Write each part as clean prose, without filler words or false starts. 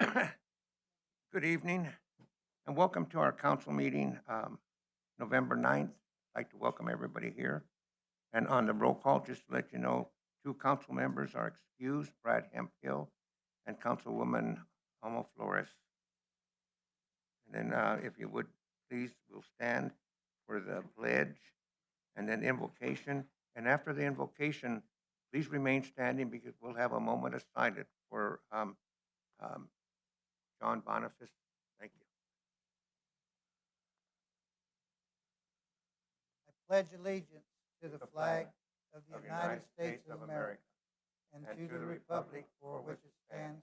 Good evening and welcome to our council meeting, November 9th. I'd like to welcome everybody here. And on the roll call, just to let you know, two council members are excused, Brad Hemphill and Councilwoman Alma Flores. And then if you would, please, we'll stand for the pledge and then invocation. And after the invocation, please remain standing because we'll have a moment of silence for um, John Boniface. Thank you. I pledge allegiance to the flag of the United States of America and to the republic for which it stands,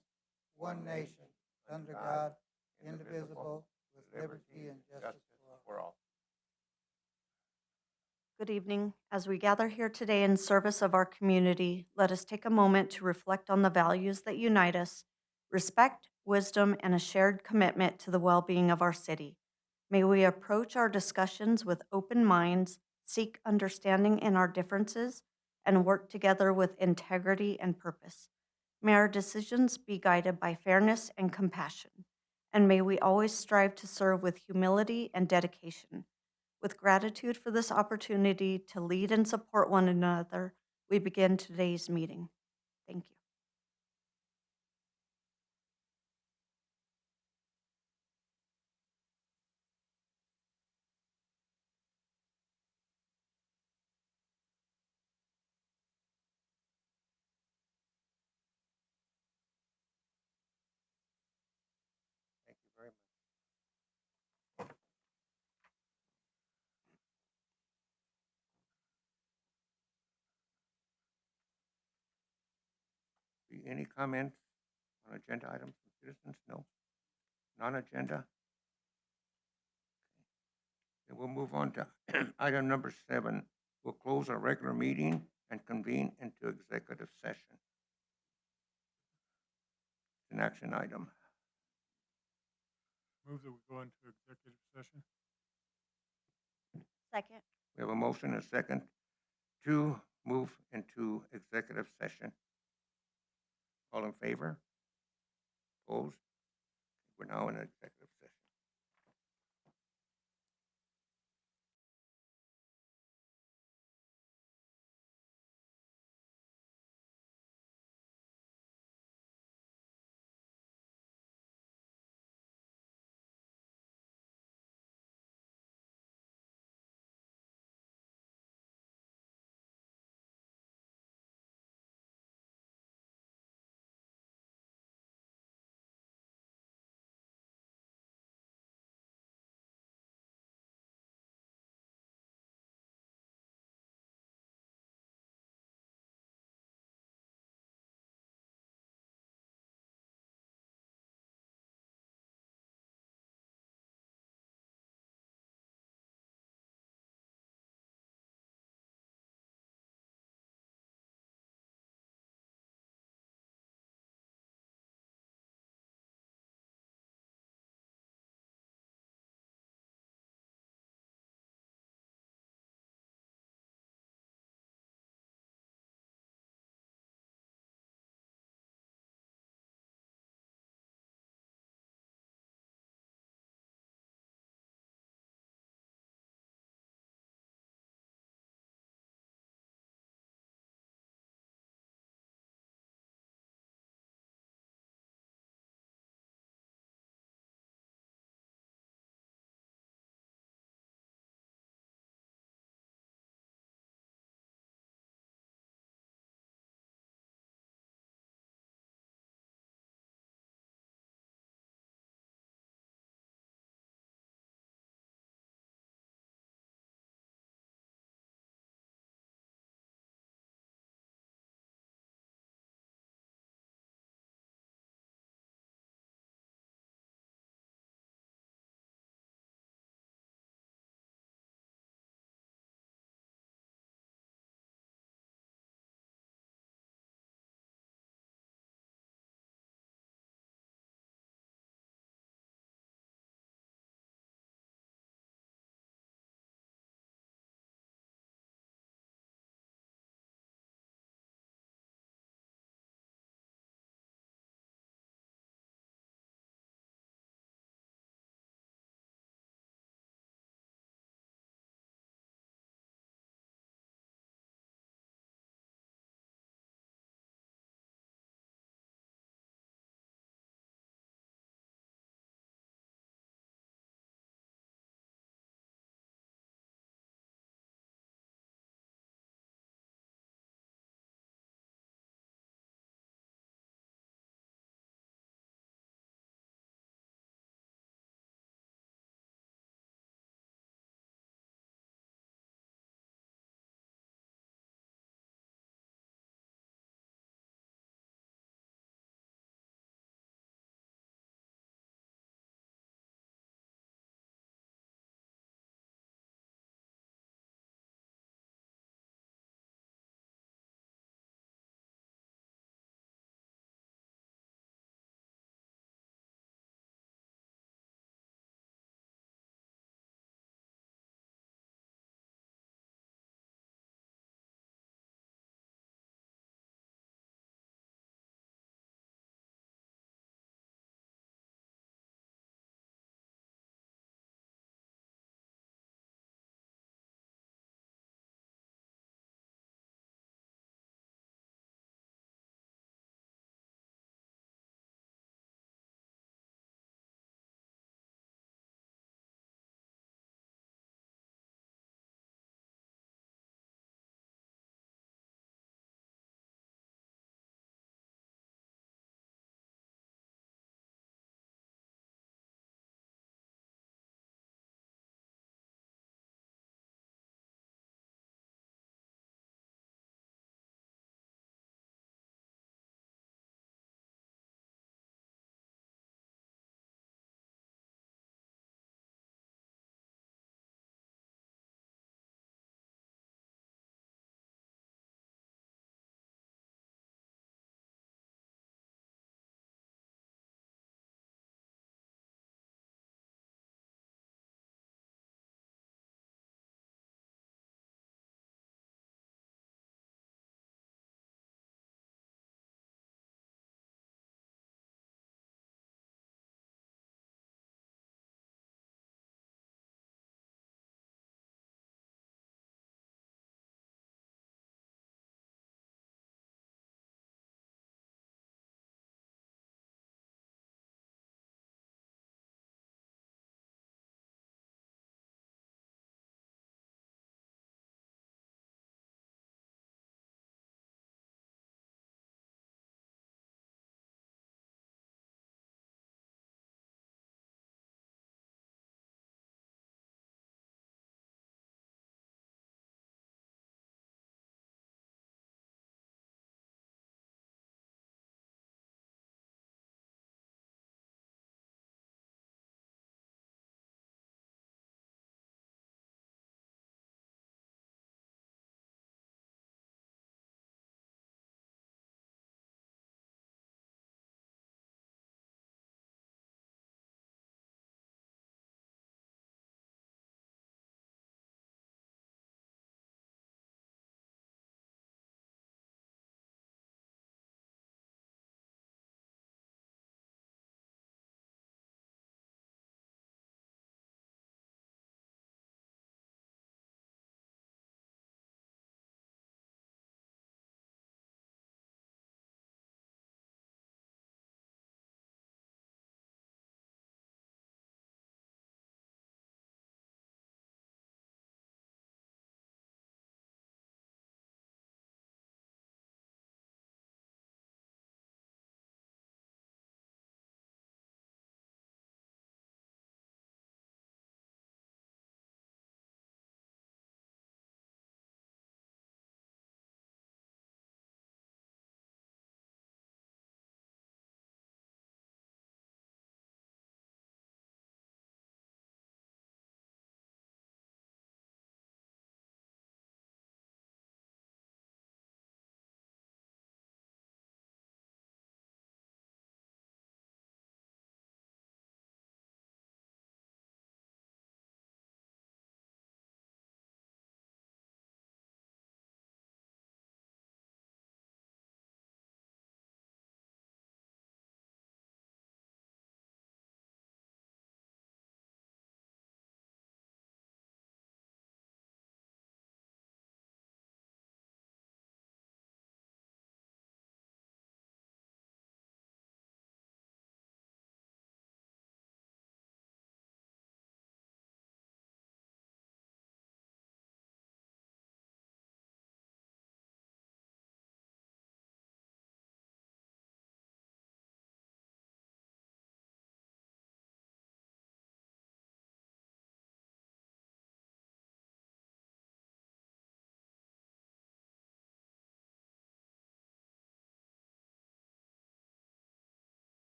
one nation, under God, indivisible, with liberty and justice for all. Good evening. As we gather here today in service of our community, let us take a moment to reflect on the values that unite us: respect, wisdom, and a shared commitment to the well-being of our city. May we approach our discussions with open minds, seek understanding in our differences, and work together with integrity and purpose. May our decisions be guided by fairness and compassion, and may we always strive to serve with humility and dedication. With gratitude for this opportunity to lead and support one another, we begin today's meeting. Thank you. Thank you very much. Any comments on agenda items from citizens? No. Non-agenda? Then we'll move on to item number 7. We'll close our regular meeting and convene into executive session. It's an action item. Move that we go into executive session. Second. We have a motion and a second to move into executive session. All in favor? Opposed? We're now in executive session.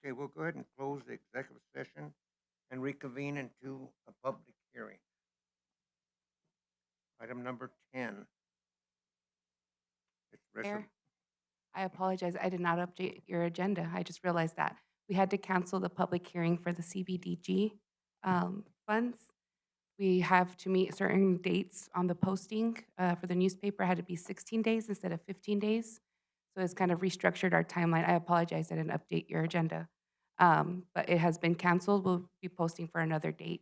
Okay, we'll go ahead and close the executive session and reconvene into a public hearing. Item number 10. It's Mayor, I apologize. I did not update your agenda. I just realized that. We had to cancel the public hearing for the CBDG funds. We have to meet certain dates on the posting for the newspaper. It had to be 16 days instead of 15 days. So it's kind of restructured our timeline. I apologize. I didn't update your agenda. But it has been canceled. We'll be posting for another date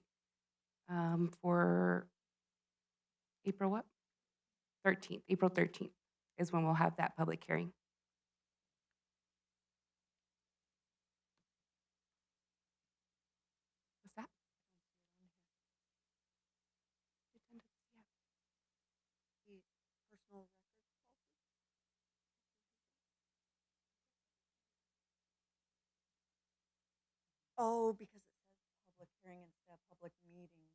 for April what? 13th. April 13th is when we'll have that public hearing. What's that? The personal records policy? Oh, because it says public hearing instead of public meeting.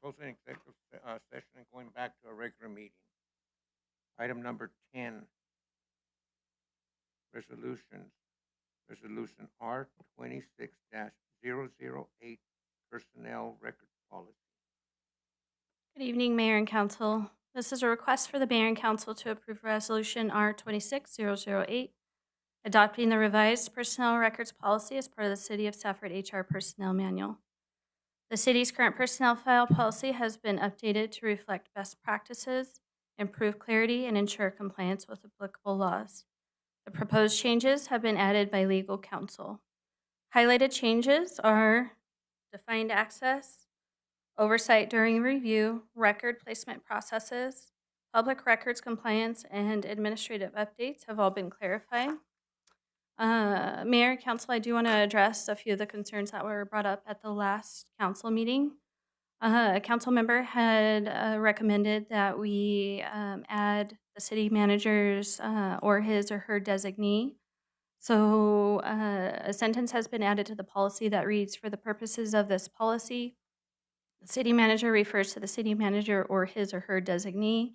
We're closing executive session and going back to a regular meeting. Item number 10, resolutions. Resolution R 26-008, personnel record policy. Good evening, Mayor and Council. This is a request for the Mayor and Council to approve Resolution R 26-008, adopting the revised personnel records policy as part of the City of Safford HR Personnel Manual. The city's current personnel file policy has been updated to reflect best practices, improve clarity, and ensure compliance with applicable laws. The proposed changes have been added by legal counsel. Highlighted changes are defined access, oversight during review, record placement processes, public records compliance, and administrative updates have all been clarified. Mayor and Council, I do want to address a few of the concerns that were brought up at the last council meeting. A council member had recommended that we add the city manager's or his or her designee. So a sentence has been added to the policy that reads, for the purposes of this policy, the city manager refers to the city manager or his or her designee.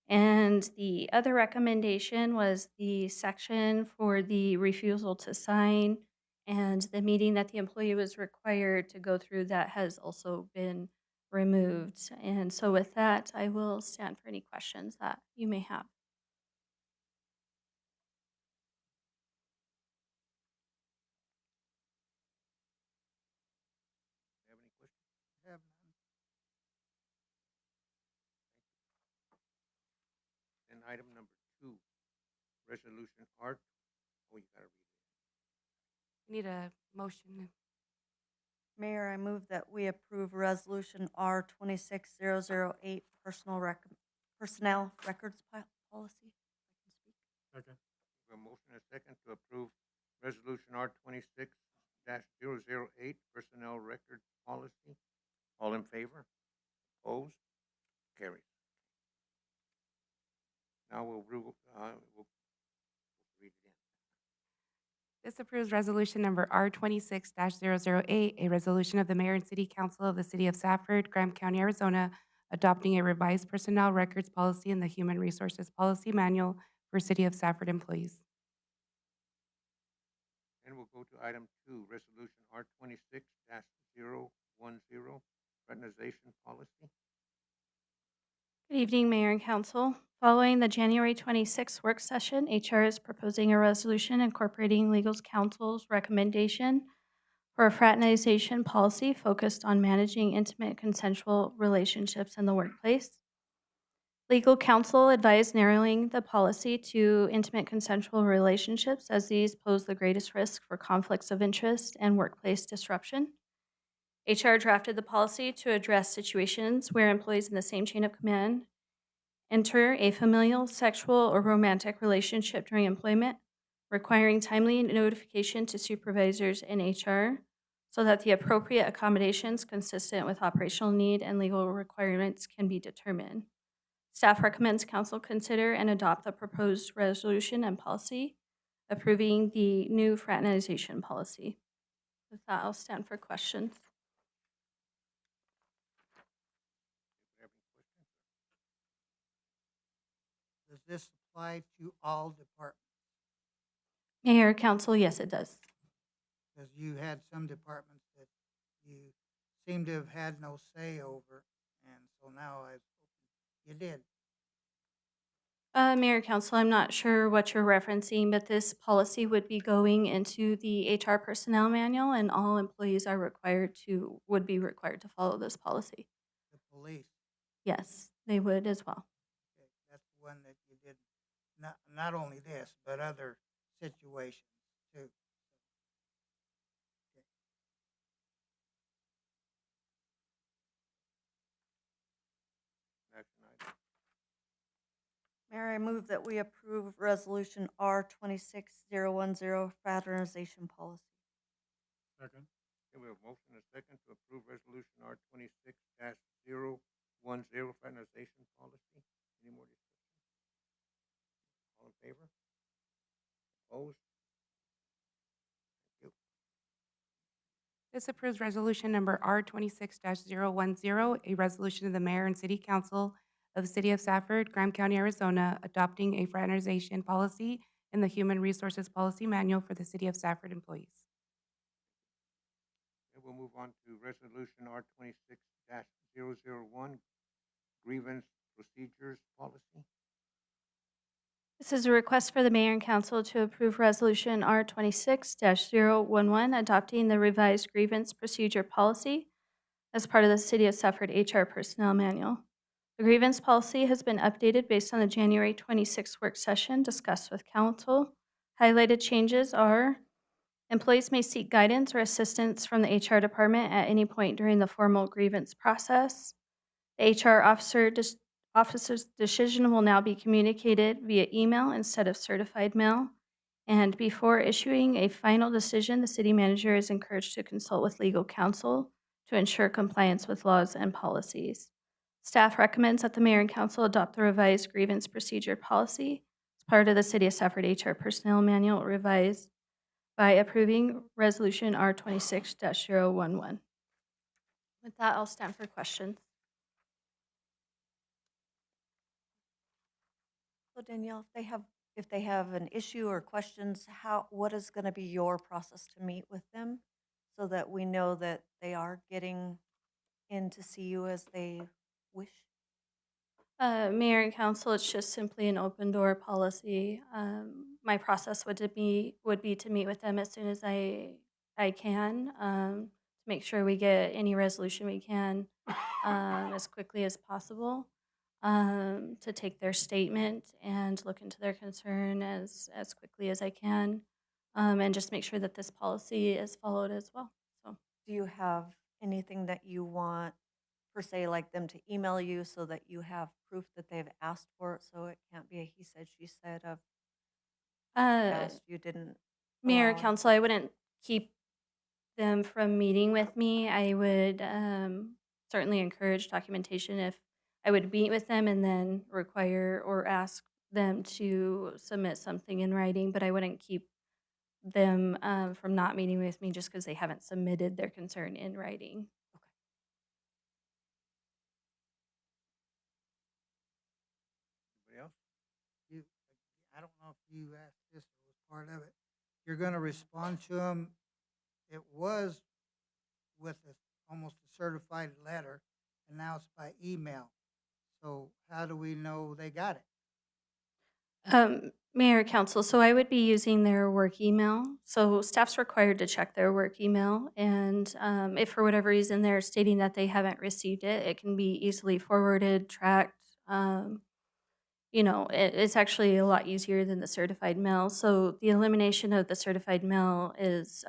And the other recommendation was the section for the refusal to sign and the meeting that the employee was required to go through that has also been removed. And so with that, I will stand for any questions that you may have. Do you have any questions? Have none. Then item number 2, resolution R. Oh, you gotta read it. We need a motion. Mayor, I move that we approve Resolution R 26-008, personnel records policy. Second. A motion and a second to approve resolution R 26-008, personnel record policy. All in favor? Opposed? Carries. Now we'll read it in. This approves resolution number R 26-008, a resolution of the Mayor and City Council of the City of Safford, Graham County, Arizona, adopting a revised personnel records policy in the Human Resources Policy Manual for City of Safford employees. And we'll go to item 2, resolution R 26-010, fraternization policy. Good evening, Mayor and Council. Following the January 26th work session, HR is proposing a resolution incorporating legal counsel's recommendation for a fraternization policy focused on managing intimate consensual relationships in the workplace. Legal counsel advised narrowing the policy to intimate consensual relationships as these pose the greatest risk for conflicts of interest and workplace disruption. HR drafted the policy to address situations where employees in the same chain of command enter a familial, sexual, or romantic relationship during employment, requiring timely notification to supervisors in HR so that the appropriate accommodations consistent with operational need and legal requirements can be determined. Staff recommends council consider and adopt the proposed resolution and policy approving the new fraternization policy. With that, I'll stand for questions. Does this apply to all departments? Mayor, council, yes, it does. Because you had some departments that you seem to have had no say over, and so now you did. Mayor, council, I'm not sure what you're referencing, but this policy would be going into the HR personnel manual, and all employees would be required to follow this policy. The police, Yes, they would as well. okay, that's the one that you did, not only this, but other situations too. Okay. Action item. Mayor, I move that we approve Resolution R 26010 fraternization policy. Second. Okay, we have a motion and a second to approve resolution R 26-010 fraternization policy. Any more discussion? All in favor? Opposed? Thank you. This approves resolution number R 26-010, a resolution of the mayor and city council of the city of Safford, Graham County, Arizona, adopting a fraternization policy in the Human Resources Policy Manual for the city of Safford employees. Okay, we'll move on to resolution R 26-001 grievance procedures policy. This is a request for the mayor and council to approve Resolution R 26-011, adopting the revised grievance procedure policy as part of the City of Safford HR Personnel Manual. The grievance policy has been updated based on the January 26th work session discussed with council. Highlighted changes are: employees may seek guidance or assistance from the HR department at any point during the formal grievance process. The HR officer's decision will now be communicated via email instead of certified mail. And before issuing a final decision, the city manager is encouraged to consult with legal counsel to ensure compliance with laws and policies. Staff recommends that the mayor and council adopt the revised grievance procedure policy as part of the City of Safford HR Personnel Manual revised by approving Resolution R 26-011. With that, I'll stand for questions. So Danielle, if they have an issue or questions, what is going to be your process to meet with them so that we know that they are getting in to see you as they wish? Mayor and council, it's just simply an open door policy. My process would be to meet with them as soon as I can, to make sure we get any resolution we can as quickly as possible, to take their statement and look into their concern as quickly as I can, and just make sure that this policy is followed as well. So. Do you have anything that you want, per se, like them to email you so that you have proof that they've asked for it, so it can't be a he said, she said of asked, you didn't Mayor, allow it? council, I wouldn't keep them from meeting with me. I would certainly encourage documentation if I would meet with them and then require or ask them to submit something in writing, but I wouldn't keep them from not meeting with me just because they haven't submitted their concern in writing. Anybody else? You, I don't know if you asked this or was part of it. You're gonna respond to them. It was with almost a certified letter, and now it's by email. So how do we know they got it? Mayor, council, so I would be using their work email. So staff's required to check their work email, and if for whatever reason they're stating that they haven't received it, it can be easily forwarded, tracked. It's actually a lot easier than the certified mail. So the elimination of the certified mail is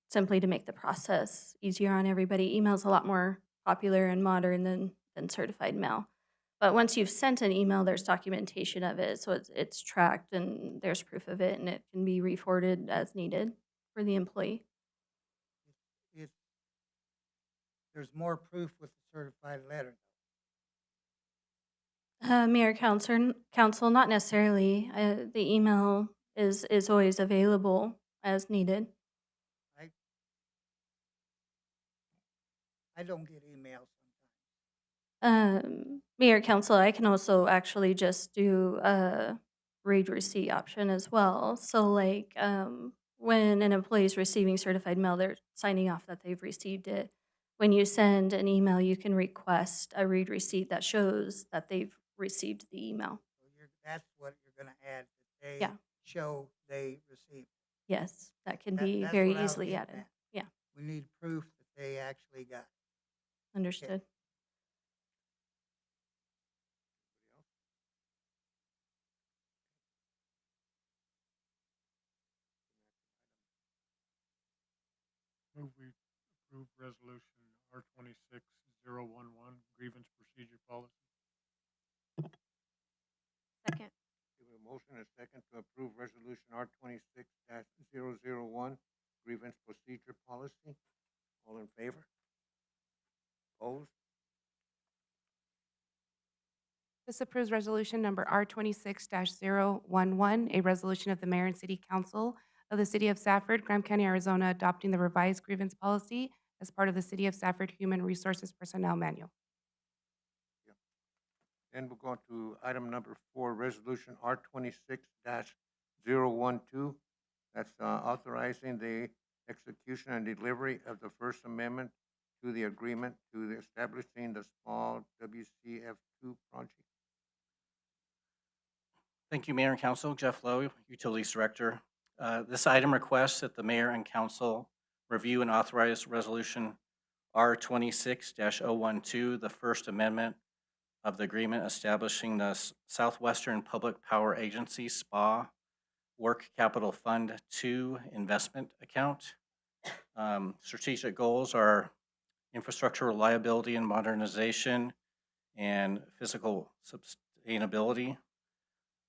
simply to make the process easier on everybody. Email's a lot more popular and modern than certified mail. But once you've sent an email, there's documentation of it, so it's tracked and there's proof of it, and it can be re-forwarded as needed for the employee. There's more proof with the certified letter. Mayor, council, not necessarily. The email is always available as needed. I don't get emails sometimes. Mayor, council, I can also actually just do a read receipt option as well. So like, when an employee is receiving certified mail, they're signing off that they've received it. When you send an email, you can request a read receipt that shows that they've received the email. So that's what you're gonna add, that they Yeah. show they received. Yes, that can That- be that's very what I was easily getting added. at. Yeah, We need proof that they actually got it. understood. Move we approve resolution R 26-011 grievance procedure policy. Second. We have a motion and a second to approve resolution R 26-001 grievance procedure policy. All in favor? Opposed? This approves resolution number R 26-011, a resolution of the mayor and city council of the city of Safford, Graham County, Arizona, adopting the revised grievance policy as part of the city of Safford Human Resources Personnel Manual. Then we'll go to item number 4, resolution R 26-012. That's authorizing the execution and delivery of the First Amendment to the agreement to the establishing the small WCF2 project. Thank you, Mayor and Council. Jeff Lowe, Utilities Director. This item requests that the Mayor and Council review and authorize Resolution R 26-012, the First Amendment of the agreement establishing the Southwestern Public Power Agency SPA Work Capital Fund 2 investment account. Strategic goals are infrastructure reliability and modernization and physical sustainability.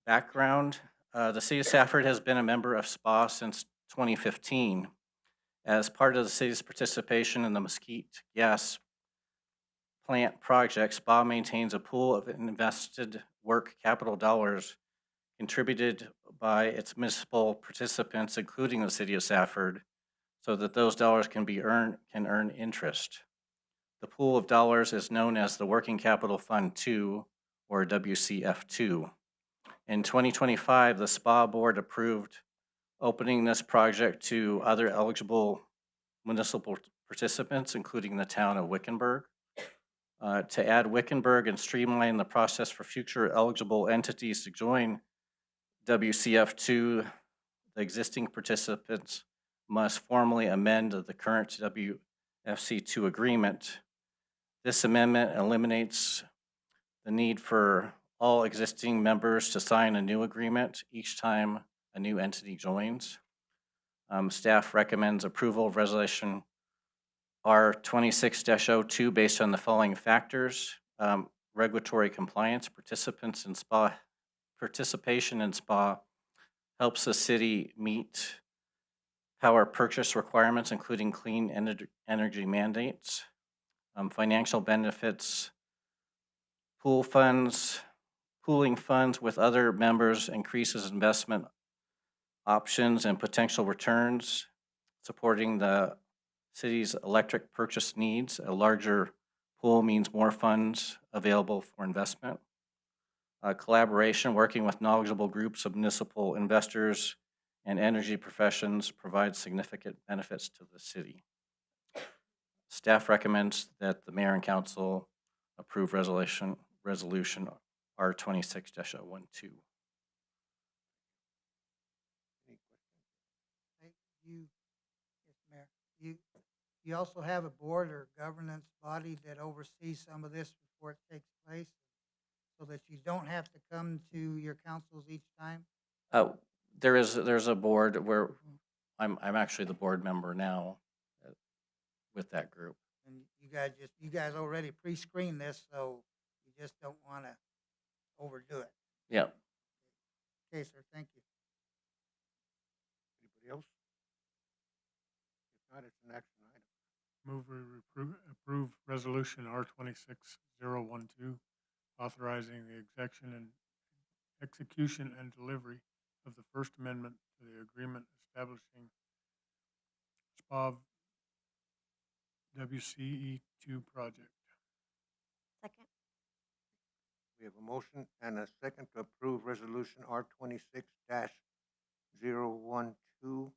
Background, the City of Safford has been a member of SPA since 2015. As part of the city's participation in the Mesquite Gas Plant project, SPA maintains a pool of invested work capital dollars contributed by its municipal participants, including the City of Safford, so that those dollars can earn interest. The pool of dollars is known as the Working Capital Fund 2, or WCF2. In 2025, the SPA board approved opening this project to other eligible municipal participants, including the town of Wickenburg. To add Wickenburg and streamline the process for future eligible entities to join WCF2, the existing participants must formally amend the current WFC2 agreement. This amendment eliminates the need for all existing members to sign a new agreement each time a new entity joins. Staff recommends approval of resolution R 26-02 based on the following factors: regulatory compliance, participation in SPA helps the city meet power purchase requirements, including clean energy mandates. Financial benefits, pooling funds with other members increases investment options and potential returns, supporting the city's electric purchase needs. A larger pool means more funds available for investment. Collaboration, working with knowledgeable groups of municipal investors and energy professions provides significant benefits to the city. Staff recommends that the mayor and council approve resolution R 26-012. Yes, Mayor. You also have a board or governance body that oversees some of this before it takes place, so that you don't have to come to your councils each time? There's a board where I'm actually the board member now with that group. And you guys already pre-screened this, so you just don't want to overdo it. Yeah. Okay, sir, thank you. Anybody else? If not, it's an action item. Move we approve resolution R 26-012, authorizing the execution and delivery of the First Amendment to the agreement establishing SPA WCE2 project. Second. We have a motion and a second to approve resolution R 26-012.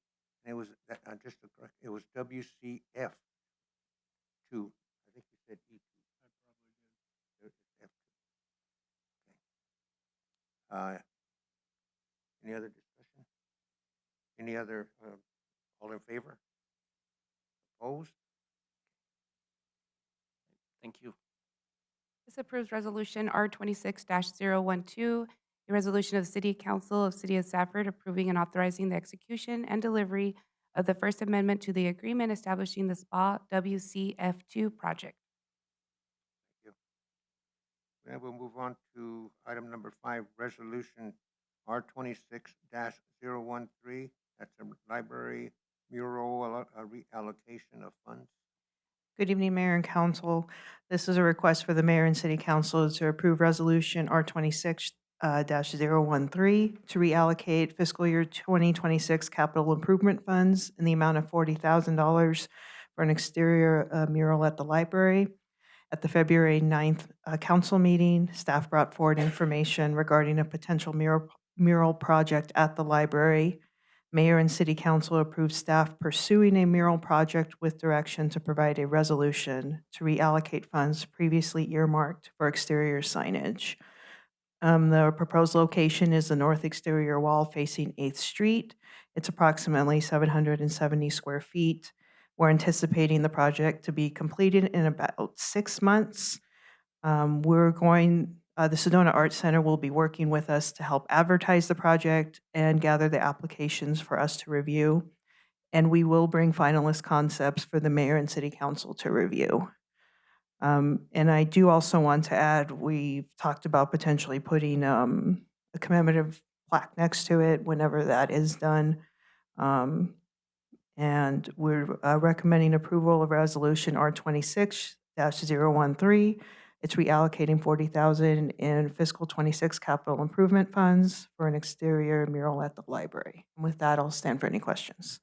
And it was, just to correct, it was WCF 2. I think you said E2. I probably did. F2. Okay. Any other discussion? Any other, all in favor? Opposed? Thank you. This approves Resolution R 26-012, a resolution of the City Council of City of Safford approving and authorizing the execution and delivery of the First Amendment to the agreement establishing the SPA WCF2 project. Thank you. Then we'll move on to item number 5, resolution R 26-013. That's a library mural reallocation of funds. Good evening, Mayor and Council. This is a request for the Mayor and City Council to approve Resolution R26-013 to reallocate fiscal year 2026 capital improvement funds in the amount of $40,000 for an exterior mural at the library. At the February 9th council meeting, staff brought forward information regarding a potential mural project at the library. Mayor and City Council approved staff pursuing a mural project with direction to provide a resolution to reallocate funds previously earmarked for exterior signage. The proposed location is the north exterior wall facing 8th Street. It's approximately 770 square feet. We're anticipating the project to be completed in about 6 months. The Sedona Arts Center will be working with us to help advertise the project and gather the applications for us to review. And we will bring finalist concepts for the mayor and city council to review. And I do also want to add, we've talked about potentially putting a commemorative plaque next to it whenever that is done. And we're recommending approval of resolution R 26-013. It's reallocating $40,000 in fiscal 26 capital improvement funds for an exterior mural at the library. And with that, I'll stand for any questions.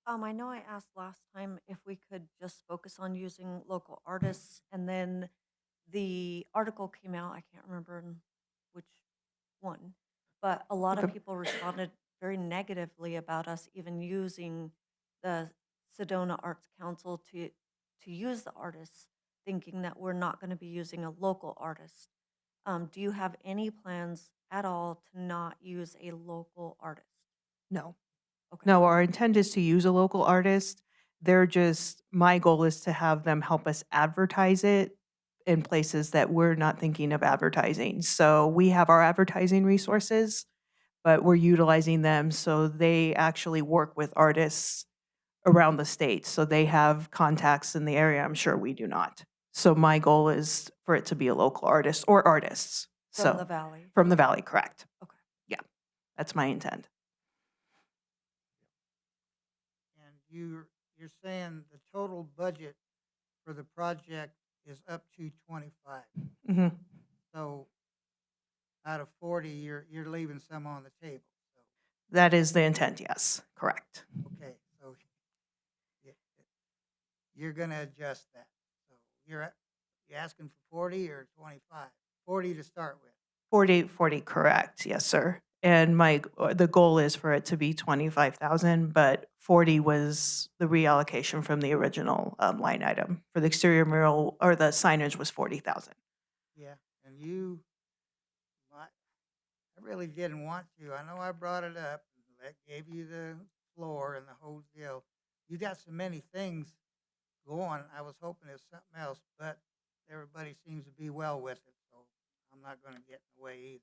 I know I asked last time if we could just focus on using local artists, and then the article came out, I can't remember in which one, but a lot of Okay. people responded very negatively about us even using the Sedona Arts Council to use the artists, thinking that we're not going to be using a local artist. Do you have any plans at all to not use a local artist? No. Okay. No, our intent is to use a local artist. My goal is to have them help us advertise it in places that we're not thinking of advertising. So we have our advertising resources, but we're utilizing them so they actually work with artists around the state. So they have contacts in the area. I'm sure we do not. So my goal is for it to be a local artist or artists. From the So valley? from the valley, correct. Okay. Yeah, that's my intent. And you're saying the total budget for the project is up to 25. hmm So out of 40, you're leaving some on the table. So, That is the intent, yes, correct. okay, so you're gonna adjust that. So you asking for 40 or 25? 40 to start with. 40, correct, yes, sir. And the goal is for it to be 25,000, but 40 was the reallocation from the original line item. For the exterior mural, or the signage was 40,000. Yeah, and I really didn't want to. I know I brought it up, gave you the floor and the whole deal. You got so many things going. I was hoping it was something else, but everybody seems to be well with it, so I'm not going to get in the way either.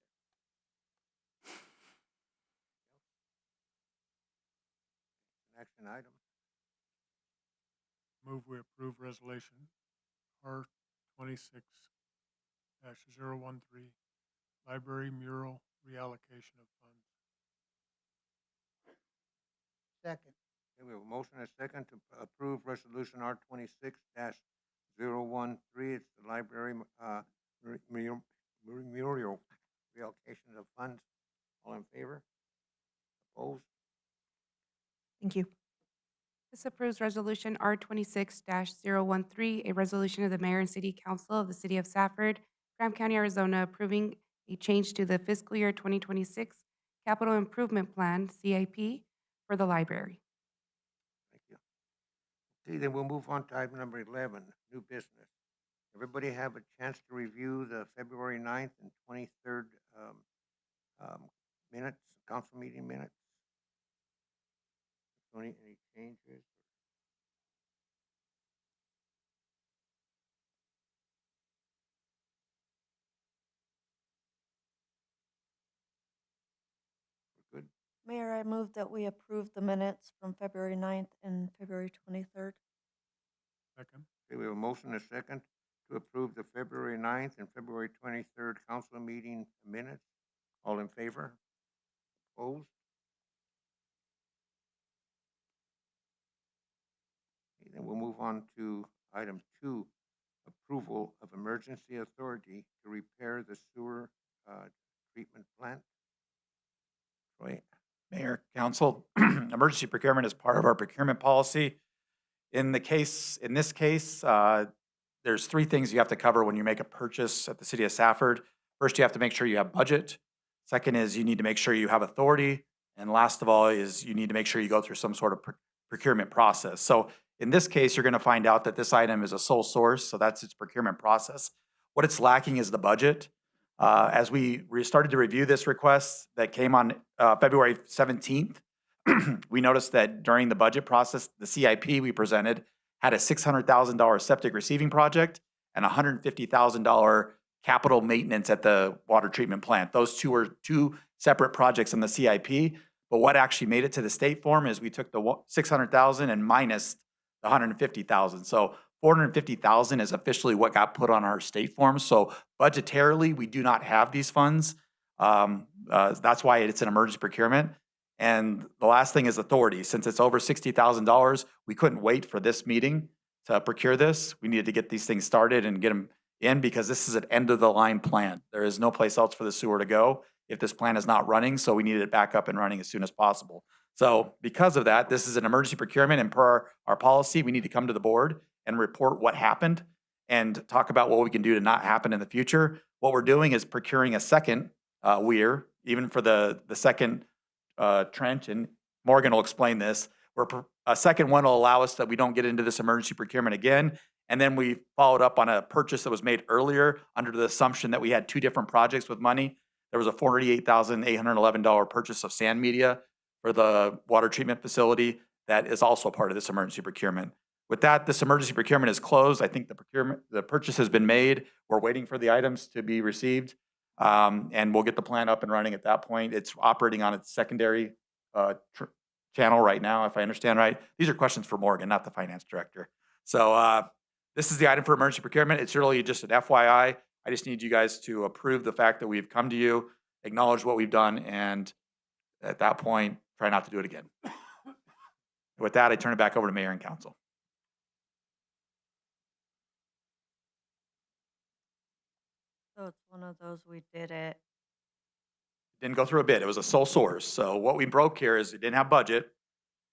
Action item. Move we approve resolution R 26-013, library mural reallocation of funds. Second, Okay, we have a motion and a second to approve resolution R 26-013. It's the library Muriel reallocation of funds. All in favor? Opposed? Thank you. This approves Resolution R26-013, a resolution of the Mayor and City Council of the City of Safford, Graham County, Arizona, approving a change to the fiscal year 2026 Capital Improvement Plan, CIP, for the library. Thank you. Okay, then we'll move on to item number 11, new business. Everybody have a chance to review the February 9th and 23rd minutes, council meeting minutes? Any changes? We're good? Mayor, I move that we approve the minutes from February 9th and February 23rd. Second. Okay, we have a motion and a second to approve the February 9th and February 23rd council meeting minutes. All in favor? Opposed? Okay, then we'll move on to item 2, approval of emergency authority to repair the sewer treatment plant. Troy? Mayor, council, emergency procurement is part of our procurement policy. In this case, there's 3 things you have to cover when you make a purchase at the city of Safford. First, you have to make sure you have budget. Second is you need to make sure you have authority. And last of all is you need to make sure you go through some sort of procurement process. So in this case, you're going to find out that this item is a sole source, so that's its procurement process. What it's lacking is the budget. As we started to review this request that came on February 17th, we noticed that during the budget process, the CIP we presented had a $600,000 septic receiving project and $150,000 capital maintenance at the water treatment plant. Those two were 2 separate projects in the CIP, but what actually made it to the state form is we took the $600,000 and minus the $150,000. So $450,000 is officially what got put on our state form. So budgetarily, we do not have these funds. That's why it's an emergency procurement. And the last thing is authority. Since it's over $60,000, we couldn't wait for this meeting to procure this. We needed to get these things started and get them in because this is an end of the line plan. There is no place else for the sewer to go if this plan is not running. So we needed it back up and running as soon as possible. So because of that, this is an emergency procurement, and per our policy, we need to come to the board and report what happened and talk about what we can do to not happen in the future. What we're doing is procuring a second weir, even for the second trench, and Morgan will explain this. A second one will allow us that we don't get into this emergency procurement again. And then we followed up on a purchase that was made earlier under the assumption that we had 2 different projects with money. There was a $48,811 purchase of sand media for the water treatment facility that is also part of this emergency procurement. With that, this emergency procurement is closed. I think the purchase has been made. We're waiting for the items to be received, and we'll get the plant up and running at that point. It's operating on its secondary channel right now, if I understand right. These are questions for Morgan, not the finance director. So this is the item for emergency procurement. It's really just an FYI. I just need you guys to approve the fact that we've come to you, acknowledge what we've done, and at that point, try not to do it again. With that, I turn it back over to Mayor and Council. So it's one of those, we did it. Didn't go through a bid. It was a sole source. So what we broke here is it didn't have budget.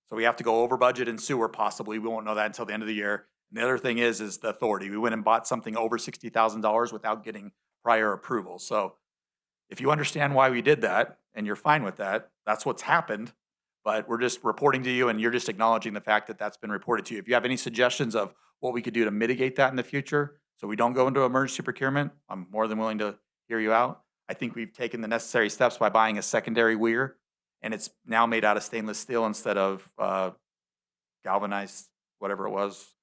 So we have to go over budget in sewer possibly. We won't know that until the end of the year. And the other thing is the authority. We went and bought something over $60,000 without getting prior approval. So if you understand why we did that and you're fine with that, that's what's happened. But we're just reporting to you and you're just acknowledging the fact that that's been reported to you. If you have any suggestions of what we could do to mitigate that in the future so we don't go into emergency procurement, I'm more than willing to hear you out. I think we've taken the necessary steps by buying a secondary weir, and it's now made out of stainless steel instead of galvanized, whatever it was,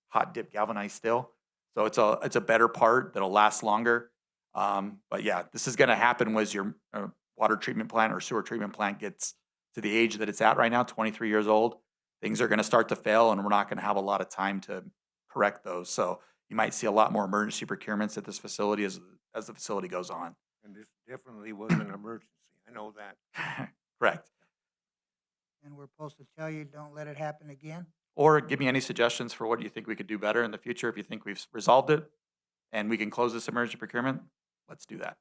hot dip galvanized steel. So it's a better part that'll last longer. But yeah, this is going to happen as your water treatment plant or sewer treatment plant gets to the age that it's at right now, 23 years old. Things are going to start to fail, and we're not going to have a lot of time to correct those. So you might see a lot more emergency procurements at this facility as the facility goes on. And this definitely was an emergency. I know that. Correct. And we're supposed to tell you, don't let it happen again? Or give me any suggestions for what you think we could do better in the future if you think we've resolved it. and we can close this emergency procurement, let's do that.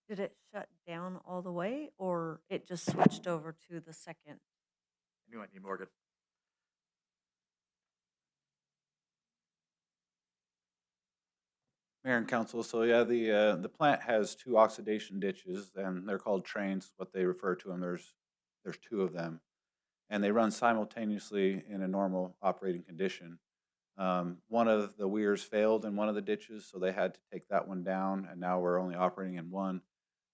Did it shut down all the way, or it just switched over to the second? I knew I need Morgan. Mayor and council, so yeah, the plant has two oxidation ditches, and they're called trains, what they refer to them. There's two of them, and they run simultaneously in a normal operating condition. One of the weirs failed in one of the ditches, so they had to take that one down, and now we're only operating in one,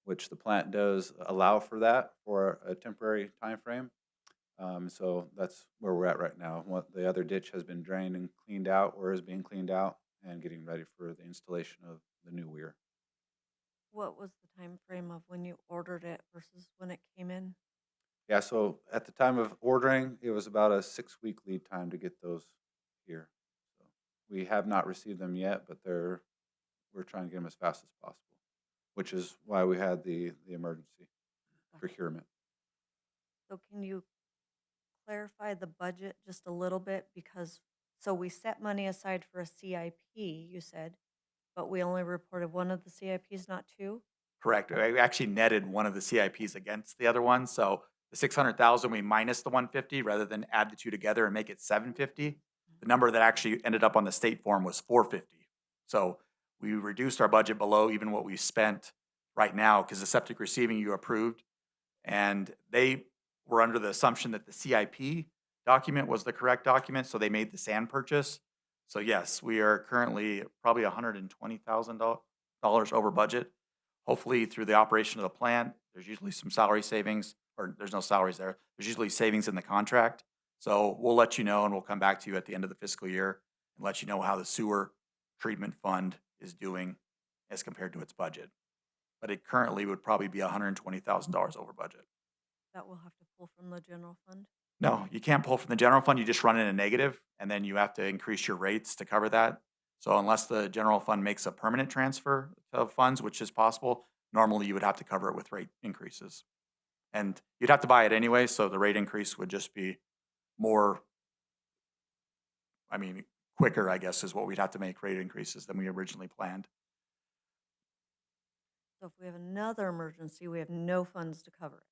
which the plant does allow for that for a temporary time frame. So that's where we're at right now. The other ditch has been drained and cleaned out, or is being cleaned out, and getting ready for the installation of the new weir. What was the time frame of when you ordered it versus when it came in? Yeah, so at the time of ordering, it was about a 6-week lead time to get those here. So we have not received them yet, but we're trying to get them as fast as possible, which is why we had the emergency procurement. So can you clarify the budget just a little bit? Because, so we set money aside for a CIP, you said, but we only reported one of the CIPs, not two? Correct. I actually netted one of the CIPs against the other one. So the 600,000, we minus the 150 rather than add the two together and make it 750. The number that actually ended up on the state form was 450. So we reduced our budget below even what we spent right now because the septic receiving you approved, and they were under the assumption that the CIP document was the correct document, so they made the sand purchase. So yes, we are currently probably $120,000 over budget. Hopefully through the operation of the plant, there's usually some salary savings, or there's no salaries there. There's usually savings in the contract. So we'll let you know, and we'll come back to you at the end of the fiscal year and let you know how the sewer treatment fund is doing as compared to its budget. But it currently would probably be $120,000 over budget. That we'll have to pull from the general fund? No, you can't pull from the general fund. You just run in a negative, and then you have to increase your rates to cover that. So unless the general fund makes a permanent transfer of funds, which is possible, normally you would have to cover it with rate increases. And you'd have to buy it anyway, so the rate increase would just be more, quicker, I guess, is what we'd have to make rate increases than we originally planned. So if we have another emergency, we have no funds to cover it.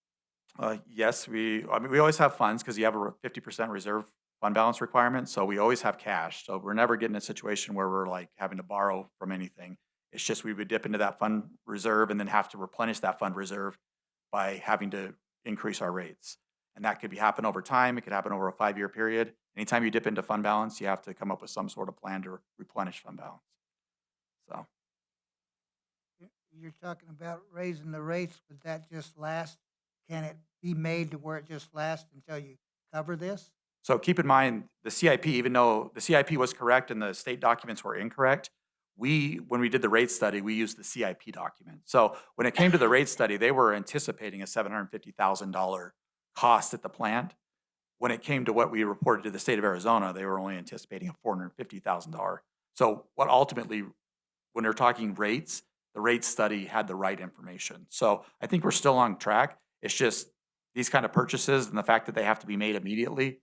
Yes, we always have funds because you have a 50% reserve fund balance requirement. So we always have cash. So we're never getting a situation where we're like having to borrow from anything. It's just we would dip into that fund reserve and then have to replenish that fund reserve by having to increase our rates. And that could happen over time. It could happen over a 5-year period. Anytime you dip into fund balance, you have to come up with some sort of plan to replenish fund balance. So You're talking about raising the rates, would that just last? Can it be made to where it just lasts until you cover this? So keep in mind, the CIP, even though the CIP was correct and the state documents were incorrect, when we did the rate study, we used the CIP document. So when it came to the rate study, they were anticipating a $750,000 cost at the plant. When it came to what we reported to the state of Arizona, they were only anticipating a $450,000. So what ultimately, when they're talking rates, the rate study had the right information. So I think we're still on track. It's just these kind of purchases and the fact that they have to be made immediately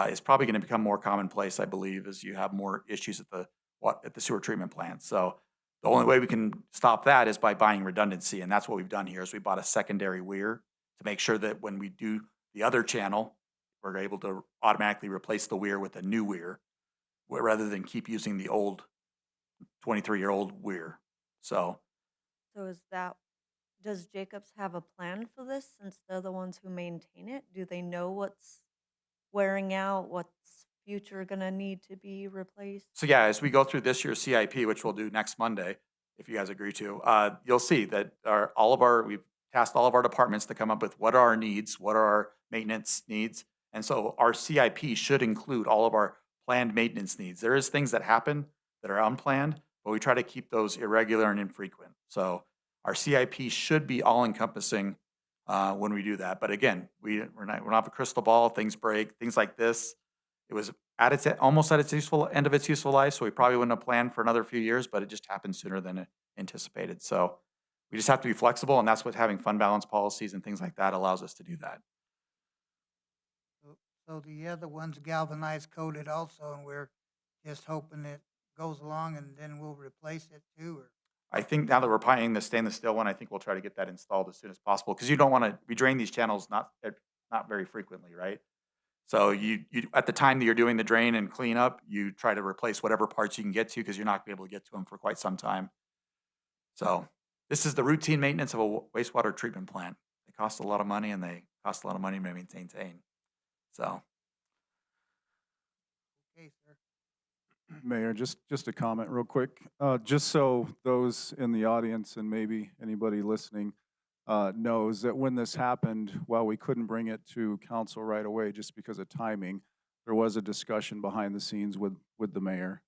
is probably going to become more commonplace, I believe, as you have more issues at the sewer treatment plant. So the only way we can stop that is by buying redundancy, and that's what we've done here. Is we bought a secondary weir to make sure that when we do the other channel, we're able to automatically replace the weir with a new weir, rather than keep using the old 23-year-old weir. So Does Jacobs have a plan for this since they're the ones who maintain it? Do they know what's wearing out, what's future gonna need to be replaced? So yeah, as we go through this year's CIP, which we'll do next Monday, if you guys agree to, you'll see that we've tasked all of our departments to come up with what are our needs, what are our maintenance needs. And so our CIP should include all of our planned maintenance needs. There is things that happen that are unplanned, but we try to keep those irregular and infrequent. So our CIP should be all encompassing when we do that. But again, we don't have a crystal ball. Things break, things like this. It was almost at its end of its useful life, so we probably wouldn't have planned for another few years, but it just happened sooner than anticipated. So we just have to be flexible, and that's what having fund balance policies and things like that allows us to do that. So the other one's galvanized coated also, and we're just hoping that goes along and then we'll replace it too, or? I think now that we're buying the stainless steel one, I think we'll try to get that installed as soon as possible, because you don't want to, we drain these channels not very frequently, right? So you, at the time that you're doing the drain and cleanup, you try to replace whatever parts you can get to, because you're not gonna be able to get to them for quite some time. So this is the routine maintenance of a wastewater treatment plant. They cost a lot of money and they cost a lot of money to maintain. So, Okay, sir. Mayor, just a comment real quick. Just so those in the audience and maybe anybody listening knows that when this happened, while we couldn't bring it to council right away just because of timing, there was a discussion behind the scenes with the mayor,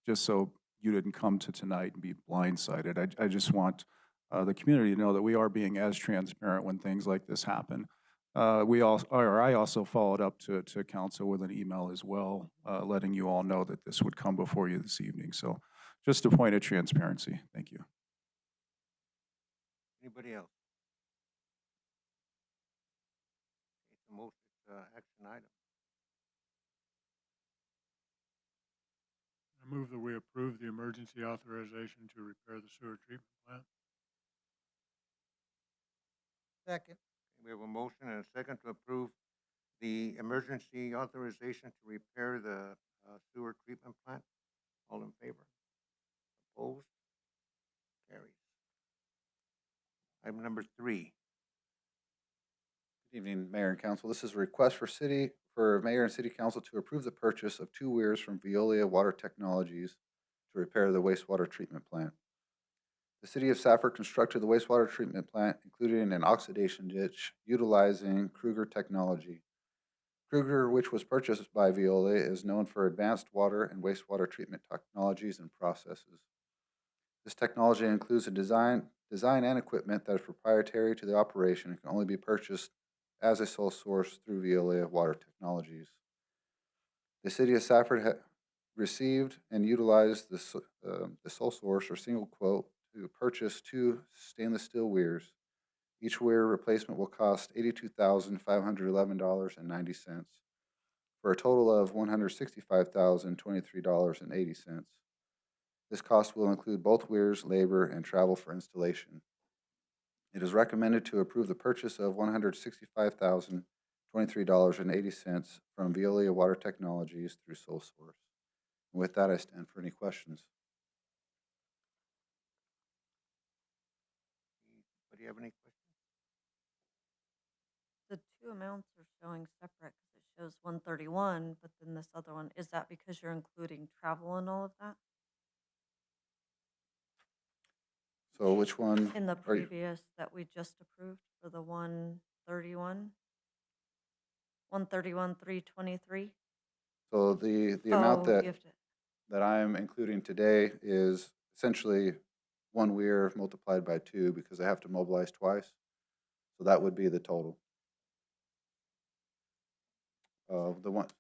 just so you didn't come to tonight and be blindsided. I just want the community to know that we are being as transparent when things like this happen. I also followed up to council with an email as well, letting you all know that this would come before you this evening. So just a point of transparency. Thank you. Anybody else? It's a motion, action item. I move that we approve the emergency authorization to repair the sewer treatment plant. Second. We have a motion and a second to approve the emergency authorization to repair the sewer treatment plant. All in favor? Opposed? Carries. Item number 3. Good evening, Mayor and Council. This is a request for Mayor and City Council to approve the purchase of 2 weirs from Veolia Water Technologies to repair the wastewater treatment plant. The City of Safford constructed the wastewater treatment plant, including an oxidation ditch, utilizing Kruger technology. Kruger, which was purchased by Veolia, is known for advanced water and wastewater treatment technologies and processes. This technology includes a design and equipment that is proprietary to the operation and can only be purchased as a sole source through Veolia Water Technologies. The City of Safford received and utilized the sole source or single quote to purchase 2 stainless steel weirs. Each weir replacement will cost $82,511.90 for a total of $165,023.80. This cost will include both weirs, labor, and travel for installation. It is recommended to approve the purchase of $165,023.80 from Veolia Water Technologies through sole source. And with that, I stand for any questions. Do you have any questions? The two amounts are showing separate because it shows 131, but then this other one, is that because you're including travel and all of that? So which one? In the are you- previous that we just approved for the 131? 131,323? So the amount So that you have to- that I'm including today is essentially 1 weir multiplied by 2 because I have to mobilize twice. So that would be the total.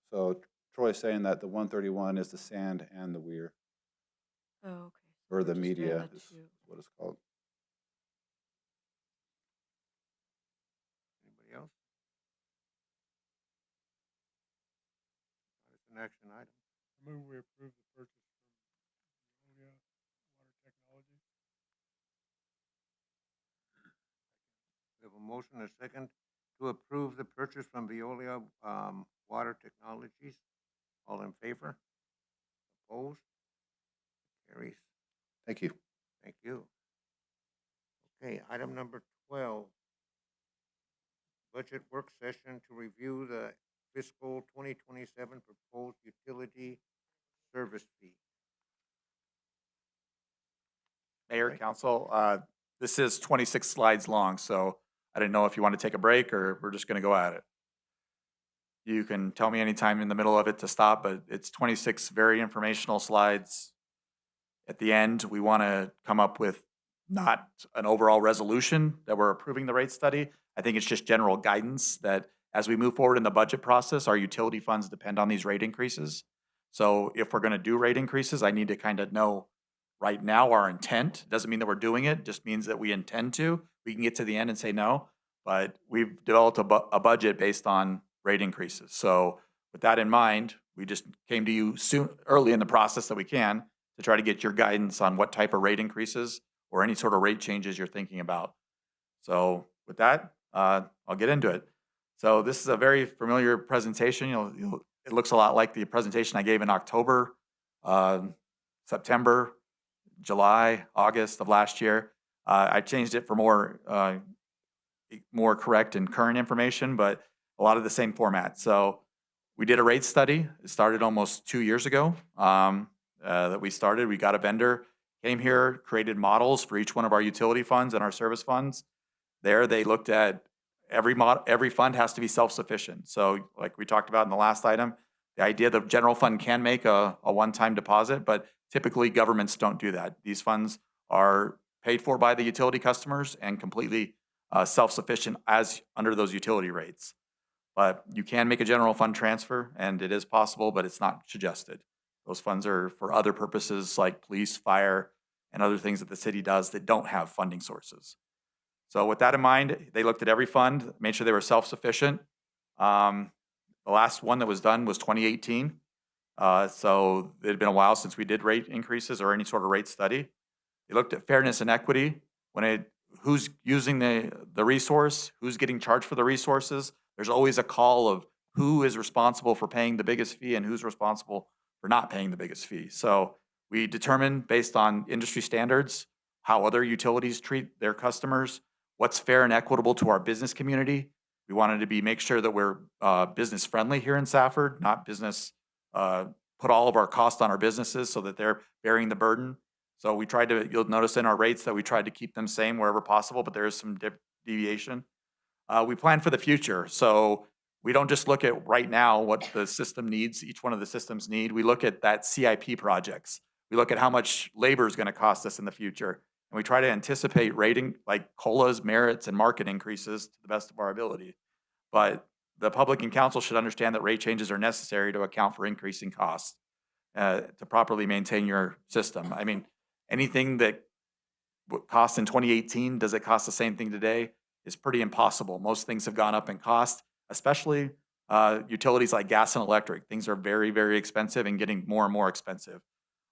So Troy's saying that the 131 is the sand and the weir, Oh, okay. So or we're the just doing media the is two. what it's called. Anybody else? It's an action item. I move we approve the purchase from Veolia Water Technology. We have a motion and a second to approve the purchase from Veolia Water Technologies. All in favor? Opposed? Carries. Thank you. Thank you. Okay, item number 12. Budget work session to review the fiscal 2027 proposed utility service fee. Mayor, Okay. council, this is 26 slides long, so I didn't know if you want to take a break or we're just going to go at it. You can tell me anytime in the middle of it to stop, but it's 26 very informational slides. At the end, we want to come up with not an overall resolution that we're approving the rate study. I think it's just general guidance that as we move forward in the budget process, our utility funds depend on these rate increases. So if we're going to do rate increases, I need to kind of know right now our intent. Doesn't mean that we're doing it, just means that we intend to. We can get to the end and say no, but we've developed a budget based on rate increases. So with that in mind, we just came to you early in the process that we can to try to get your guidance on what type of rate increases or any sort of rate changes you're thinking about. So with that, I'll get into it. So this is a very familiar presentation. It looks a lot like the presentation I gave in October, September, July, August of last year. I changed it for more correct and current information, but a lot of the same format. So we did a rate study. It started almost 2 years ago that we started. We got a vendor, came here, created models for each one of our utility funds and our service funds. There, they looked at every fund has to be self-sufficient. So like we talked about in the last item, the idea that general fund can make a one-time deposit, but typically governments don't do that. These funds are paid for by the utility customers and completely self-sufficient as under those utility rates. But you can make a general fund transfer, and it is possible, but it's not suggested. Those funds are for other purposes like police, fire, and other things that the city does that don't have funding sources. So with that in mind, they looked at every fund, made sure they were self-sufficient. The last one that was done was 2018. So it had been a while since we did rate increases or any sort of rate study. They looked at fairness and equity, who's using the resource, who's getting charged for the resources. There's always a call of who is responsible for paying the biggest fee and who's responsible for not paying the biggest fee. So we determined based on industry standards, how other utilities treat their customers, what's fair and equitable to our business community. We wanted to make sure that we're business friendly here in Safford, not business, put all of our costs on our businesses so that they're bearing the burden. So we tried to, you'll notice in our rates that we tried to keep them same wherever possible, but there is some deviation. We plan for the future. So we don't just look at right now what the system needs, each one of the systems need. We look at that CIP projects. We look at how much labor is going to cost us in the future. And we try to anticipate rating like COLAs, merits, and market increases to the best of our ability. But the public and council should understand that rate changes are necessary to account for increasing costs to properly maintain your system. I mean, anything that cost in 2018, does it cost the same thing today? Is pretty impossible. Most things have gone up in cost, especially utilities like gas and electric. Things are very, very expensive and getting more and more expensive.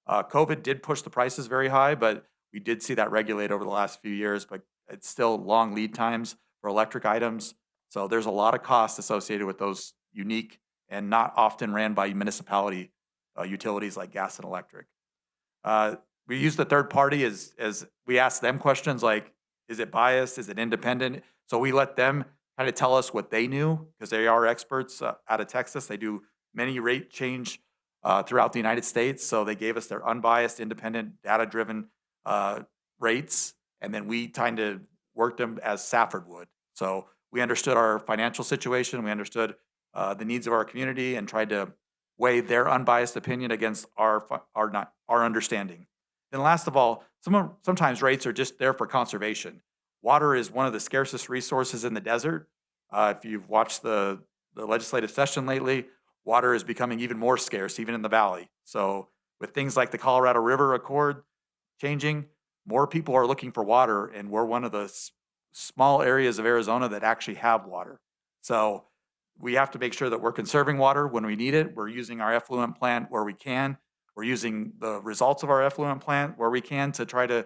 COVID did push the prices very high, but we did see that regulate over the last few years, but it's still long lead times for electric items. So there's a lot of costs associated with those unique and not often ran by municipality utilities like gas and electric. We use the third party as we ask them questions like, is it biased? Is it independent? So we let them kind of tell us what they knew because they are experts out of Texas. They do many rate change throughout the United States. So they gave us their unbiased, independent, data-driven rates, and then we kind of worked them as Safford would. So we understood our financial situation, we understood the needs of our community, and tried to weigh their unbiased opinion against our understanding. And last of all, sometimes rates are just there for conservation. Water is one of the scarcest resources in the desert. If you've watched the legislative session lately, water is becoming even more scarce, even in the valley. So with things like the Colorado River Accord changing, more people are looking for water, and we're one of the small areas of Arizona that actually have water. So we have to make sure that we're conserving water when we need it. We're using our effluent plant where we can. We're using the results of our effluent plant where we can to try to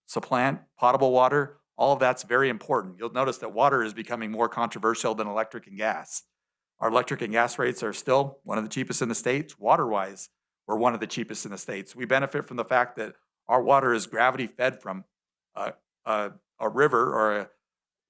supplant potable water. All of that's very important. You'll notice that water is becoming more controversial than electric and gas. Our electric and gas rates are still one of the cheapest in the states. Water-wise, we're one of the cheapest in the states. We benefit from the fact that our water is gravity fed from a river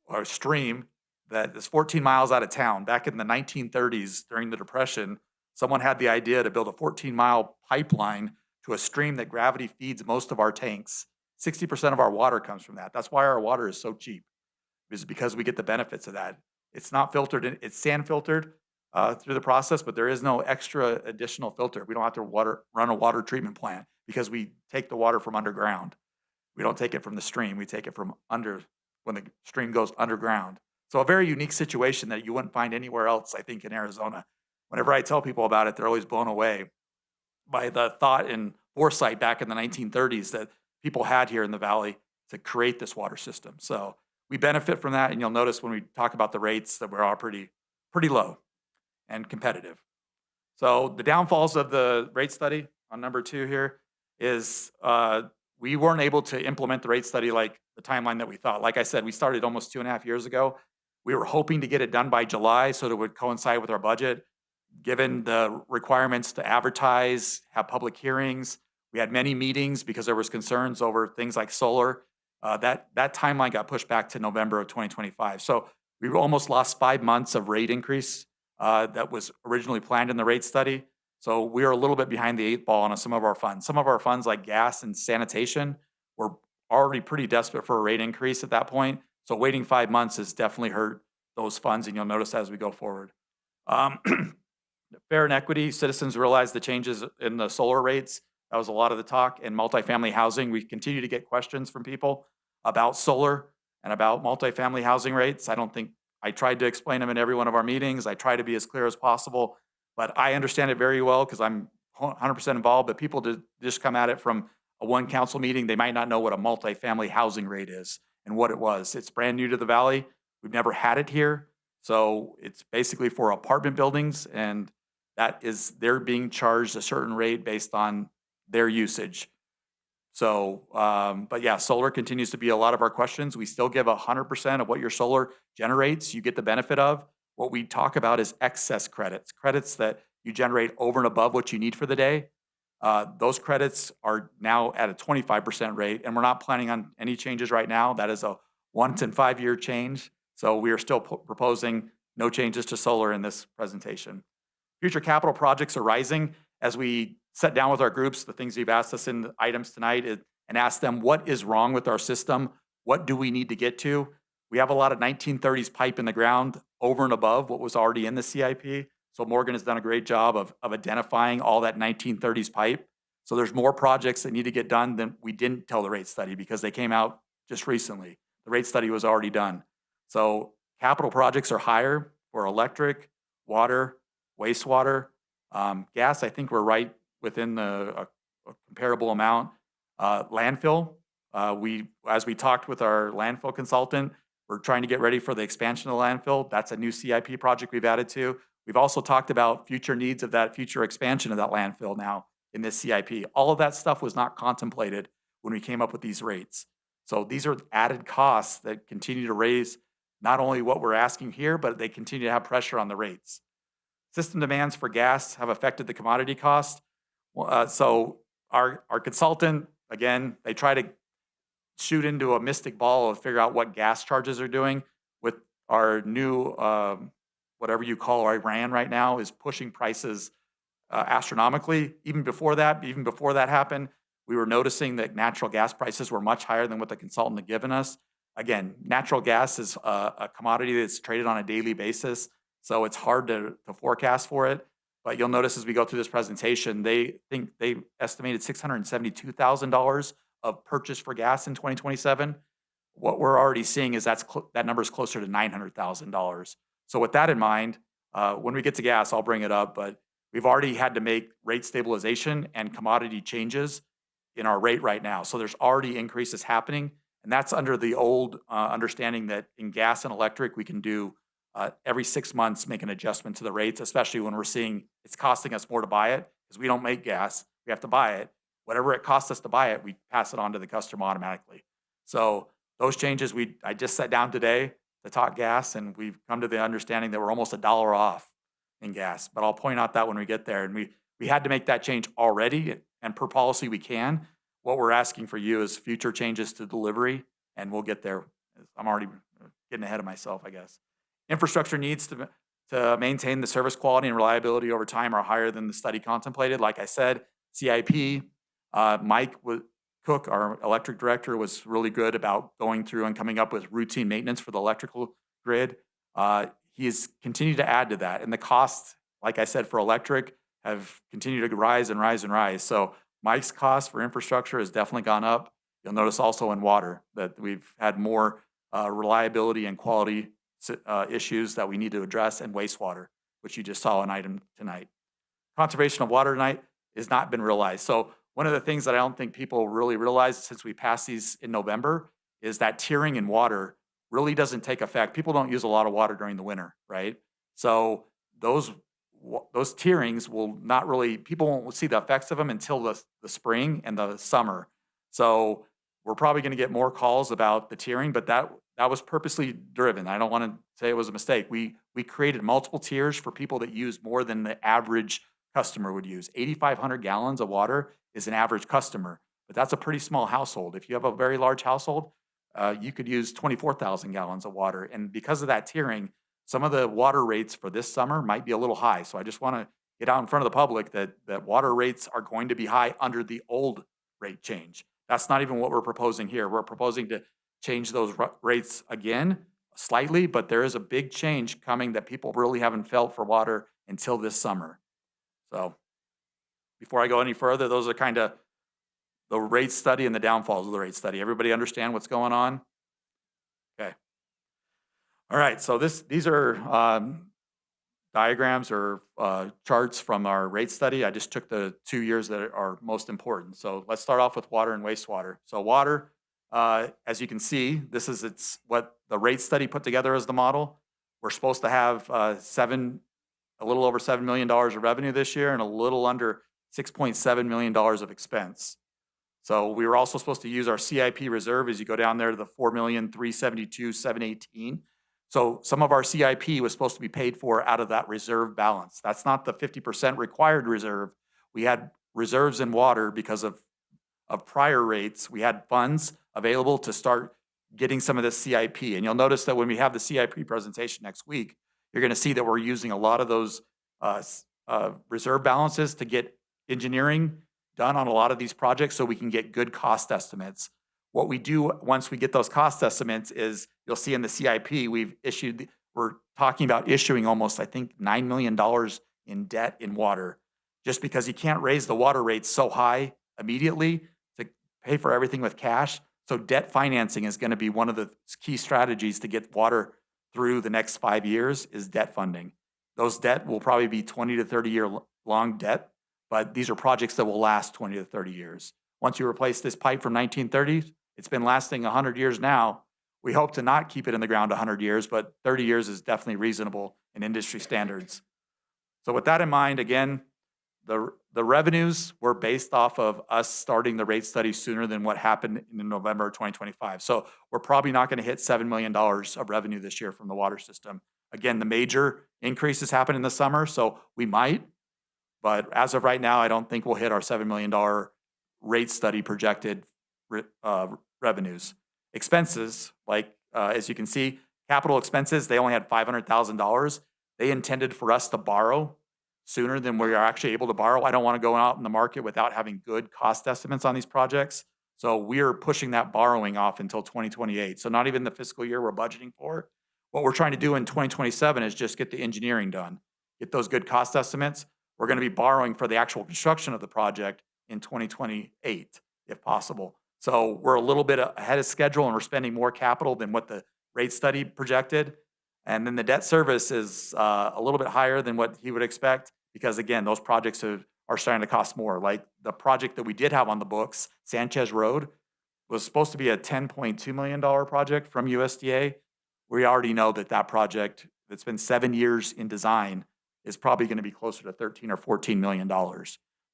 or a stream that is 14 miles out of town. Back in the 1930s, during the Depression, someone had the idea to build a 14-mile pipeline to a stream that gravity feeds most of our tanks. 60% of our water comes from that. That's why our water is so cheap, is because we get the benefits of that. It's not filtered, it's sand filtered through the process, but there is no extra additional filter. We don't have to run a water treatment plant because we take the water from underground. We don't take it from the stream, we take it from when the stream goes underground. So a very unique situation that you wouldn't find anywhere else, I think, in Arizona. Whenever I tell people about it, they're always blown away by the thought and foresight back in the 1930s that people had here in the valley to create this water system. So we benefit from that, and you'll notice when we talk about the rates that we're all pretty low and competitive. So the downfalls of the rate study, on number 2 here, is we weren't able to implement the rate study like the timeline that we thought. Like I said, we started almost 2.5 years ago. We were hoping to get it done by July so that it would coincide with our budget. Given the requirements to advertise, have public hearings, we had many meetings because there was concerns over things like solar. That timeline got pushed back to November of 2025. So we almost lost 5 months of rate increase that was originally planned in the rate study. So we are a little bit behind the 8 ball on some of our funds. Some of our funds like gas and sanitation were already pretty desperate for a rate increase at that point. So waiting 5 months has definitely hurt those funds, and you'll notice as we go forward. Fair and equity, citizens realize the changes in the solar rates. That was a lot of the talk. And multifamily housing, we continue to get questions from people about solar and about multifamily housing rates. I tried to explain them in every one of our meetings. I try to be as clear as possible, but I understand it very well because I'm 100% involved, but people just come at it from a one council meeting. They might not know what a multifamily housing rate is and what it was. It's brand new to the valley. We've never had it here. So it's basically for apartment buildings, and they're being charged a certain rate based on their usage. So, but yeah, solar continues to be a lot of our questions. We still give 100% of what your solar generates, you get the benefit of. What we talk about is excess credits that you generate over and above what you need for the day. Those credits are now at a 25% rate, and we're not planning on any changes right now. That is a once in 5 year change. So we are still proposing no changes to solar in this presentation. Future capital projects are rising. As we sat down with our groups, the things you've asked us in the items tonight and asked them what is wrong with our system, what do we need to get to? We have a lot of 1930s pipe in the ground over and above what was already in the CIP. So Morgan has done a great job of identifying all that 1930s pipe. So there's more projects that need to get done than we didn't tell the rate study because they came out just recently. The rate study was already done. So capital projects are higher for electric, water, wastewater. Gas, I think we're right within a comparable amount. Landfill, as we talked with our landfill consultant, we're trying to get ready for the expansion of the landfill. That's a new CIP project we've added to. We've also talked about future needs of that future expansion of that landfill now in this CIP. All of that stuff was not contemplated when we came up with these rates. So these are added costs that continue to raise not only what we're asking here, but they continue to have pressure on the rates. System demands for gas have affected the commodity cost. So our consultant, again, they try to shoot into a mystic ball and figure out what gas charges are doing with our new, whatever you call Iran right now, is pushing prices astronomically. Even before that happened, we were noticing that natural gas prices were much higher than what the consultant had given us. Again, natural gas is a commodity that's traded on a daily basis, so it's hard to forecast for it. But you'll notice as we go through this presentation, they estimated $672,000 of purchase for gas in 2027. What we're already seeing is that number is closer to $900,000. So with that in mind, when we get to gas, I'll bring it up, but we've already had to make rate stabilization and commodity changes in our rate right now. So there's already increases happening. And that's under the old understanding that in gas and electric, we can do every 6 months, make an adjustment to the rates, especially when we're seeing it's costing us more to buy it because we don't make gas. We have to buy it. Whatever it costs us to buy it, we pass it on to the customer automatically. So those changes, I just sat down today to talk gas, and we've come to the understanding that we're almost $1 off in gas. But I'll point out that when we get there. And we had to make that change already, and per policy we can. What we're asking for you is future changes to delivery, and we'll get there. I'm already getting ahead of myself, I guess. Infrastructure needs to maintain the service quality and reliability over time are higher than the study contemplated. Like I said, CIP, Mike Cook, our electric director, was really good about going through and coming up with routine maintenance for the electrical grid. He has continued to add to that. And the costs, like I said, for electric have continued to rise and rise and rise. So Mike's cost for infrastructure has definitely gone up. You'll notice also in water that we've had more reliability and quality issues that we need to address, and wastewater, which you just saw an item tonight. Conservation of water tonight has not been realized. So one of the things that I don't think people really realize since we passed these in November is that tiering in water really doesn't take effect. People don't use a lot of water during the winter, right? So those those tierings will not really, people won't see the effects of them until the spring and the summer. So we're probably going to get more calls about the tiering, but that was purposely driven. I don't want to say it was a mistake. We created multiple tiers for people that use more than the average customer would use. 8,500 gallons of water is an average customer, but that's a pretty small household. If you have a very large household, you could use 24,000 gallons of water. And because of that tiering, some of the water rates for this summer might be a little high. So I just want to get out in front of the public that water rates are going to be high under the old rate change. That's not even what we're proposing here. We're proposing to change those rates again slightly, but there is a big change coming that people really haven't felt for water until this summer. So before I go any further, those are kind of the rate study and the downfalls of the rate study. Everybody understand what's going on? Okay. All right, so these are diagrams or charts from our rate study. I just took the 2 years that are most important. So let's start off with water and wastewater. So water, as you can see, this is what the rate study put together as the model. We're supposed to have a little over $7 million of revenue this year and a little under $6.7 million of expense. So we were also supposed to use our CIP reserve as you go down there to the $4,372,718. So some of our CIP was supposed to be paid for out of that reserve balance. That's not the 50% required reserve. We had reserves in water because of prior rates. We had funds available to start getting some of this CIP. And you'll notice that when we have the CIP presentation next week, you're going to see that we're using a lot of those reserve balances to get engineering done on a lot of these projects so we can get good cost estimates. What we do once we get those cost estimates is, you'll see in the CIP, we're talking about issuing almost, I think, $9 million in debt in water, just because you can't raise the water rates so high immediately to pay for everything with cash. So debt financing is going to be one of the key strategies to get water through the next 5 years is debt funding. Those debt will probably be 20 to 30 year long debt, but these are projects that will last 20 to 30 years. Once you replace this pipe from 1930s, it's been lasting 100 years now. We hope to not keep it in the ground 100 years, but 30 years is definitely reasonable in industry standards. So with that in mind, again, the revenues were based off of us starting the rate study sooner than what happened in November of 2025. So we're probably not going to hit $7 million of revenue this year from the water system. Again, the major increases happen in the summer, so we might, but as of right now, I don't think we'll hit our $7 million rate study projected revenues. Expenses, like as you can see, capital expenses, they only had $500,000. They intended for us to borrow sooner than we are actually able to borrow. I don't want to go out in the market without having good cost estimates on these projects. So we're pushing that borrowing off until 2028. So not even the fiscal year we're budgeting for. What we're trying to do in 2027 is just get the engineering done, get those good cost estimates. We're going to be borrowing for the actual construction of the project in 2028, if possible. So we're a little bit ahead of schedule and we're spending more capital than what the rate study projected. And then the debt service is a little bit higher than what he would expect because, again, those projects are starting to cost more. Like the project that we did have on the books, Sanchez Road, was supposed to be a $10.2 million project from USDA. We already know that project that's been 7 years in design is probably going to be closer to $13 or $14 million.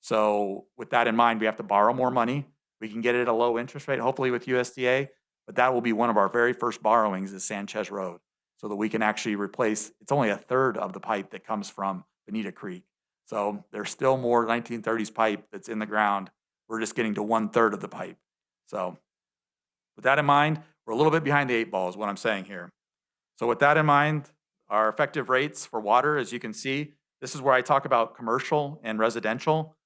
So with that in mind, we have to borrow more money. We can get it at a low interest rate, hopefully with USDA, but that will be one of our very first borrowings is Sanchez Road, so that we can actually replace, it's only a third of the pipe that comes from Bonita Creek. So there's still more 1930s pipe that's in the ground. We're just getting to 1/3 of the pipe. So with that in mind, we're a little bit behind the 8 ball is what I'm saying here. So with that in mind, our effective rates for water, as you can see, this is where I talk about commercial and residential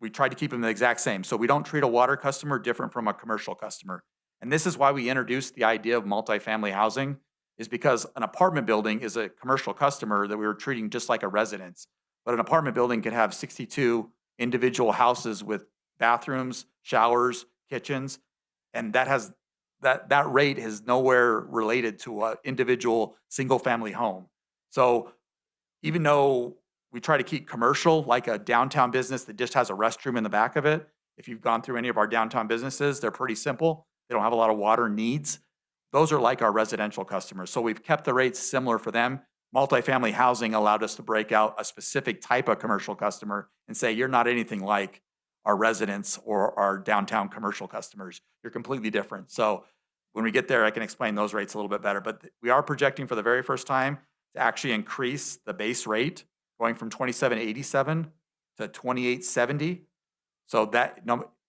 we tried to keep them the exact same. So we don't treat a water customer different from a commercial customer. And this is why we introduced the idea of multifamily housing, is because an apartment building is a commercial customer that we were treating just like a residence. But an apartment building could have 62 individual houses with bathrooms, showers, kitchens, and that rate is nowhere related to an individual single-family home. So even though we try to keep commercial like a downtown business that just has a restroom in the back of it, if you've gone through any of our downtown businesses, they're pretty simple. They don't have a lot of water needs. Those are like our residential customers. So we've kept the rates similar for them. multifamily housing allowed us to break out a specific type of commercial customer and say, you're not anything like our residents or our downtown commercial customers. You're completely different. So when we get there, I can explain those rates a little bit better. But we are projecting for the very first time to actually increase the base rate, going from 2787 to 2870. So that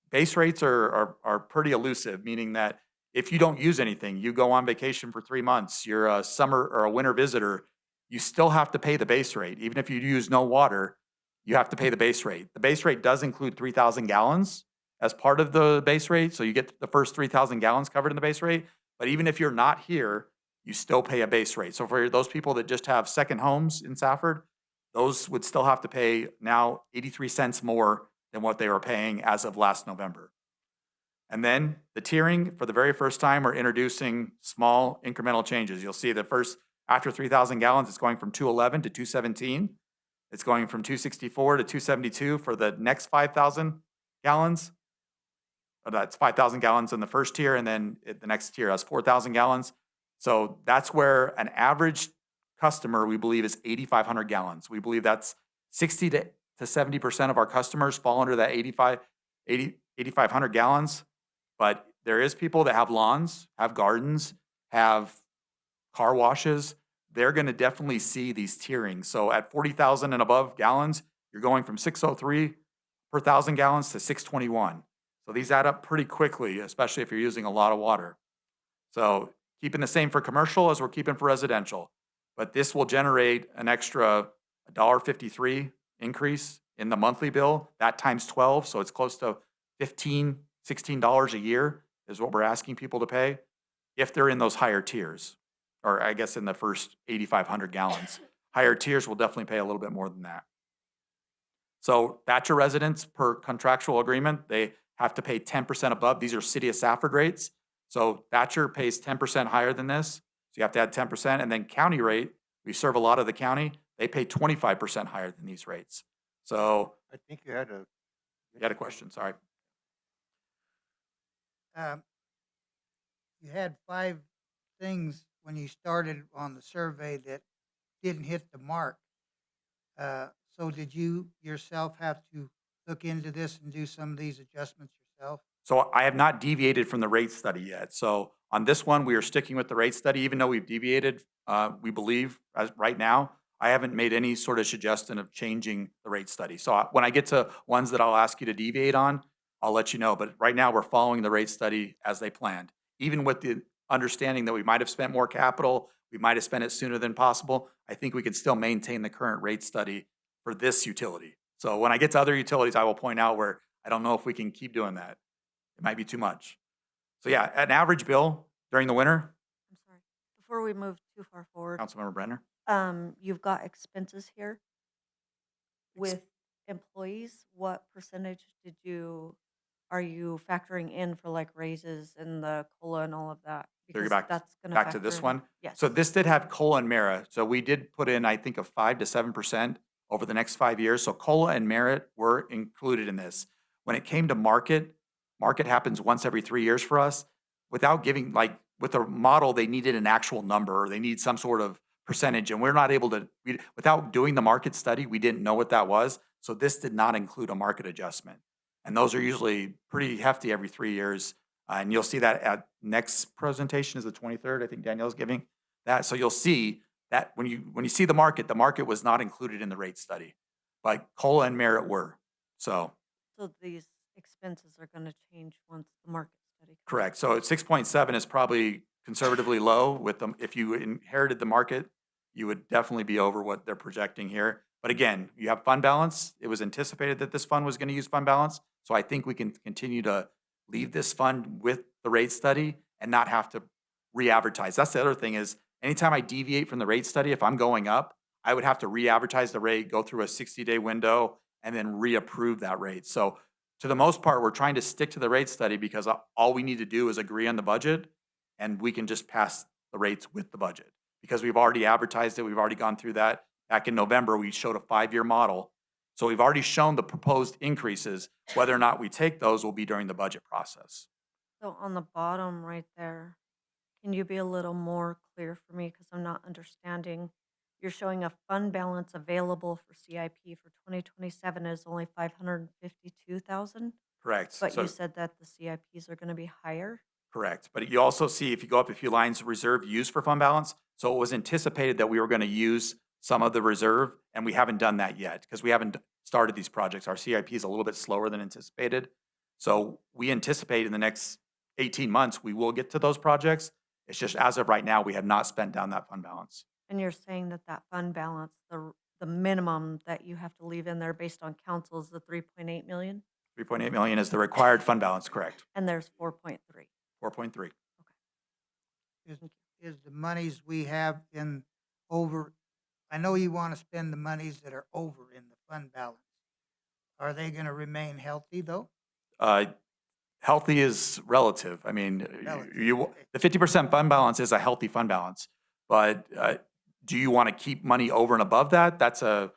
base rates are pretty elusive, meaning that if you don't use anything, you go on vacation for 3 months, you're a summer or a winter visitor, you still have to pay the base rate. Even if you use no water, you have to pay the base rate. The base rate does include 3,000 gallons as part of the base rate, so you get the first 3,000 gallons covered in the base rate. But even if you're not here, you still pay a base rate. So for those people that just have second homes in Safford, those would still have to pay now 83 cents more than what they were paying as of last November. And then the tiering, for the very first time, we're introducing small incremental changes. You'll see the first, after 3,000 gallons, it's going from 211 to 217. It's going from 264 to 272 for the next 5,000 gallons. That's 5,000 gallons in the first tier, and then the next tier has 4,000 gallons. So that's where an average customer, we believe, is 8,500 gallons. We believe that's 60 to 70% of our customers fall under that 8,500 gallons. But there is people that have lawns, have gardens, have car washes. They're going to definitely see these tiering. So at 40,000 and above gallons, you're going from 603 per 1,000 gallons to 621. So these add up pretty quickly, especially if you're using a lot of water. So keeping the same for commercial as we're keeping for residential. But this will generate an extra $1.53 increase in the monthly bill. That times 12, so it's close to $15, $16 a year is what we're asking people to pay if they're in those higher tiers, or I guess in the first 8,500 gallons. Higher tiers will definitely pay a little bit more than that. So Thatcher residents, per contractual agreement, they have to pay 10% above. These are City of Safford rates. So Thatcher pays 10% higher than this. So you have to add 10%. And then county rate, we serve a lot of the county, they pay 25% higher than these rates. So I think you had a. you had a question, sorry. You had 5 things when you started on the survey that didn't hit the mark. So did you yourself have to look into this and do some of these adjustments yourself? So I have not deviated from the rate study yet. So on this one, we are sticking with the rate study, even though we've deviated, we believe, as right now, I haven't made any sort of suggestion of changing the rate study. So when I get to ones that I'll ask you to deviate on, I'll let you know. But right now, we're following the rate study as they planned. Even with the understanding that we might have spent more capital, we might have spent it sooner than possible, I think we can still maintain the current rate study for this utility. So when I get to other utilities, I will point out where I don't know if we can keep doing that. It might be too much. So yeah, an average bill during the winter, I'm sorry. Before we move too far forward, Councilmember Brenner. you've got expenses here with employees. What percentage are you factoring in for like raises and the COLA and all of that? So you're Because that's gonna back to factor this in. one. Yes. So this did have COLA and merit. So we did put in, I think, a 5 to 7% over the next 5 years. So COLA and merit were included in this. When it came to market happens once every 3 years for us. Without giving, like, with a model, they needed an actual number, or they need some sort of percentage, and we're not able to, without doing the market study, we didn't know what that was. So this did not include a market adjustment. And those are usually pretty hefty every 3 years. And you'll see that at next presentation is the 23rd. I think Danielle's giving that. So you'll see that when you see the market was not included in the rate study, but COLA and merit were. So these expenses are gonna change once the market study. comes. correct. So 6.7 is probably conservatively low with them. If you inherited the market, you would definitely be over what they're projecting here. But again, you have fund balance. It was anticipated that this fund was going to use fund balance. So I think we can continue to leave this fund with the rate study and not have to re-advertise. That's the other thing is anytime I deviate from the rate study, if I'm going up, I would have to re-advertise the rate, go through a 60-day window, and then reapprove that rate. So to the most part, we're trying to stick to the rate study because all we need to do is agree on the budget and we can just pass the rates with the budget. Because we've already advertised it, we've already gone through that. Back in November, we showed a 5-year model. So we've already shown the proposed increases. Whether or not we take those will be during the budget process. So on the bottom right there, can you be a little more clear for me? Because I'm not understanding. you're showing a fund balance available for CIP for 2027 is only 552,000, Correct. but So- you said that the CIPs are going to be higher? Correct. But you also see, if you go up a few lines, reserve used for fund balance. So it was anticipated that we were going to use some of the reserve, and we haven't done that yet because we haven't started these projects. Our CIP is a little bit slower than anticipated. So we anticipate in the next 18 months, we will get to those projects. It's just as of right now, we have not spent down that fund balance. And you're saying that that fund balance, the minimum that you have to leave in there based on council is the 3.8 million? 3.8 million is the required fund balance, correct? And there's 4.3. 4.3. Is the monies we have in over, I know you want to spend the monies that are over in the fund balance. Are they going to remain healthy, though? Healthy is relative. I mean, Relative, okay. the 50% fund balance is a healthy fund balance, but do you want to keep money over and above that? That's a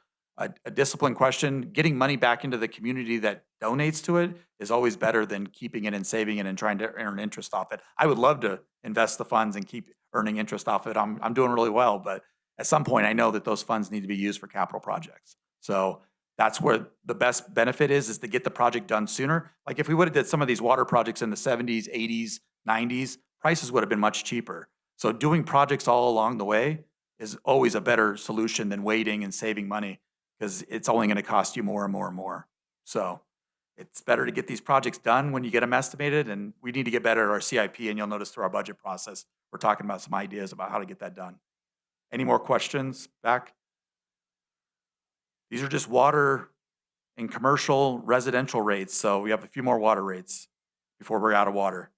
discipline question. Getting money back into the community that donates to it is always better than keeping it and saving it and trying to earn interest off it. I would love to invest the funds and keep earning interest off it. I'm doing really well, but at some point I know that those funds need to be used for capital projects. So that's where the best benefit is to get the project done sooner. Like if we would have did some of these water projects in the 70s, 80s, 90s, prices would have been much cheaper. So doing projects all along the way is always a better solution than waiting and saving money, because it's only going to cost you more and more and more. So it's better to get these projects done when you get them estimated, and we need to get better at our CIP, and you'll notice through our budget process, we're talking about some ideas about how to get that done. Any more questions back? These are just water and commercial residential rates, so we have a few more water rates before we're out of water.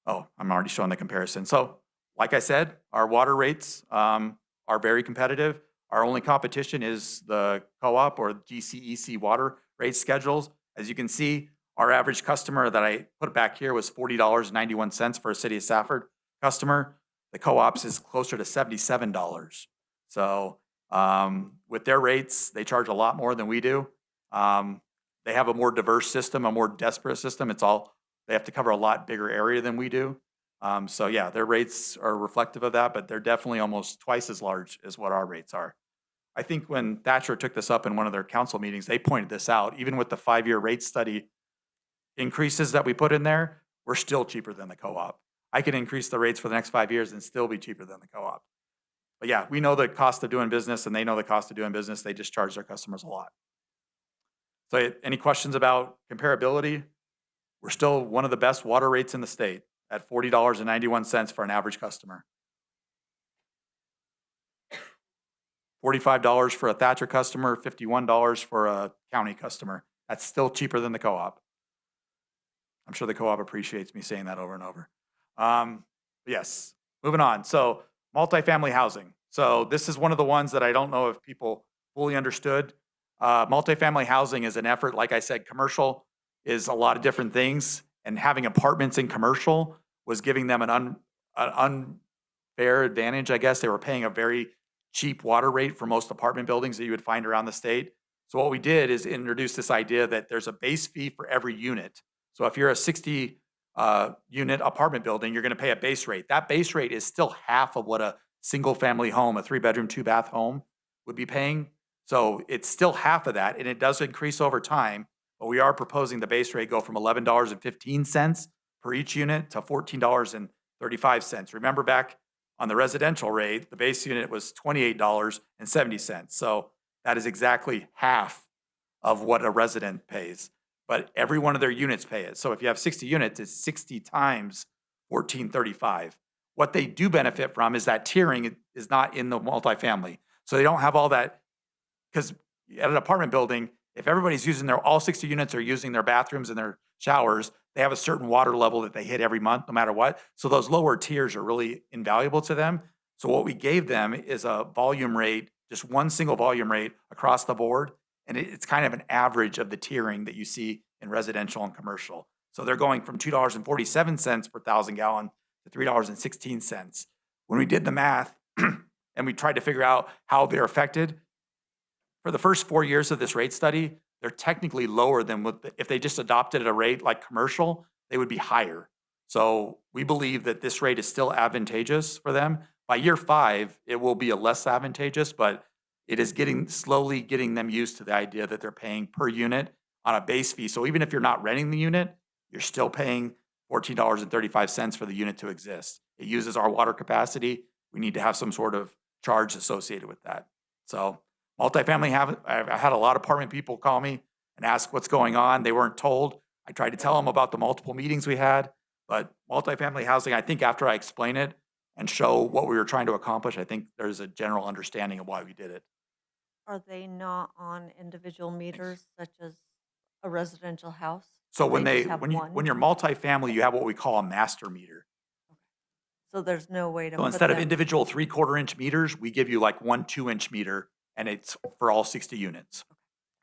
Oh, I'm already showing the comparison. So like I said, our water rates are very competitive. Our only competition is the co-op or GCEC water rate schedules. As you can see, our average customer that I put back here was $40.91 for a City of Safford customer. The co-ops is closer to $77. So with their rates, they charge a lot more than we do. They have a more diverse system, a more desperate system. They have to cover a lot bigger area than we do. So yeah, their rates are reflective of that, but they're definitely almost twice as large as what our rates are. I think when Thatcher took this up in one of their council meetings, they pointed this out. Even with the 5-year rate study increases that we put in there, we're still cheaper than the co-op. I can increase the rates for the next 5 years and still be cheaper than the co-op. But yeah, we know the cost of doing business and they know the cost of doing business. They just charge their customers a lot. So any questions about comparability? We're still one of the best water rates in the state at $40.91 for an average customer. $45 for a Thatcher customer, $51 for a county customer. That's still cheaper than the co-op. I'm sure the co-op appreciates me saying that over and over. Yes, moving on. So multifamily housing. So this is one of the ones that I don't know if people fully understood. Multifamily housing is an effort, like I said, commercial is a lot of different things, and having apartments in commercial was giving them an unfair advantage, I guess. They were paying a very cheap water rate for most apartment buildings that you would find around the state. So what we did is introduce this idea that there's a base fee for every unit. So if you're a 60 unit apartment building, you're going to pay a base rate. That base rate is still half of what a single family home, a 3-bedroom, 2-bath home would be paying. So it's still half of that, and it does increase over time. But we are proposing the base rate go from $11.15 per each unit to $14.35. Remember back on the residential rate, the base unit was $28.70. So that is exactly half of what a resident pays. But every one of their units pay it. So if you have 60 units, it's 60 times $14.35. What they do benefit from is that tiering is not in the multifamily. So they don't have all that, because at an apartment building, if everybody's using all 60 units are using their bathrooms and their showers, they have a certain water level that they hit every month, no matter what. So those lower tiers are really invaluable to them. So what we gave them is a volume rate, just one single volume rate across the board. And it's kind of an average of the tiering that you see in residential and commercial. So they're going from $2.47 per 1,000 gallon to $3.16. When we did the math and we tried to figure out how they're affected, for the first 4 years of this rate study, they're technically lower than if they just adopted a rate like commercial, they would be higher. So we believe that this rate is still advantageous for them, By year 5, it will be a less advantageous, but it is slowly getting them used to the idea that they're paying per unit on a base fee. So even if you're not renting the unit, you're still paying $14.35 for the unit to exist. It uses our water capacity. We need to have some sort of charge associated with that. So multifamily, I've had a lot of apartment people call me and ask what's going on. They weren't told. I tried to tell them about the multiple meetings we had, but multifamily housing, I think after I explain it and show what we were trying to accomplish, I think there's a general understanding of why we did it. Are they not on individual meters such as a residential house? So They just have when one? you're multifamily, you have what we call a master meter. So there's no way to So put instead of them- individual 3/4 inch meters, we give you like one 2-inch meter, and it's for all 60 units.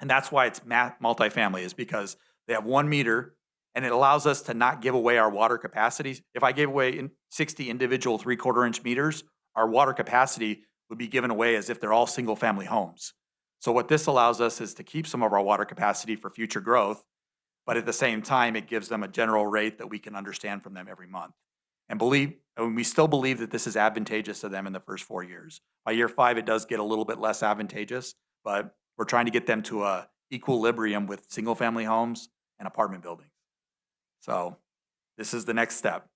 And that's why it's multifamily, is because they have one meter, and it allows us to not give away our water capacities. If I gave away 60 individual 3/4 inch meters, our water capacity would be given away as if they're all single family homes. So what this allows us is to keep some of our water capacity for future growth, but at the same time, it gives them a general rate that we can understand from them every month. And we still believe that this is advantageous to them in the first 4 years. By year 5, it does get a little bit less advantageous, but we're trying to get them to a equilibrium with single-family homes and apartment buildings. So this is the next step.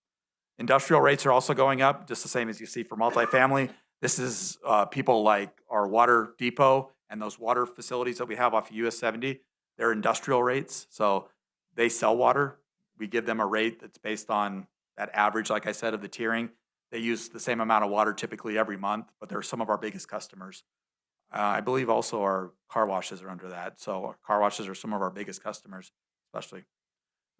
Industrial rates are also going up, just the same as you see for multifamily. This is people like our water depot and those water facilities that we have off of US 70. They're industrial rates, so they sell water. We give them a rate that's based on that average, like I said, of the tiering. They use the same amount of water typically every month, but they're some of our biggest customers. I believe also our car washes are under that. So our car washes are some of our biggest customers, especially.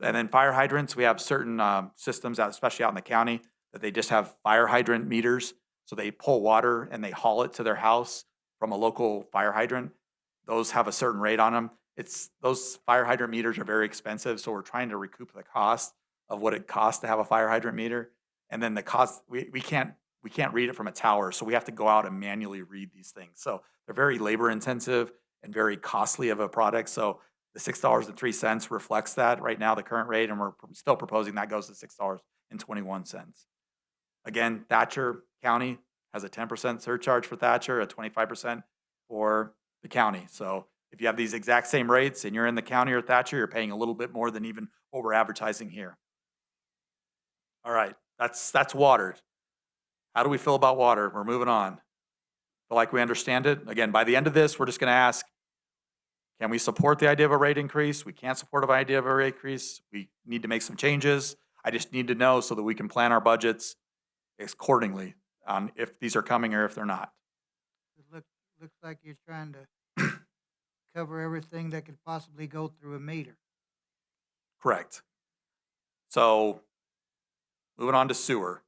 And then fire hydrants, we have certain systems, especially out in the county, that they just have fire hydrant meters. So they pull water and they haul it to their house from a local fire hydrant. Those have a certain rate on them. Those fire hydrant meters are very expensive, so we're trying to recoup the cost of what it costs to have a fire hydrant meter. And then the cost, we can't read it from a tower, so we have to go out and manually read these things. So they're very labor intensive and very costly of a product. So the $6.03 reflects that right now, the current rate, and we're still proposing that goes to $6.21. Again, Thatcher County has a 10% surcharge for Thatcher, a 25% for the county. So if you have these exact same rates and you're in the county or Thatcher, you're paying a little bit more than even what we're advertising here. All right, that's water. How do we feel about water? We're moving on. Feel like we understand it? Again, by the end of this, we're just gonna ask, can we support the idea of a rate increase? We can't support the idea of a rate increase. We need to make some changes. I just need to know so that we can plan our budgets accordingly on if these are coming or if they're not. It looks like you're trying to cover everything that could possibly go through a meter. Correct. So moving on to sewer.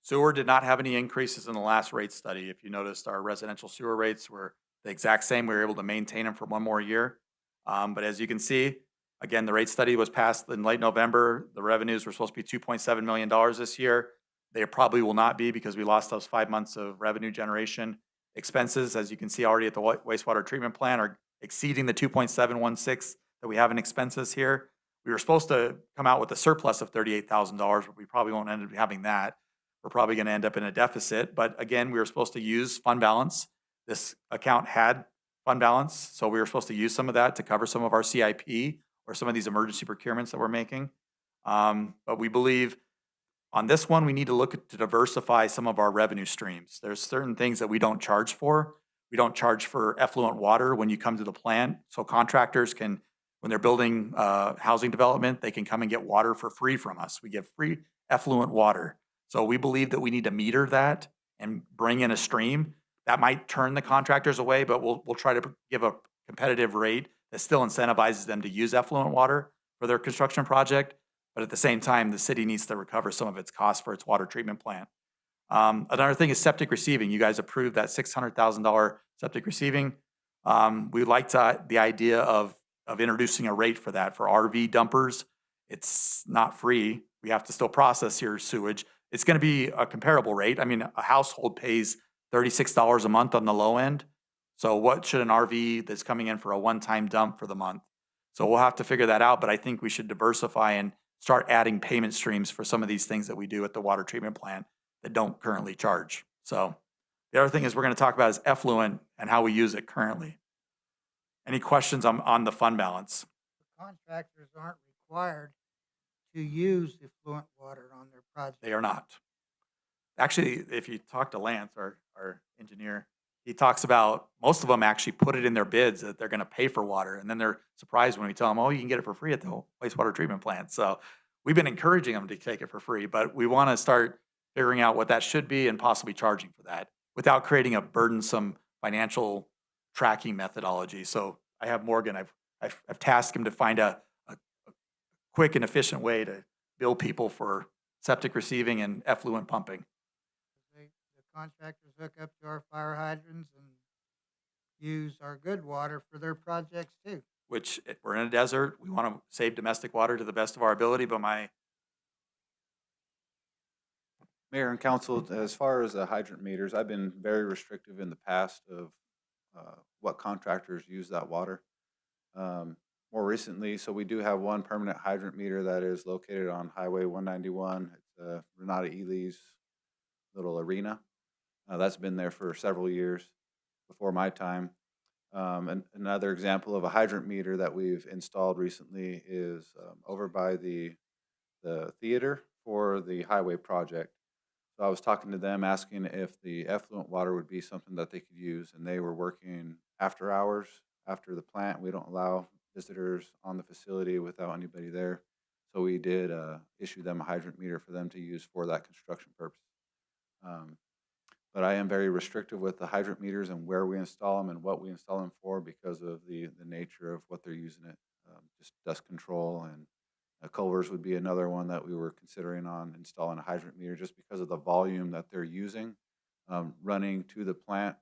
Sewer did not have any increases in the last rate study. If you noticed, our residential sewer rates were the exact same. We were able to maintain them for one more year. But as you can see, again, the rate study was passed in late November. The revenues were supposed to be $2.7 million this year. They probably will not be because we lost those 5 months of revenue generation. Expenses, as you can see already at the wastewater treatment plant, are exceeding the 2.716 that we have in expenses here. We were supposed to come out with a surplus of $38,000, but we probably won't end up having that. We're probably going to end up in a deficit. But again, we were supposed to use fund balance. This account had fund balance, so we were supposed to use some of that to cover some of our CIP or some of these emergency procurements that we're making. But we believe on this one, we need to look to diversify some of our revenue streams. There's certain things that we don't charge for. We don't charge for effluent water when you come to the plant. So contractors can, when they're building housing development, they can come and get water for free from us. We give free effluent water. So we believe that we need to meter that and bring in a stream. That might turn the contractors away, but we'll try to give a competitive rate that still incentivizes them to use effluent water for their construction project. But at the same time, the city needs to recover some of its costs for its water treatment plant. Another thing is septic receiving. You guys approved that $600,000 septic receiving. We liked the idea of introducing a rate for that for RV dumpers. It's not free. We have to still process your sewage. It's going to be a comparable rate. I mean, a household pays $36 a month on the low end. So what should an RV that's coming in for a one-time dump for the month? So we'll have to figure that out, but I think we should diversify and start adding payment streams for some of these things that we do at the water treatment plant that don't currently charge. So the other thing is we're going to talk about is effluent and how we use it currently. Any questions on the fund balance? Contractors aren't required to use effluent water on their project. They are not. Actually, if you talk to Lance, our engineer, he talks about most of them actually put it in their bids that they're going to pay for water. And then they're surprised when we tell them, oh, you can get it for free at the wastewater treatment plant. So we've been encouraging them to take it for free, but we want to start figuring out what that should be and possibly charging for that without creating a burdensome financial tracking methodology. So I have Morgan, I've tasked him to find a quick and efficient way to bill people for septic receiving and effluent pumping. The contractors hook up to our fire hydrants and use our good water for their projects too. Which we're in a desert. We want to save domestic water to the best of our ability, but Mayor and council, as far as the hydrant meters, I've been very restrictive in the past of what contractors use that water. More recently, so we do have one permanent hydrant meter that is located on Highway 191. It's Renata Ely's little arena. That's been there for several years before my time. And another example of a hydrant meter that we've installed recently is over by the theater for the highway project. So I was talking to them, asking if the effluent water would be something that they could use, and they were working after hours, after the plant. We don't allow visitors on the facility without anybody there. So we did issue them a hydrant meter for them to use for that construction purpose. But I am very restrictive with the hydrant meters and where we install them and what we install them for because of the nature of what they're using it. Just dust control, and Culver's would be another one that we were considering on installing a hydrant meter just because of the volume that they're using. Running to the plant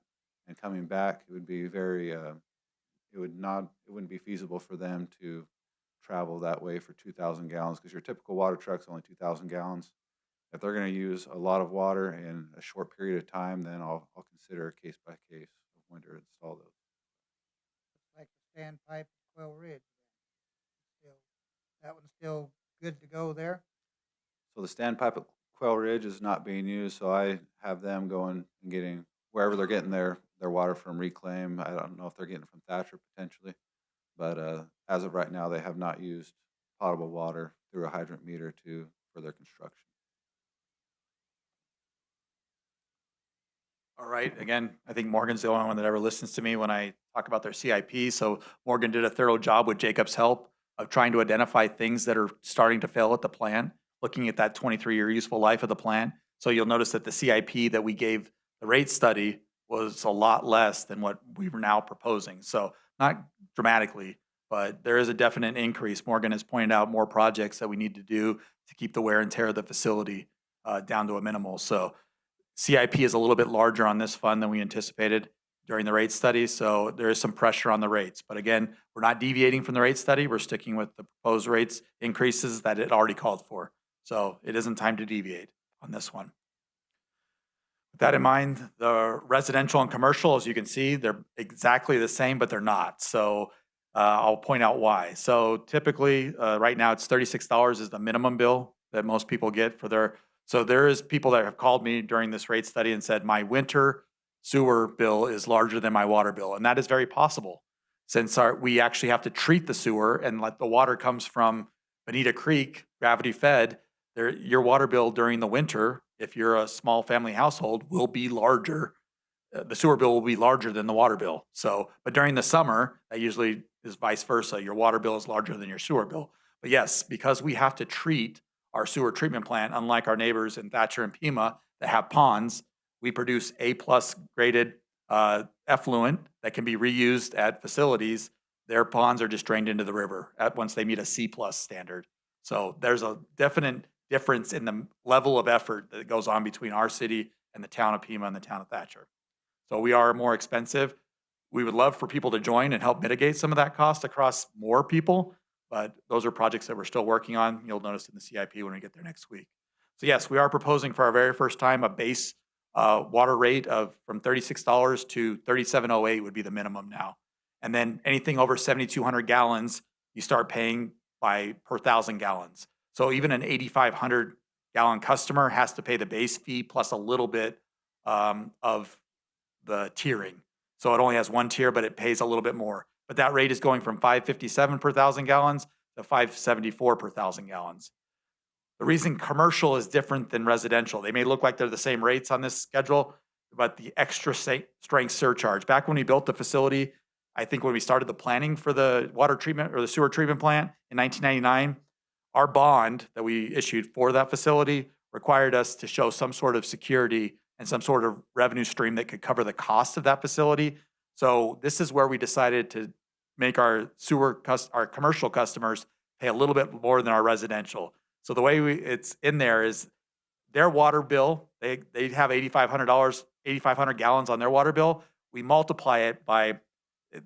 and coming back, it would be very, it wouldn't be feasible for them to travel that way for 2,000 gallons because your typical water truck's only 2,000 gallons. If they're going to use a lot of water in a short period of time, then I'll consider a case by case of when to install those. Like the standpipe at Quail Ridge. That one's still good to go there. So the standpipe at Quail Ridge is not being used, so I have them going and getting wherever they're getting their water from Reclaim. I don't know if they're getting it from Thatcher potentially, but as of right now, they have not used potable water through a hydrant meter for their construction. all right, again, I think Morgan's the only one that ever listens to me when I talk about their CIP. So Morgan did a thorough job with Jacob's help of trying to identify things that are starting to fail at the plant, looking at that 23-year useful life of the plant. So you'll notice that the CIP that we gave the rate study was a lot less than what we were now proposing. So not dramatically, but there is a definite increase. Morgan has pointed out more projects that we need to do to keep the wear and tear of the facility down to a minimal. So CIP is a little bit larger on this fund than we anticipated during the rate study, so there is some pressure on the rates. But again, we're not deviating from the rate study. We're sticking with the proposed rates increases that it already called for. So it isn't time to deviate on this one. With that in mind, the residential and commercial, as you can see, they're exactly the same, but they're not. So I'll point out why. So typically, right now it's $36 is the minimum bill that most people get for their. So there is people that have called me during this rate study and said, my winter sewer bill is larger than my water bill. And that is very possible since we actually have to treat the sewer and let the water comes from Bonita Creek, gravity fed. Your water bill during the winter, if you're a small family household, will be larger. The sewer bill will be larger than the water bill. So, but during the summer, that usually is vice versa. Your water bill is larger than your sewer bill. But yes, because we have to treat our sewer treatment plant, unlike our neighbors in Thatcher and Pima that have ponds, we produce A+ graded effluent that can be reused at facilities. Their ponds are just drained into the river once they meet a C+ standard. So there's a definite difference in the level of effort that goes on between our city and the town of Pima and the town of Thatcher. So we are more expensive. We would love for people to join and help mitigate some of that cost across more people, but those are projects that we're still working on. You'll notice in the CIP when we get there next week. So yes, we are proposing for our very first time a base water rate of from $36 to $37.08 would be the minimum now. And then anything over 7,200 gallons, you start paying per 1,000 gallons. So even an 8,500 gallon customer has to pay the base fee plus a little bit of the tiering. So it only has one tier, but it pays a little bit more. But that rate is going from $5.57 per 1,000 gallons to $5.74 per 1,000 gallons. The reason commercial is different than residential, they may look like they're the same rates on this schedule, but the extra strength surcharge. Back when we built the facility, I think when we started the planning for the water treatment or the sewer treatment plant in 1999, our bond that we issued for that facility required us to show some sort of security and some sort of revenue stream that could cover the cost of that facility. So this is where we decided to make our our commercial customers pay a little bit more than our residential. So the way it's in there is their water bill, they have $8,500, 8,500 gallons on their water bill. We multiply it by,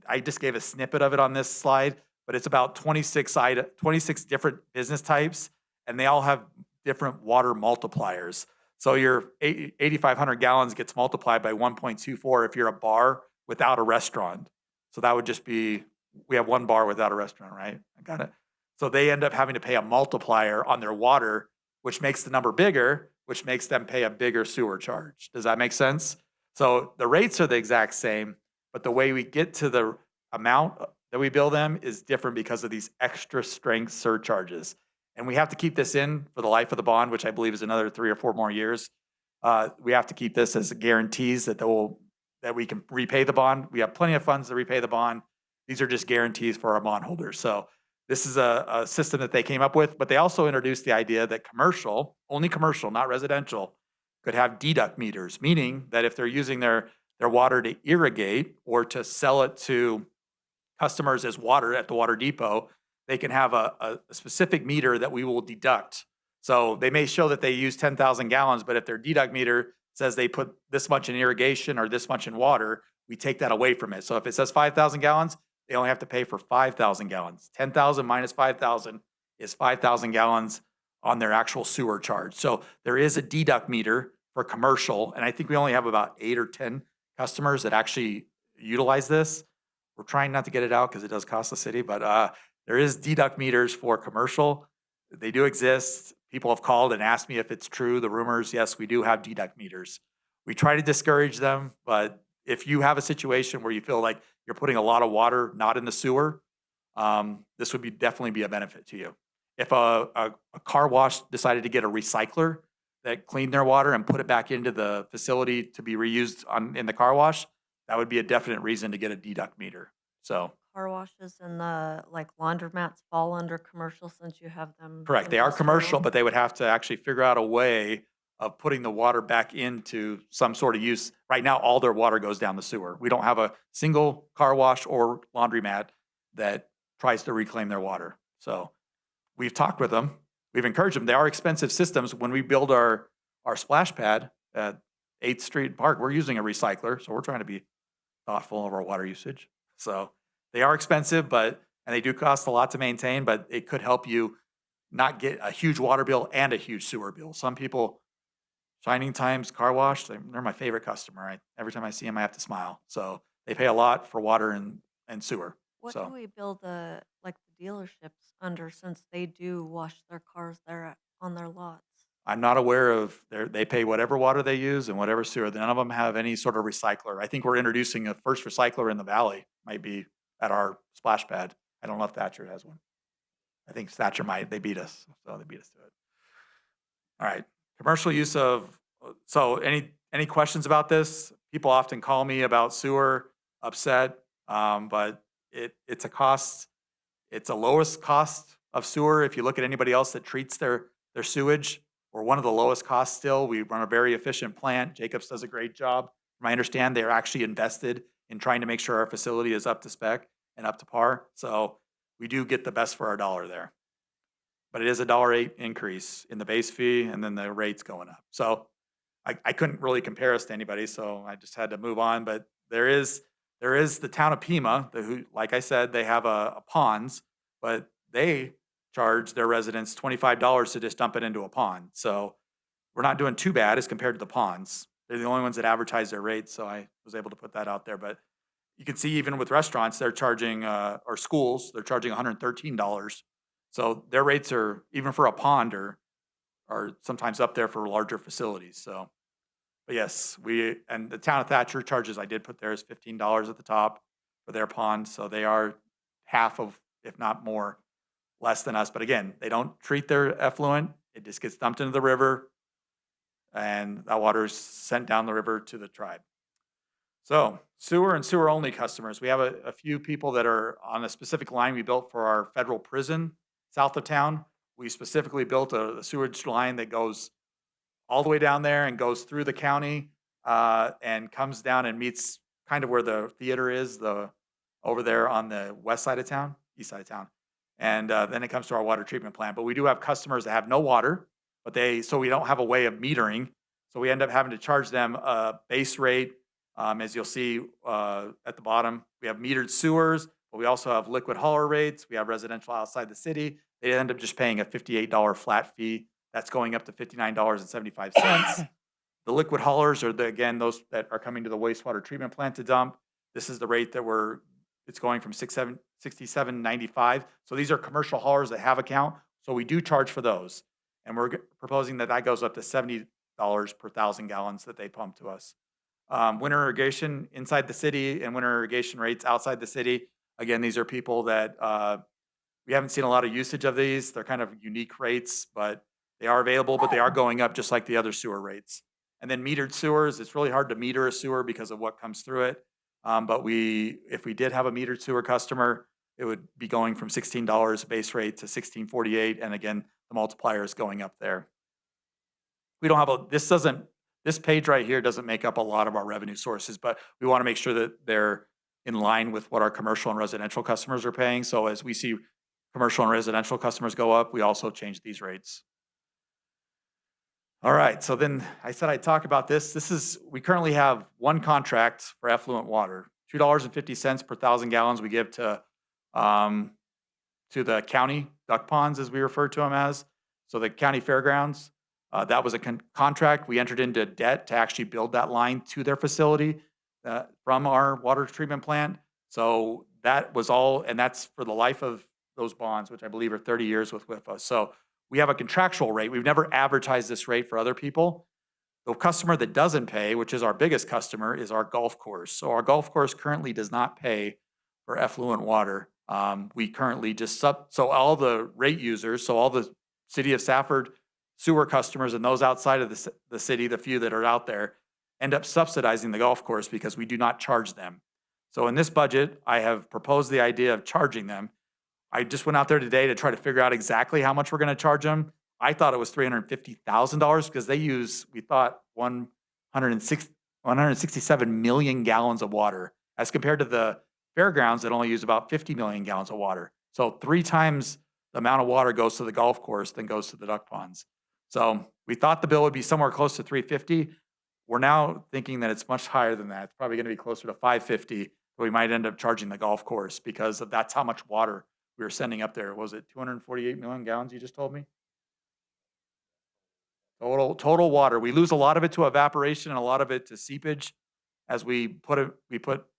I just gave a snippet of it on this slide, but it's about 26 different business types, and they all have different water multipliers. So your 8,500 gallons gets multiplied by 1.24 if you're a bar without a restaurant. So that would just be, we have one bar without a restaurant, right? I got it. So they end up having to pay a multiplier on their water, which makes the number bigger, which makes them pay a bigger sewer charge. Does that make sense? So the rates are the exact same, but the way we get to the amount that we bill them is different because of these extra strength surcharges. And we have to keep this in for the life of the bond, which I believe is another 3 or 4 more years. We have to keep this as guarantees that we can repay the bond. We have plenty of funds to repay the bond. These are just guarantees for our bondholders. So this is a system that they came up with, but they also introduced the idea that commercial, only commercial, not residential, could have deduct meters, meaning that if they're using their water to irrigate or to sell it to customers as water at the water depot, they can have a specific meter that we will deduct. So they may show that they use 10,000 gallons, but if their deduct meter says they put this much in irrigation or this much in water, we take that away from it. So if it says 5,000 gallons, they only have to pay for 5,000 gallons. 10,000 minus 5,000 is 5,000 gallons on their actual sewer charge. So there is a deduct meter for commercial, and I think we only have about 8 or 10 customers that actually utilize this. We're trying not to get it out because it does cost the city, but there is deduct meters for commercial. They do exist. People have called and asked me if it's true, the rumors. Yes, we do have deduct meters. We try to discourage them, but if you have a situation where you feel like you're putting a lot of water not in the sewer, this would definitely be a benefit to you. If a car wash decided to get a recycler that cleaned their water and put it back into the facility to be reused in the car wash, that would be a definite reason to get a deduct meter. So Car washes and the laundromats fall under commercial since you have them. correct, they are commercial, industrial? but they would have to actually figure out a way of putting the water back into some sort of use. Right now, all their water goes down the sewer. We don't have a single car wash or laundromat that tries to reclaim their water. So we've talked with them. We've encouraged them. They are expensive systems. When we build our splash pad at 8th Street Park, we're using a recycler. So we're trying to be thoughtful of our water usage. So they are expensive, and they do cost a lot to maintain, but it could help you not get a huge water bill and a huge sewer bill. Some people, Shining Times Car Wash, they're my favorite customer. Every time I see them, I have to smile. So they pay a lot for water and sewer. What So do we bill the dealerships under since they do wash their cars there on their lots? I'm not aware of, they pay whatever water they use and whatever sewer. None of them have any sort of recycler. I think we're introducing a first recycler in the valley, might be at our splash pad. I don't know if Thatcher has one. I think Thatcher might, they beat us, so they beat us to it. All right, commercial use of, so any questions about this? People often call me about sewer, upset, but it's a cost. It's a lowest cost of sewer. If you look at anybody else that treats their sewage, we're one of the lowest costs still. We run a very efficient plant. Jacobs does a great job. From I understand, they're actually invested in trying to make sure our facility is up to spec and up to par. So we do get the best for our dollar there. But it is a $1.08 increase in the base fee, and then the rates going up. So I couldn't really compare us to anybody, so I just had to move on. But there is the town of Pima, who, like I said, they have a ponds, but they charge their residents $25 to just dump it into a pond. So we're not doing too bad as compared to the ponds. They're the only ones that advertise their rates, so I was able to put that out there. But you can see even with restaurants, they're charging, or schools, they're charging $113. So their rates are, even for a pond, are are sometimes up there for larger facilities, so. But yes, and the town of Thatcher charges, I did put there is $15 at the top for their pond, so they are half of, if not more, less than us. But again, they don't treat their effluent. It just gets dumped into the river, and that water is sent down the river to the tribe. So sewer and sewer-only customers. We have a few people that are on a specific line we built for our federal prison south of town. We specifically built a sewage line that goes all the way down there and goes through the county and comes down and meets kind of where the theater is, over there on the west side of town, east side of town. And then it comes to our water treatment plant. But we do have customers that have no water, so we don't have a way of metering. So we end up having to charge them a base rate. As you'll see at the bottom, we have metered sewers, but we also have liquid hauler rates. We have residential outside the city. They end up just paying a $58 flat fee. That's going up to $59.75. The liquid haulers are, again, those that are coming to the wastewater treatment plant to dump. This is the rate that it's going from $67.95. So these are commercial haulers that have account. So we do charge for those. And we're proposing that goes up to $70 per 1,000 gallons that they pump to us. Winter irrigation inside the city and winter irrigation rates outside the city. Again, these are people that we haven't seen a lot of usage of these. They're kind of unique rates, but they are available, but they are going up just like the other sewer rates. And then metered sewers, it's really hard to meter a sewer because of what comes through it. But if we did have a metered sewer customer, it would be going from $16 base rate to $16.48. And again, the multiplier is going up there. We don't have this page right here doesn't make up a lot of our revenue sources, but we want to make sure that they're in line with what our commercial and residential customers are paying. So as we see commercial and residential customers go up, we also change these rates. All right, so then I said I'd talk about this. We currently have one contract for effluent water, $2.50 per 1,000 gallons we give to the county duck ponds, as we refer to them as. So the county fairgrounds, that was a contract. We entered into debt to actually build that line to their facility from our water treatment plant. So that was all, and that's for the life of those bonds, which I believe are 30 years with WIFA. So we have a contractual rate. We've never advertised this rate for other people. The customer that doesn't pay, which is our biggest customer, is our golf course. So our golf course currently does not pay for effluent water. We currently so all the rate users, so all the City of Safford sewer customers and those outside of the city, the few that are out there, end up subsidizing the golf course because we do not charge them. So in this budget, I have proposed the idea of charging them. I just went out there today to try to figure out exactly how much we're going to charge them. I thought it was $350,000 because they use, we thought, 167 million gallons of water as compared to the fairgrounds that only use about 50 million gallons of water. So 3 times the amount of water goes to the golf course than goes to the duck ponds. So we thought the bill would be somewhere close to $350. We're now thinking that it's much higher than that. It's probably going to be closer to $550. We might end up charging the golf course because that's how much water we were sending up there. Was it 248 million gallons you just told me? Total water. We lose a lot of it to evaporation and a lot of it to seepage as we put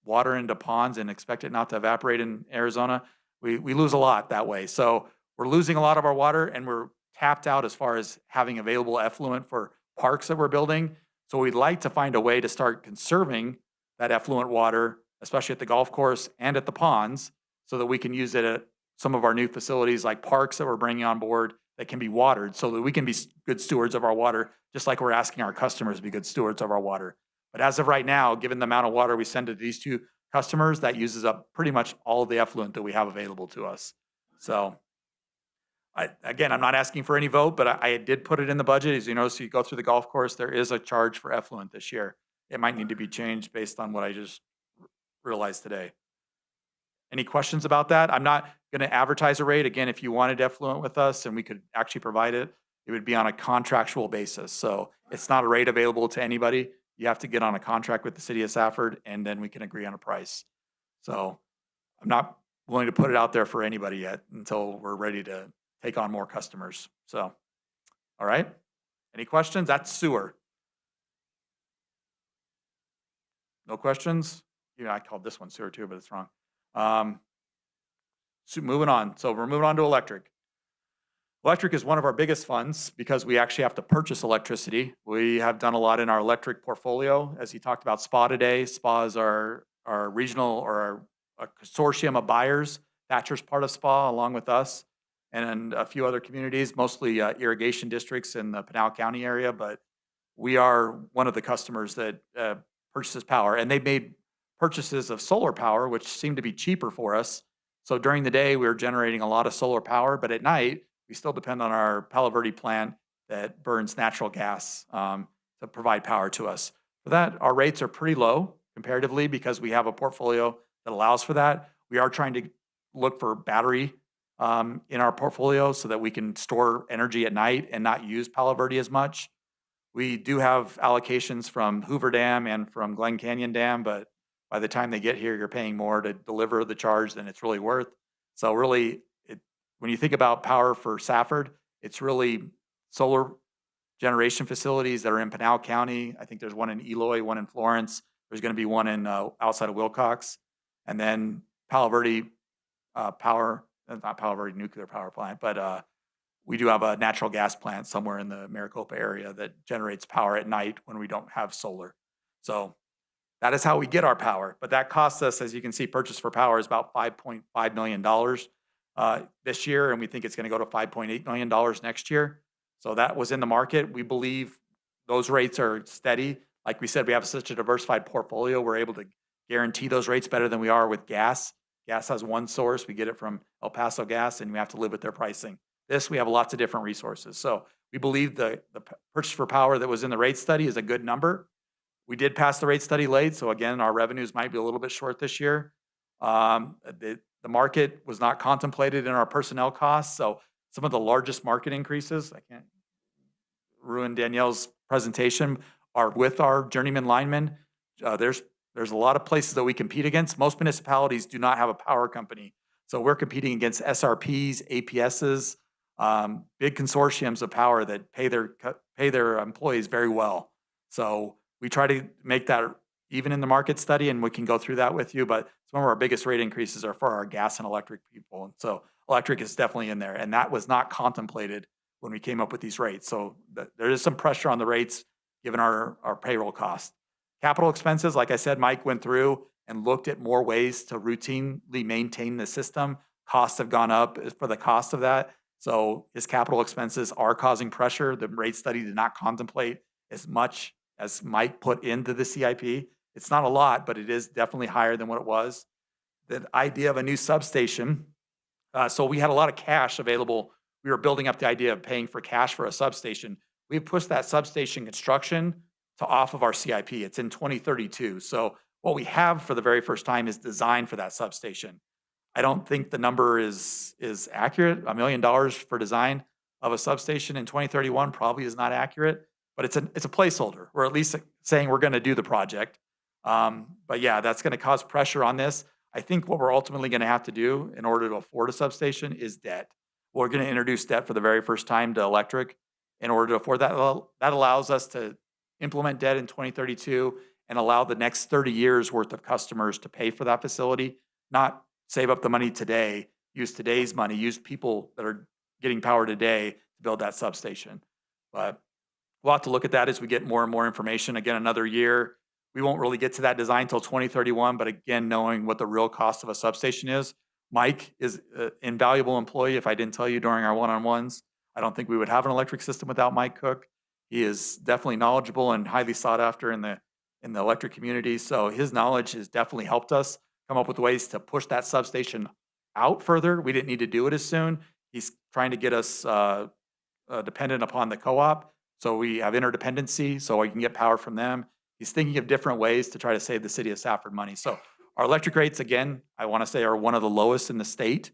water into ponds and expect it not to evaporate in Arizona. We lose a lot that way. So we're losing a lot of our water and we're tapped out as far as having available effluent for parks that we're building. So we'd like to find a way to start conserving that effluent water, especially at the golf course and at the ponds, so that we can use it at some of our new facilities like parks that we're bringing on board that can be watered so that we can be good stewards of our water, just like we're asking our customers to be good stewards of our water. But as of right now, given the amount of water we send to these 2 customers, that uses up pretty much all of the effluent that we have available to us. So again, I'm not asking for any vote, but I did put it in the budget. As you notice, you go through the golf course, there is a charge for effluent this year. It might need to be changed based on what I just realized today. Any questions about that? I'm not going to advertise a rate. Again, if you wanted effluent with us and we could actually provide it, it would be on a contractual basis. So it's not a rate available to anybody. You have to get on a contract with the City of Safford and then we can agree on a price. So I'm not willing to put it out there for anybody yet until we're ready to take on more customers. So, all right. Any questions? That's sewer. No questions? Yeah, I called this one sewer too, but it's wrong. So moving on. So we're moving on to electric. Electric is one of our biggest funds because we actually have to purchase electricity. We have done a lot in our electric portfolio. As he talked about SPA today, SPA is our regional or our consortium of buyers. Thatcher's part of SPA along with us and a few other communities, mostly irrigation districts in the Pinal County area, but we are one of the customers that purchases power. And they made purchases of solar power, which seemed to be cheaper for us. So during the day, we were generating a lot of solar power, but at night, we still depend on our Palo Verde plant that burns natural gas to provide power to us. For that, our rates are pretty low comparatively because we have a portfolio that allows for that. We are trying to look for battery in our portfolio so that we can store energy at night and not use Palo Verde as much. We do have allocations from Hoover Dam and from Glen Canyon Dam, but by the time they get here, you're paying more to deliver the charge than it's really worth. So really, when you think about power for Safford, it's really solar generation facilities that are in Pinal County. I think there's one in Eloy, one in Florence. There's going to be one in outside of Wilcox. And then Palo Verde not Palo Verde nuclear power plant, but we do have a natural gas plant somewhere in the Maricopa area that generates power at night when we don't have solar. So that is how we get our power. But that costs us, as you can see, purchase for power is about $5.5 million this year, and we think it's going to go to $5.8 million next year. So that was in the market. We believe those rates are steady. Like we said, we have such a diversified portfolio. We're able to guarantee those rates better than we are with gas. Gas has one source. We get it from El Paso Gas, and we have to live with their pricing. This, we have lots of different resources. So we believe the purchase for power that was in the rate study is a good number. We did pass the rate study late, so again, our revenues might be a little bit short this year. The market was not contemplated in our personnel costs, so some of the largest market increases, I can't ruin Danielle's presentation, are with our journeyman linemen. There's a lot of places that we compete against. Most municipalities do not have a power company, so we're competing against SRPs, APSs, big consortiums of power that pay their employees very well. So we try to make that even in the market study, and we can go through that with you, but some of our biggest rate increases are for our gas and electric people. And so electric is definitely in there, and that was not contemplated when we came up with these rates. So there is some pressure on the rates given our payroll costs. Capital expenses, like I said, Mike went through and looked at more ways to routinely maintain the system. Costs have gone up for the cost of that. So his capital expenses are causing pressure. The rate study did not contemplate as much as Mike put into the CIP. It's not a lot, but it is definitely higher than what it was. The idea of a new substation, so we had a lot of cash available. We were building up the idea of paying for cash for a substation. We've pushed that substation construction to off of our CIP. It's in 2032. So what we have for the very first time is design for that substation. I don't think the number is accurate. $1 million for design of a substation in 2031 probably is not accurate, but it's a placeholder. We're at least saying we're going to do the project. But yeah, that's going to cause pressure on this. I think what we're ultimately going to have to do in order to afford a substation is debt. We're going to introduce debt for the very first time to electric in order to afford that. That allows us to implement debt in 2032 and allow the next 30 years worth of customers to pay for that facility, not save up the money today, use today's money, use people that are getting power today to build that substation. But we'll have to look at that as we get more and more information. Again, another year. We won't really get to that design until 2031, but again, knowing what the real cost of a substation is. Mike is an invaluable employee. If I didn't tell you during our one-on-ones, I don't think we would have an electric system without Mike Cook. He is definitely knowledgeable and highly sought after in the electric community. So his knowledge has definitely helped us come up with ways to push that substation out further. We didn't need to do it as soon. He's trying to get us dependent upon the co-op. So we have interdependency, so we can get power from them. He's thinking of different ways to try to save the city of Safford money. So our electric rates, again, I want to say are one of the lowest in the state.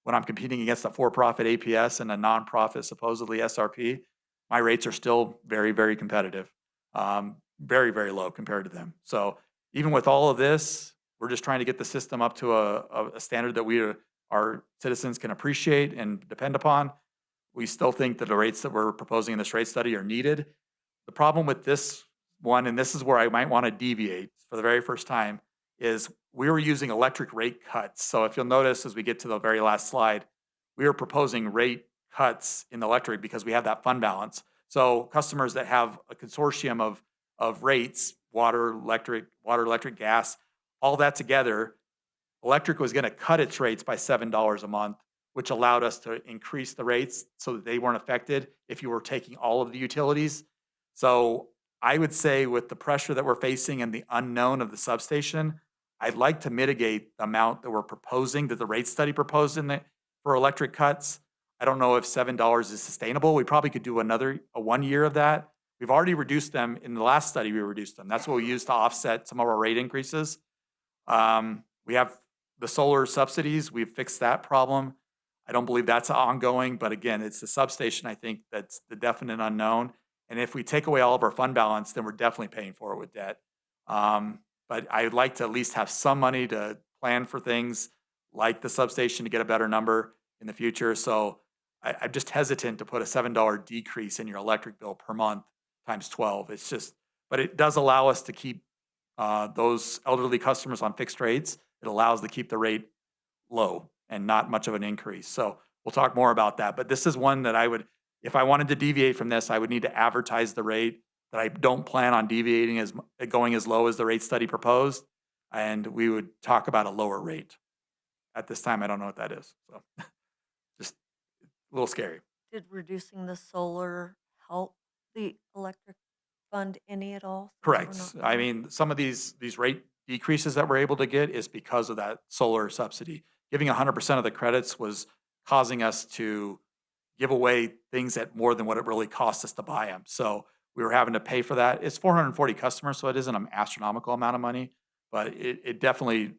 When I'm competing against a for-profit APS and a nonprofit, supposedly SRP, my rates are still very, very competitive. Very, very low compared to them. So even with all of this, we're just trying to get the system up to a standard that our citizens can appreciate and depend upon. We still think that the rates that we're proposing in this rate study are needed. The problem with this one, and this is where I might want to deviate for the very first time, is we were using electric rate cuts. So if you'll notice as we get to the very last slide, we are proposing rate cuts in the electric because we have that fund balance. So customers that have a consortium of rates, water, electric, gas, all that together, electric was going to cut its rates by $7 a month, which allowed us to increase the rates so that they weren't affected if you were taking all of the utilities. So I would say with the pressure that we're facing and the unknown of the substation, I'd like to mitigate the amount that we're proposing, that the rate study proposed for electric cuts. I don't know if $7 is sustainable. We probably could do a 1 year of that. We've already reduced them. In the last study, we reduced them. That's what we used to offset some of our rate increases. We have the solar subsidies. We've fixed that problem. I don't believe that's ongoing, but again, it's the substation, I think, that's the definite unknown. And if we take away all of our fund balance, then we're definitely paying for it with debt. But I'd like to at least have some money to plan for things like the substation to get a better number in the future. So I'm just hesitant to put a $7 decrease in your electric bill per month times 12. It's just, but it does allow us to keep those elderly customers on fixed rates. It allows to keep the rate low and not much of an increase. So we'll talk more about that. But this is one that I would, if I wanted to deviate from this, I would need to advertise the rate that I don't plan on deviating going as low as the rate study proposed. And we would talk about a lower rate. At this time, I don't know what that is. So just a little scary. Did reducing the solar help the electric fund any at all? Correct. Since we're not- I mean, some of these rate decreases that we're able to get is because of that solar subsidy. Giving 100% of the credits was causing us to give away things at more than what it really cost us to buy them. So we were having to pay for that. It's 440 customers, so it isn't an astronomical amount of money, but it definitely,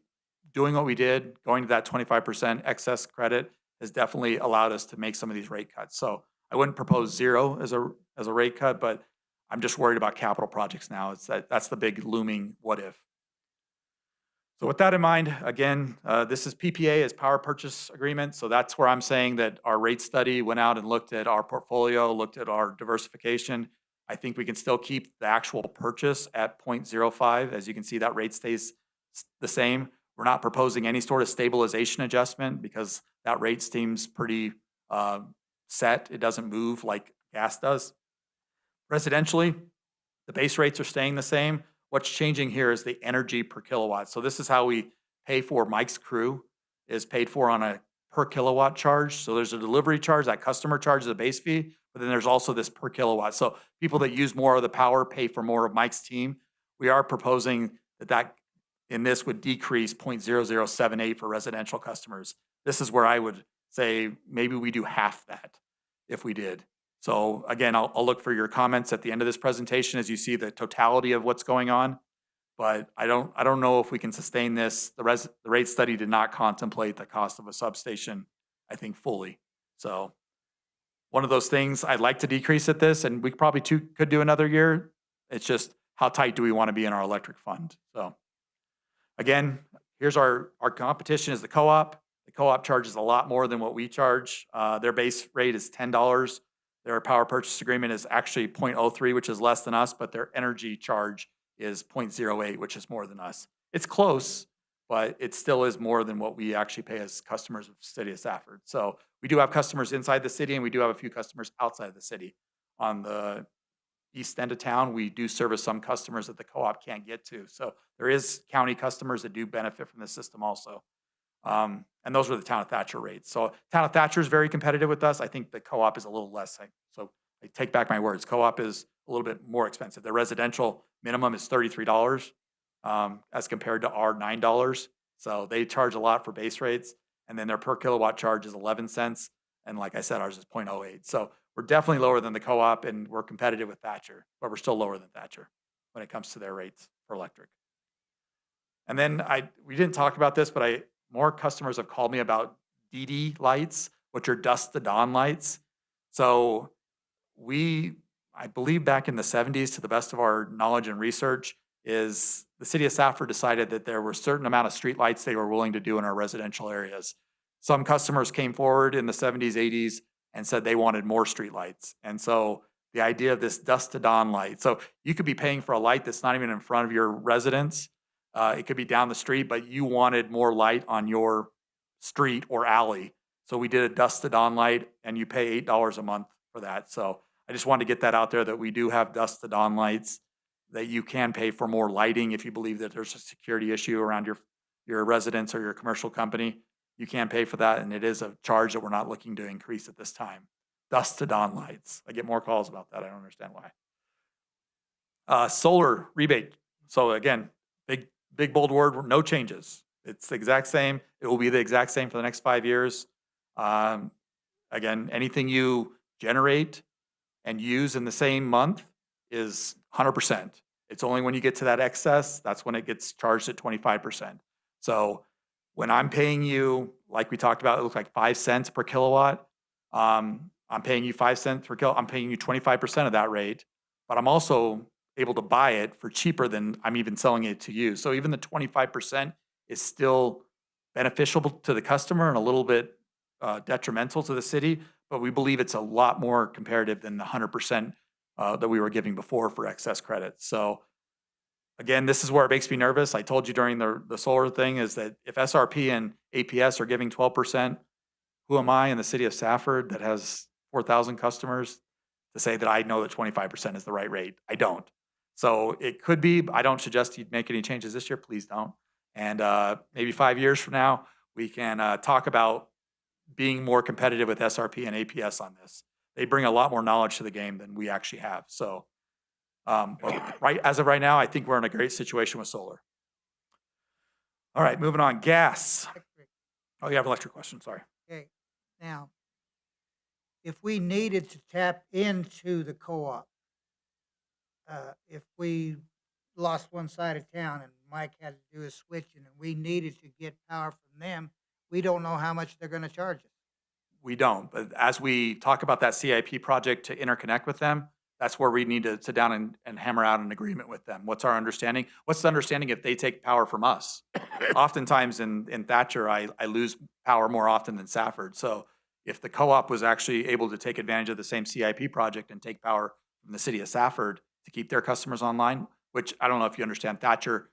doing what we did, going to that 25% excess credit has definitely allowed us to make some of these rate cuts. So I wouldn't propose zero as a rate cut, but I'm just worried about capital projects now. That's the big looming what if. So with that in mind, again, this is PPA as power purchase agreement. So that's where I'm saying that our rate study went out and looked at our portfolio, looked at our diversification. I think we can still keep the actual purchase at 0.05. As you can see, that rate stays the same. We're not proposing any sort of stabilization adjustment because that rate seems pretty set. It doesn't move like gas does. Residentially, the base rates are staying the same. What's changing here is the energy per kilowatt. So this is how we pay for Mike's Crew, is paid for on a per kilowatt charge. So there's a delivery charge, that customer charges a base fee, but then there's also this per kilowatt. So people that use more of the power pay for more of Mike's team. We are proposing that in this would decrease 0.0078 for residential customers. This is where I would say maybe we do half that if we did. So again, I'll look for your comments at the end of this presentation as you see the totality of what's going on. But I don't know if we can sustain this. The rate study did not contemplate the cost of a substation, I think, fully. So one of those things, I'd like to decrease at this, and we probably could do another year. It's just how tight do we want to be in our electric fund? So again, here's our competition is the co-op. The co-op charges a lot more than what we charge. Their base rate is $10. Their power purchase agreement is actually 0.03, which is less than us, but their energy charge is 0.08, which is more than us. It's close, but it still is more than what we actually pay as customers of City of Safford. So we do have customers inside the city, and we do have a few customers outside of the city. On the east end of town, we do service some customers that the co-op can't get to. So there is county customers that do benefit from the system also. And those were the Town of Thatcher rates. So Town of Thatcher is very competitive with us. I think the co-op is a little less. So I take back my words. Co-op is a little bit more expensive. The residential minimum is $33 as compared to our $9. So they charge a lot for base rates. And then their per kilowatt charge is 11 cents. And like I said, ours is 0.08. So we're definitely lower than the co-op, and we're competitive with Thatcher, but we're still lower than Thatcher when it comes to their rates for electric. And then we didn't talk about this, but more customers have called me about DD lights, which are dusk to dawn lights. So I believe back in the 70s, to the best of our knowledge and research, is the City of Safford decided that there were a certain amount of street lights they were willing to do in our residential areas. Some customers came forward in the 70s, 80s, and said they wanted more street lights. And so the idea of this dusk to dawn light, so you could be paying for a light that's not even in front of your residence. It could be down the street, but you wanted more light on your street or alley. So we did a dusk to dawn light, and you pay $8 a month for that. So I just wanted to get that out there, that we do have dusk to dawn lights, that you can pay for more lighting if you believe that there's a security issue around your residence or your commercial company. You can pay for that, and it is a charge that we're not looking to increase at this time. Dusk to dawn lights. I get more calls about that. I don't understand why. Solar rebate. So again, big bold word, no changes. It's the exact same. It will be the exact same for the next 5 years. Again, anything you generate and use in the same month is 100%. It's only when you get to that excess, that's when it gets charged at 25%. So when I'm paying you, like we talked about, it looks like 5 cents per kilowatt. I'm paying you 5 cents per kilowatt. I'm paying you 25% of that rate, but I'm also able to buy it for cheaper than I'm even selling it to you. So even the 25% is still beneficial to the customer and a little bit detrimental to the city, but we believe it's a lot more comparative than the 100% that we were giving before for excess credits. So again, this is where it makes me nervous. I told you during the solar thing is that if SRP and APS are giving 12%, who am I in the city of Safford that has 4,000 customers to say that I know that 25% is the right rate? I don't. So it could be. I don't suggest you make any changes this year. Please don't. And maybe 5 years from now, we can talk about being more competitive with SRP and APS on this. They bring a lot more knowledge to the game than we actually have. So as of right now, I think we're in a great situation with solar. All right, moving on. Gas. Electric. Oh, you have electric question. Sorry. Okay, now, if we needed to tap into the co-op, if we lost one side of town and Mike had to do a switching and we needed to get power from them, we don't know how much they're gonna charge us. We don't, but as we talk about that CIP project to interconnect with them, that's where we need to sit down and hammer out an agreement with them. What's our understanding? What's the understanding if they take power from us? Oftentimes in Thatcher, I lose power more often than Safford. So if the co-op was actually able to take advantage of the same CIP project and take power from the city of Safford to keep their customers online, which I don't know if you understand, Thatcher,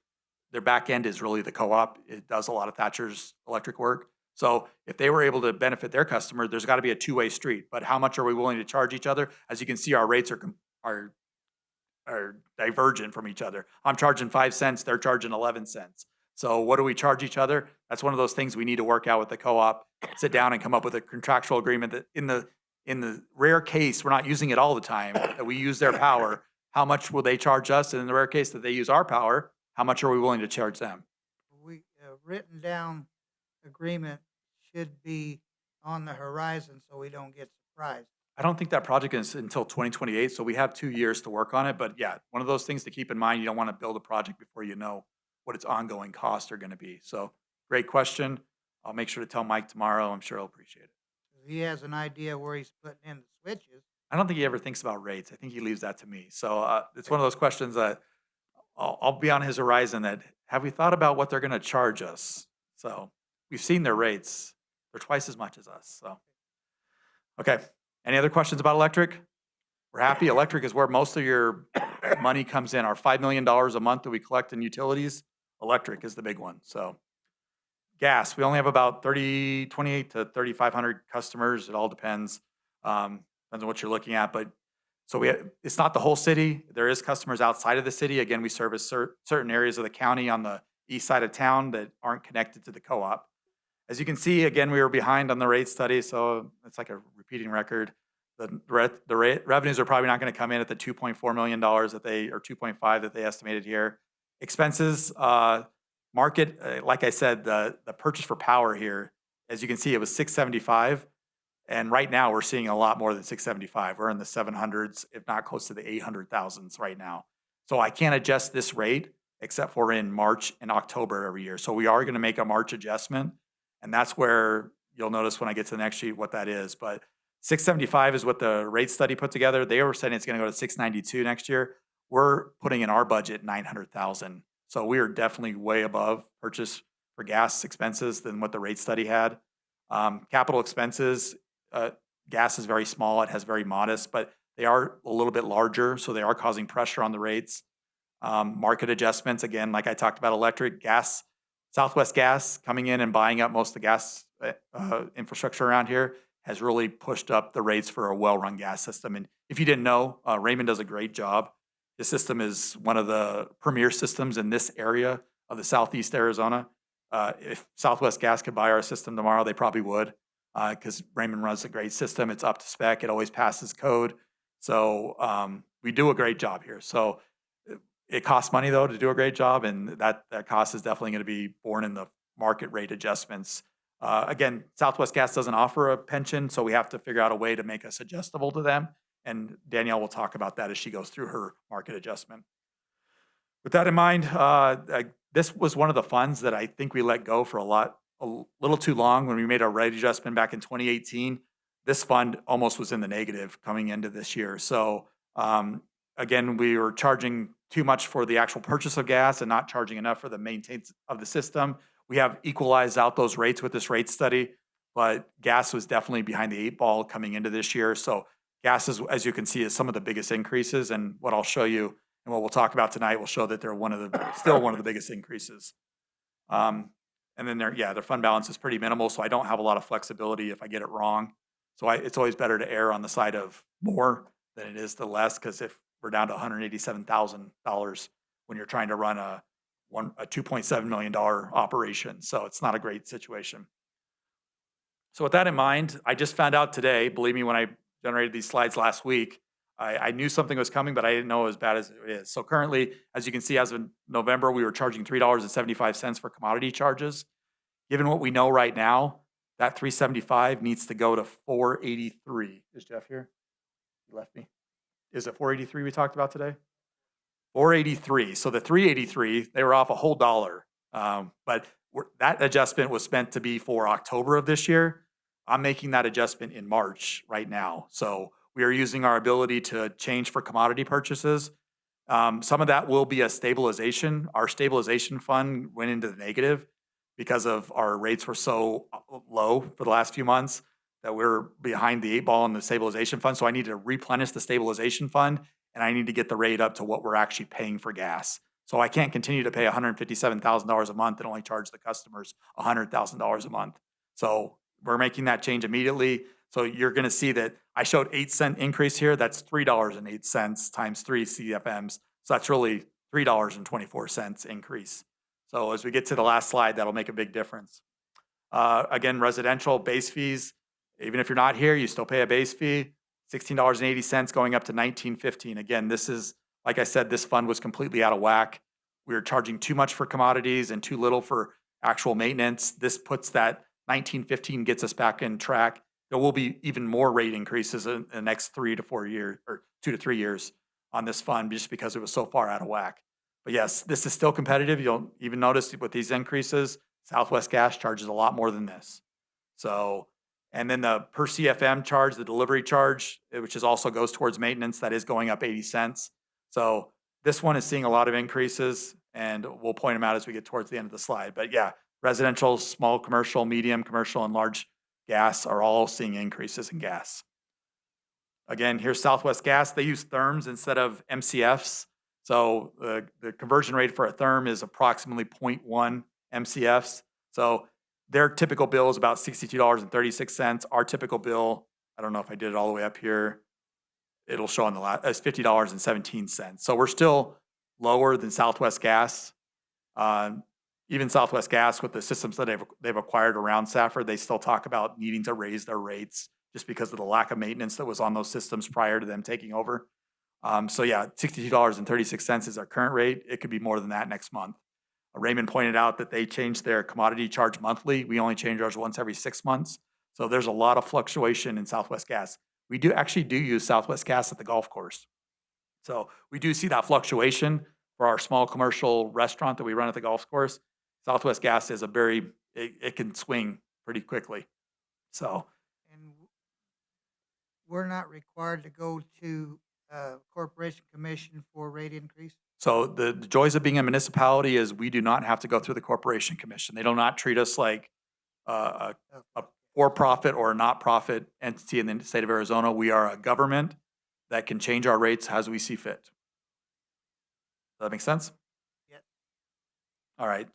their back end is really the co-op. It does a lot of Thatcher's electric work. So if they were able to benefit their customer, there's got to be a two-way street. But how much are we willing to charge each other? As you can see, our rates are divergent from each other. I'm charging 5 cents, they're charging 11 cents. So what do we charge each other? That's one of those things we need to work out with the co-op, sit down and come up with a contractual agreement that in the rare case, we're not using it all the time, that we use their power, how much will they charge us? And in the rare case that they use our power, how much are we willing to charge them? We, written down agreement should be on the horizon so we don't get surprised. I don't think that project is until 2028, so we have 2 years to work on it. But yeah, one of those things to keep in mind, you don't want to build a project before you know what its ongoing costs are going to be. So great question. I'll make sure to tell Mike tomorrow. I'm sure he'll appreciate it. He has an idea where he's putting in the switches. I don't think he ever thinks about rates. I think he leaves that to me. So it's one of those questions that I'll be on his horizon that, have we thought about what they're going to charge us? So we've seen their rates. They're twice as much as us. So, okay. Any other questions about electric? We're happy. Electric is where most of your money comes in. Our $5 million a month that we collect in utilities, electric is the big one. So gas, we only have about 28 to 3,500 customers. It all depends. Depends on what you're looking at. But so it's not the whole city. There is customers outside of the city. Again, we service certain areas of the county on the east side of town that aren't connected to the co-op. As you can see, again, we were behind on the rate study, so it's like a repeating record. The revenues are probably not going to come in at the $2.4 million or 2.5 that they estimated here. Expenses, market, like I said, the purchase for power here, as you can see, it was $675, and right now we're seeing a lot more than $675. We're in the 700s, if not close to the 800,000s right now. So I can't adjust this rate except for in March and October every year. So we are going to make a March adjustment. And that's where you'll notice when I get to the next sheet what that is. But 675 is what the rate study put together. They were saying it's going to go to 692 next year. We're putting in our budget 900,000. So we are definitely way above purchase for gas expenses than what the rate study had. Capital expenses, gas is very small. It has very modest, but they are a little bit larger. So they are causing pressure on the rates. Market adjustments, again, like I talked about electric, gas Southwest Gas coming in and buying up most of the gas infrastructure around here has really pushed up the rates for a well-run gas system. And if you didn't know, Raymond does a great job. This system is one of the premier systems in this area of the southeast Arizona. If Southwest Gas could buy our system tomorrow, they probably would, because Raymond runs a great system. It's up to spec. It always passes code. So we do a great job here. So it costs money, though, to do a great job, and that cost is definitely going to be borne in the market rate adjustments. Again, Southwest Gas doesn't offer a pension, so we have to figure out a way to make us adjustable to them. And Danielle will talk about that as she goes through her market adjustment. With that in mind, this was one of the funds that I think we let go for a little too long when we made our rate adjustment back in 2018. This fund almost was in the negative coming into this year. So again, we were charging too much for the actual purchase of gas and not charging enough for the maintenance of the system. We have equalized out those rates with this rate study, but gas was definitely behind the 8 ball coming into this year. So gas is, as you can see, is some of the biggest increases, and what I'll show you and what we'll talk about tonight will show that they're still one of the biggest increases. And then their fund balance is pretty minimal, so I don't have a lot of flexibility if I get it wrong. So it's always better to err on the side of more than it is to less, because if we're down to $187,000 when you're trying to run a $2.7 million operation. So it's not a great situation. So with that in mind, I just found out today, believe me, when I generated these slides last week, I knew something was coming, but I didn't know as bad as it is. So currently, as you can see, as of November, we were charging $3.75 for commodity charges. Given what we know right now, that $3.75 needs to go to $4.83. Is Jeff here? He left me. Is it $4.83 we talked about today? $4.83. So the $3.83, they were off a whole dollar. But that adjustment was meant to be for October of this year. I'm making that adjustment in March right now. So we are using our ability to change for commodity purchases. Some of that will be a stabilization. Our stabilization fund went into the negative because of our rates were so low for the last few months that we're behind the 8 ball in the stabilization fund. So I need to replenish the stabilization fund, and I need to get the rate up to what we're actually paying for gas. So I can't continue to pay $157,000 a month and only charge the customers $100,000 a month. So we're making that change immediately. So you're going to see that I showed 8-cent increase here. That's $3.08 times 3 CFMs. So that's really $3.24 increase. So as we get to the last slide, that'll make a big difference. Again, residential base fees, even if you're not here, you still pay a base fee, $16.80 going up to $19.15. Again, this is, like I said, this fund was completely out of whack. We were charging too much for commodities and too little for actual maintenance. This puts that $19.15, gets us back in track. There will be even more rate increases in the next 3 to 4 years, or 2 to 3 years on this fund, just because it was so far out of whack. But yes, this is still competitive. You'll even notice with these increases, Southwest Gas charges a lot more than this. So, and then the per CFM charge, the delivery charge, which is also goes towards maintenance, that is going up 80 cents. So this one is seeing a lot of increases, and we'll point them out as we get towards the end of the slide. But yeah, residential, small commercial, medium commercial, and large gas are all seeing increases in gas. Again, here's Southwest Gas. They use therms instead of MCFs. So the conversion rate for a therm is approximately 0.1 MCFs. So their typical bill is about $62.36. Our typical bill, I don't know if I did it all the way up here, it'll show on the last, as $50.17. So we're still lower than Southwest Gas. Even Southwest Gas, with the systems that they've acquired around Safford, they still talk about needing to raise their rates just because of the lack of maintenance that was on those systems prior to them taking over. So yeah, $62.36 is our current rate. It could be more than that next month. Raymond pointed out that they changed their commodity charge monthly. We only change ours once every 6 months. So there's a lot of fluctuation in Southwest Gas. We do use Southwest Gas at the golf course. So we do see that fluctuation for our small commercial restaurant that we run at the golf course. Southwest Gas is it can swing pretty quickly. So. And we're not required to go to Corporation Commission for rate increase? So the joys of being a municipality is we do not have to go through the Corporation Commission. They do not treat us like a for-profit or a not-profit entity in the state of Arizona. We are a government that can change our rates as we see fit. Does that make sense? Yes. All right.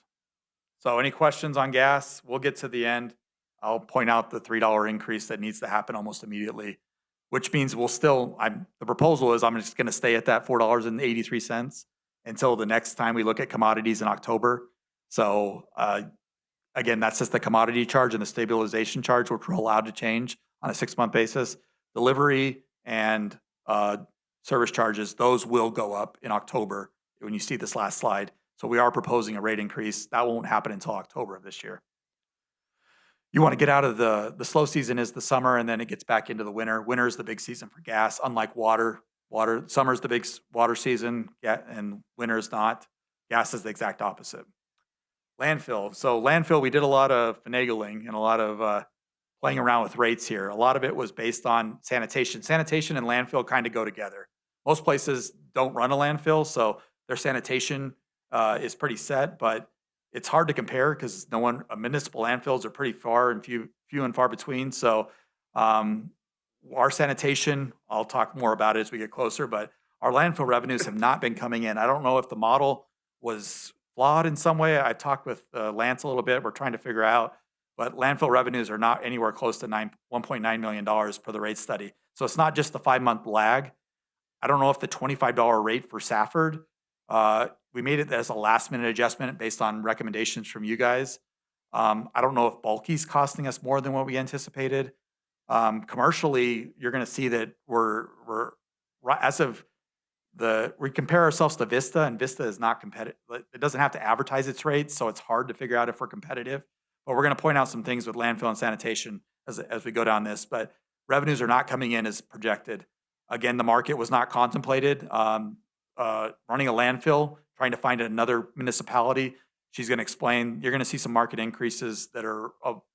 So any questions on gas? We'll get to the end. I'll point out the $3 increase that needs to happen almost immediately, which means we'll still, the proposal is I'm just going to stay at that $4.83 until the next time we look at commodities in October. So again, that's just the commodity charge and the stabilization charge, which we're allowed to change on a 6-month basis. Delivery and service charges, those will go up in October when you see this last slide. So we are proposing a rate increase. That won't happen until October of this year. You want to get out of the slow season is the summer, and then it gets back into the winter. Winter is the big season for gas, unlike water. Summer is the big water season, and winter is not. Gas is the exact opposite. Landfill. So landfill, we did a lot of finagling and a lot of playing around with rates here. A lot of it was based on sanitation. Sanitation and landfill kind of go together. Most places don't run a landfill, so their sanitation is pretty set, but it's hard to compare because municipal landfills are pretty far and few and far between. So our sanitation, I'll talk more about it as we get closer, but our landfill revenues have not been coming in. I don't know if the model was flawed in some way. I've talked with Lance a little bit. We're trying to figure out, but landfill revenues are not anywhere close to $1.9 million per the rate study. So it's not just the 5-month lag. I don't know if the $25 rate for Safford, we made it as a last minute adjustment based on recommendations from you guys. I don't know if bulky's costing us more than what we anticipated. Commercially, you're going to see that we compare ourselves to Vista, and Vista is not competitive. It doesn't have to advertise its rates, so it's hard to figure out if we're competitive. But we're going to point out some things with landfill and sanitation as we go down this. But revenues are not coming in as projected. Again, the market was not contemplated. Running a landfill, trying to find another municipality, she's going to explain, you're going to see some market increases that are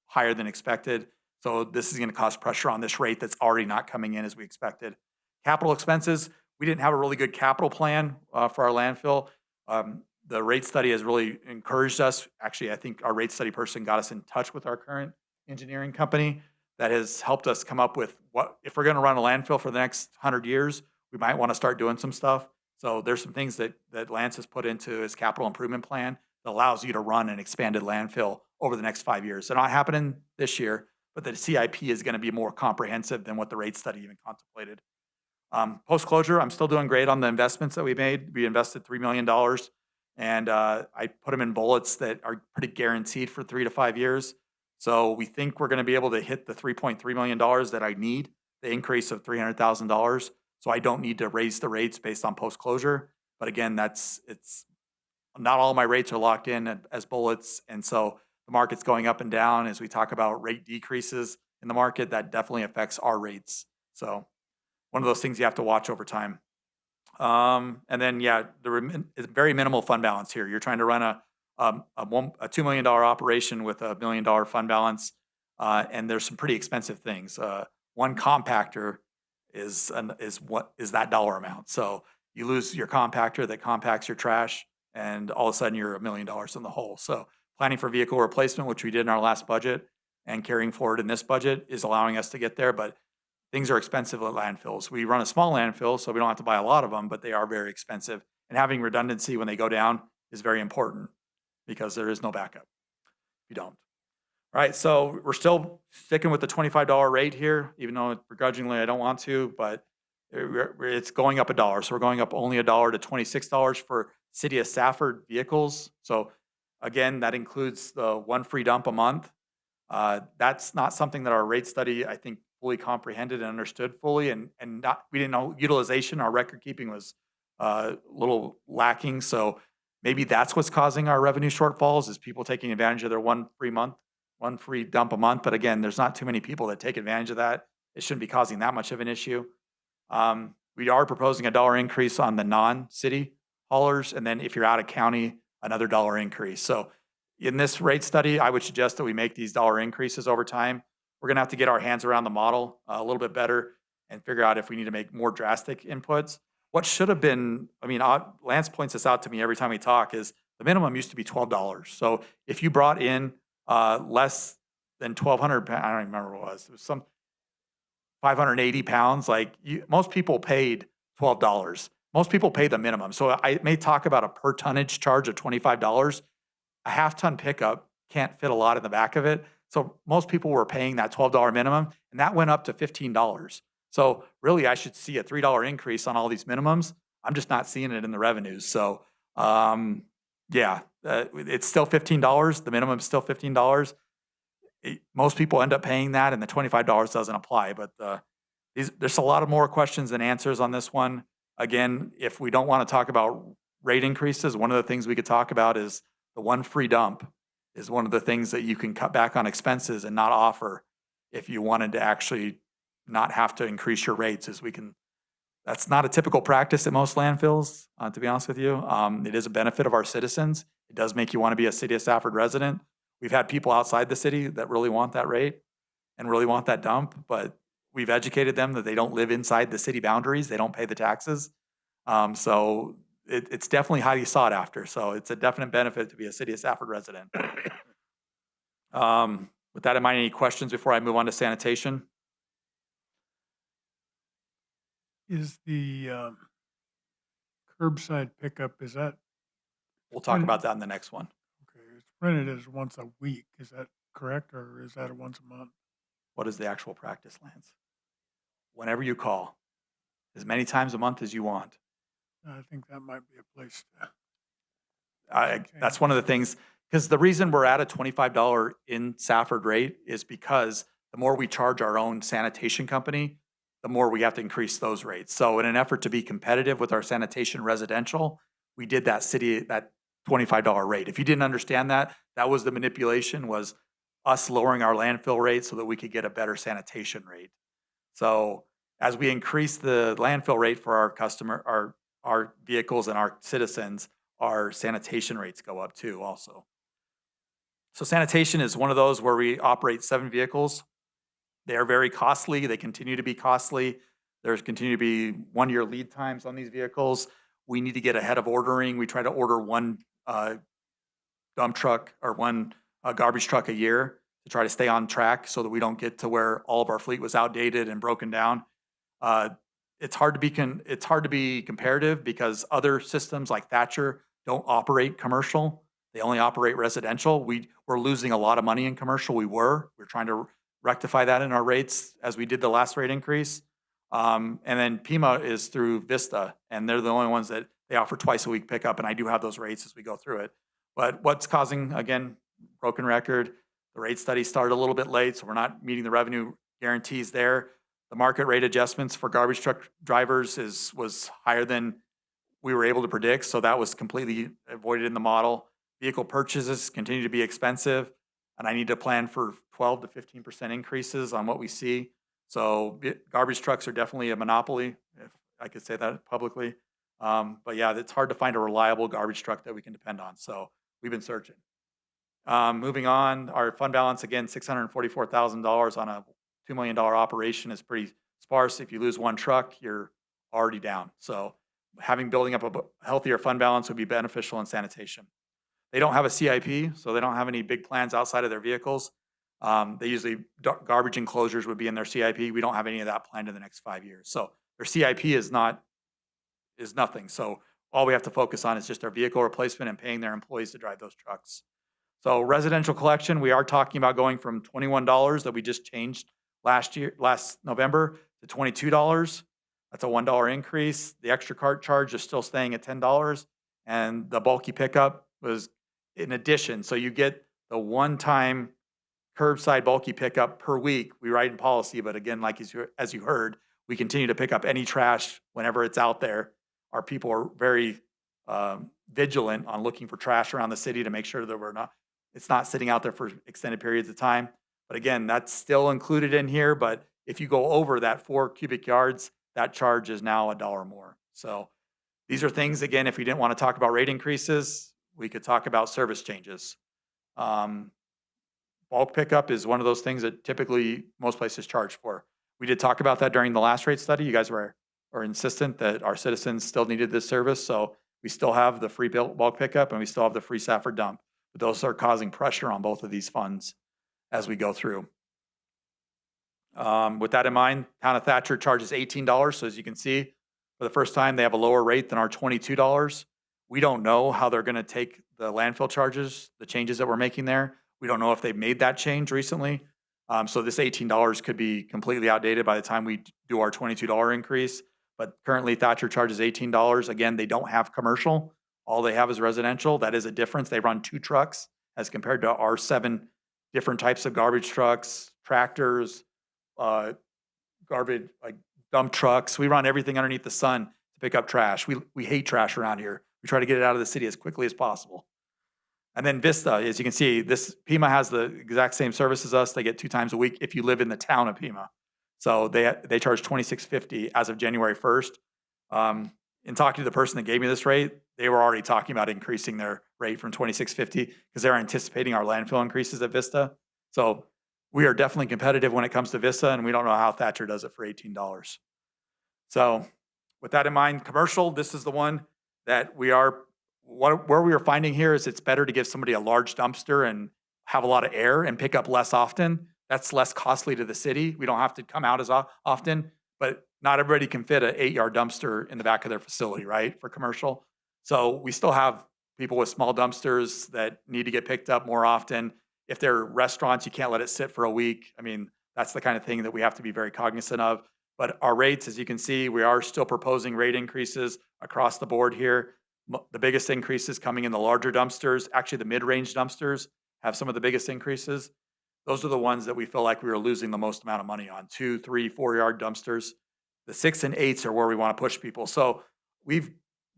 higher than expected. So this is going to cause pressure on this rate that's already not coming in as we expected. Capital expenses, we didn't have a really good capital plan for our landfill. The rate study has really encouraged us. Actually, I think our rate study person got us in touch with our current engineering company that has helped us come up with what, if we're going to run a landfill for the next 100 years, we might want to start doing some stuff. So there's some things that Lance has put into his capital improvement plan that allows you to run an expanded landfill over the next 5 years. They're not happening this year, but the CIP is going to be more comprehensive than what the rate study even contemplated. Post-closure, I'm still doing great on the investments that we made. We invested $3 million, and I put them in bullets that are pretty guaranteed for 3 to 5 years. So we think we're going to be able to hit the $3.3 million that I need, the increase of $300,000. So I don't need to raise the rates based on post-closure. But again, it's not all my rates are locked in as bullets. And so the market's going up and down. As we talk about rate decreases in the market, that definitely affects our rates. So one of those things you have to watch over time. And then, yeah, it's very minimal fund balance here. You're trying to run a $2 million operation with $1 million fund balance. And there's some pretty expensive things. One compactor is that dollar amount. So you lose your compactor that compacts your trash, and all of a sudden you're $1 million in the hole. So planning for vehicle replacement, which we did in our last budget, and carrying forward in this budget is allowing us to get there. But things are expensive at landfills. We run a small landfill, so we don't have to buy a lot of them, but they are very expensive. And having redundancy when they go down is very important because there is no backup if you don't. All right, so we're still sticking with the $25 rate here, even though begrudgingly I don't want to, but it's going up $1. So we're going up only $1 to $26 for City of Safford vehicles. So again, that includes the 1 free dump a month. That's not something that our rate study, I think, fully comprehended and understood fully, and we didn't know utilization. Our record keeping was a little lacking. So maybe that's what's causing our revenue shortfalls, is people taking advantage of their 1 free dump a month. But again, there's not too many people that take advantage of that. It shouldn't be causing that much of an issue. We are proposing a $1 increase on the non-city haulers, and then if you're out of county, another $1 increase. So in this rate study, I would suggest that we make these $1 increases over time. We're going to have to get our hands around the model a little bit better and figure out if we need to make more drastic inputs. What should have been, Lance points this out to me every time we talk, is the minimum used to be $12. So if you brought in less than 1,200 pounds, I don't even remember what it was. It was some 580 pounds. Most people paid $12. Most people pay the minimum. So I may talk about a per tonnage charge of $25. a half-ton pickup can't fit a lot in the back of it. So most people were paying that $12 minimum, and that went up to $15. So really, I should see a $3 increase on all these minimums. I'm just not seeing it in the revenues. So, it's still $15. The minimum is still $15. Most people end up paying that, and the $25 doesn't apply. But there's a lot of more questions than answers on this one. Again, if we don't want to talk about rate increases, one of the things we could talk about is the one free dump is one of the things that you can cut back on expenses and not offer if you wanted to actually not have to increase your rates. That's not a typical practice at most landfills, to be honest with you. It is a benefit of our citizens. It does make you want to be a City of Safford resident. We've had people outside the city that really want that rate and really want that dump, but we've educated them that they don't live inside the city boundaries. They don't pay the taxes. So it's definitely highly sought after. So it's a definite benefit to be a City of Safford resident. With that in mind, any questions before I move on to sanitation? Is the curbside pickup, is that, We'll talk about that in the next one. okay, it's printed as once a week, is that correct, or is that a once a month? What is the actual practice, Lance? Whenever you call, as many times a month as you want. I think that might be a place to, That's one of the things, because the reason we're at a $25 in Safford rate is because the more we charge our own sanitation company, the more we have to increase those rates. So in an effort to be competitive with our sanitation residential, we did that $25 rate. If you didn't understand that, that was the manipulation, was us lowering our landfill rate so that we could get a better sanitation rate. So as we increase the landfill rate for our vehicles and our citizens, our sanitation rates go up too also. So sanitation is one of those where we operate 7 vehicles. They are very costly. They continue to be costly. There's continue to be 1-year lead times on these vehicles. We need to get ahead of ordering. We try to order one dump truck or one garbage truck a year to try to stay on track so that we don't get to where all of our fleet was outdated and broken down. It's hard to be comparative because other systems like Thatcher don't operate commercial. They only operate residential. We're losing a lot of money in commercial. We're trying to rectify that in our rates as we did the last rate increase. And then Pima is through Vista, and they're the only ones that they offer twice a week pickup, and I do have those rates as we go through it. But what's causing, again, broken record, the rate study started a little bit late, so we're not meeting the revenue guarantees there. The market rate adjustments for garbage truck drivers was higher than we were able to predict, so that was completely avoided in the model. Vehicle purchases continue to be expensive, and I need to plan for 12 to 15% increases on what we see. So garbage trucks are definitely a monopoly, if I could say that publicly. But yeah, it's hard to find a reliable garbage truck that we can depend on. So we've been searching. Moving on, our fund balance, again, $644,000 on a $2 million operation is pretty sparse. If you lose one truck, you're already down. So building up a healthier fund balance would be beneficial in sanitation. They don't have a CIP, so they don't have any big plans outside of their vehicles. They usually, garbage enclosures would be in their CIP. We don't have any of that planned in the next 5 years. So their CIP is nothing. So all we have to focus on is just our vehicle replacement and paying their employees to drive those trucks. So residential collection, we are talking about going from $21 that we just changed last November to $22. That's a $1 increase. The extra cart charge is still staying at $10, and the bulky pickup was in addition. So you get the one-time curbside bulky pickup per week. We write in policy, but again, like as you heard, we continue to pick up any trash whenever it's out there. Our people are very vigilant on looking for trash around the city to make sure that it's not sitting out there for extended periods of time. But again, that's still included in here. But if you go over that 4 cubic yards, that charge is now $1 more. So these are things, again, if we didn't want to talk about rate increases, we could talk about service changes. Bulk pickup is one of those things that typically most places charge for. We did talk about that during the last rate study. You guys were insistent that our citizens still needed this service. So we still have the free bulk pickup and we still have the free Safford dump. But those are causing pressure on both of these funds as we go through. With that in mind, Town of Thatcher charges $18. So as you can see, for the first time, they have a lower rate than our $22. We don't know how they're going to take the landfill charges, the changes that we're making there. We don't know if they've made that change recently. So this $18 could be completely outdated by the time we do our $22 increase. But currently Thatcher charges $18. Again, they don't have commercial. All they have is residential. That is a difference. They run 2 trucks as compared to our 7 different types of garbage trucks, tractors, garbage, like dump trucks. We run everything underneath the sun to pick up trash. We hate trash around here. We try to get it out of the city as quickly as possible. And then Vista, as you can see, this Pima has the exact same service as us. They get 2 times a week if you live in the town of Pima. So they charge $26.50 as of January 1st. In talking to the person that gave me this rate, they were already talking about increasing their rate from $26.50 because they're anticipating our landfill increases at Vista. So we are definitely competitive when it comes to Vista, and we don't know how Thatcher does it for $18. So with that in mind, commercial, this is the one that where we are finding here is it's better to give somebody a large dumpster and have a lot of air and pick up less often. That's less costly to the city. We don't have to come out as often, but not everybody can fit an 8-yard dumpster in the back of their facility, right, for commercial. So we still have people with small dumpsters that need to get picked up more often. If they're restaurants, you can't let it sit for a week. I mean, that's the kind of thing that we have to be very cognizant of. But our rates, as you can see, we are still proposing rate increases across the board here. The biggest increases coming in the larger dumpsters. Actually, the mid-range dumpsters have some of the biggest increases. Those are the ones that we feel like we are losing the most amount of money on, 2, 3, 4-yard dumpsters. The 6 and 8s are where we want to push people. So we've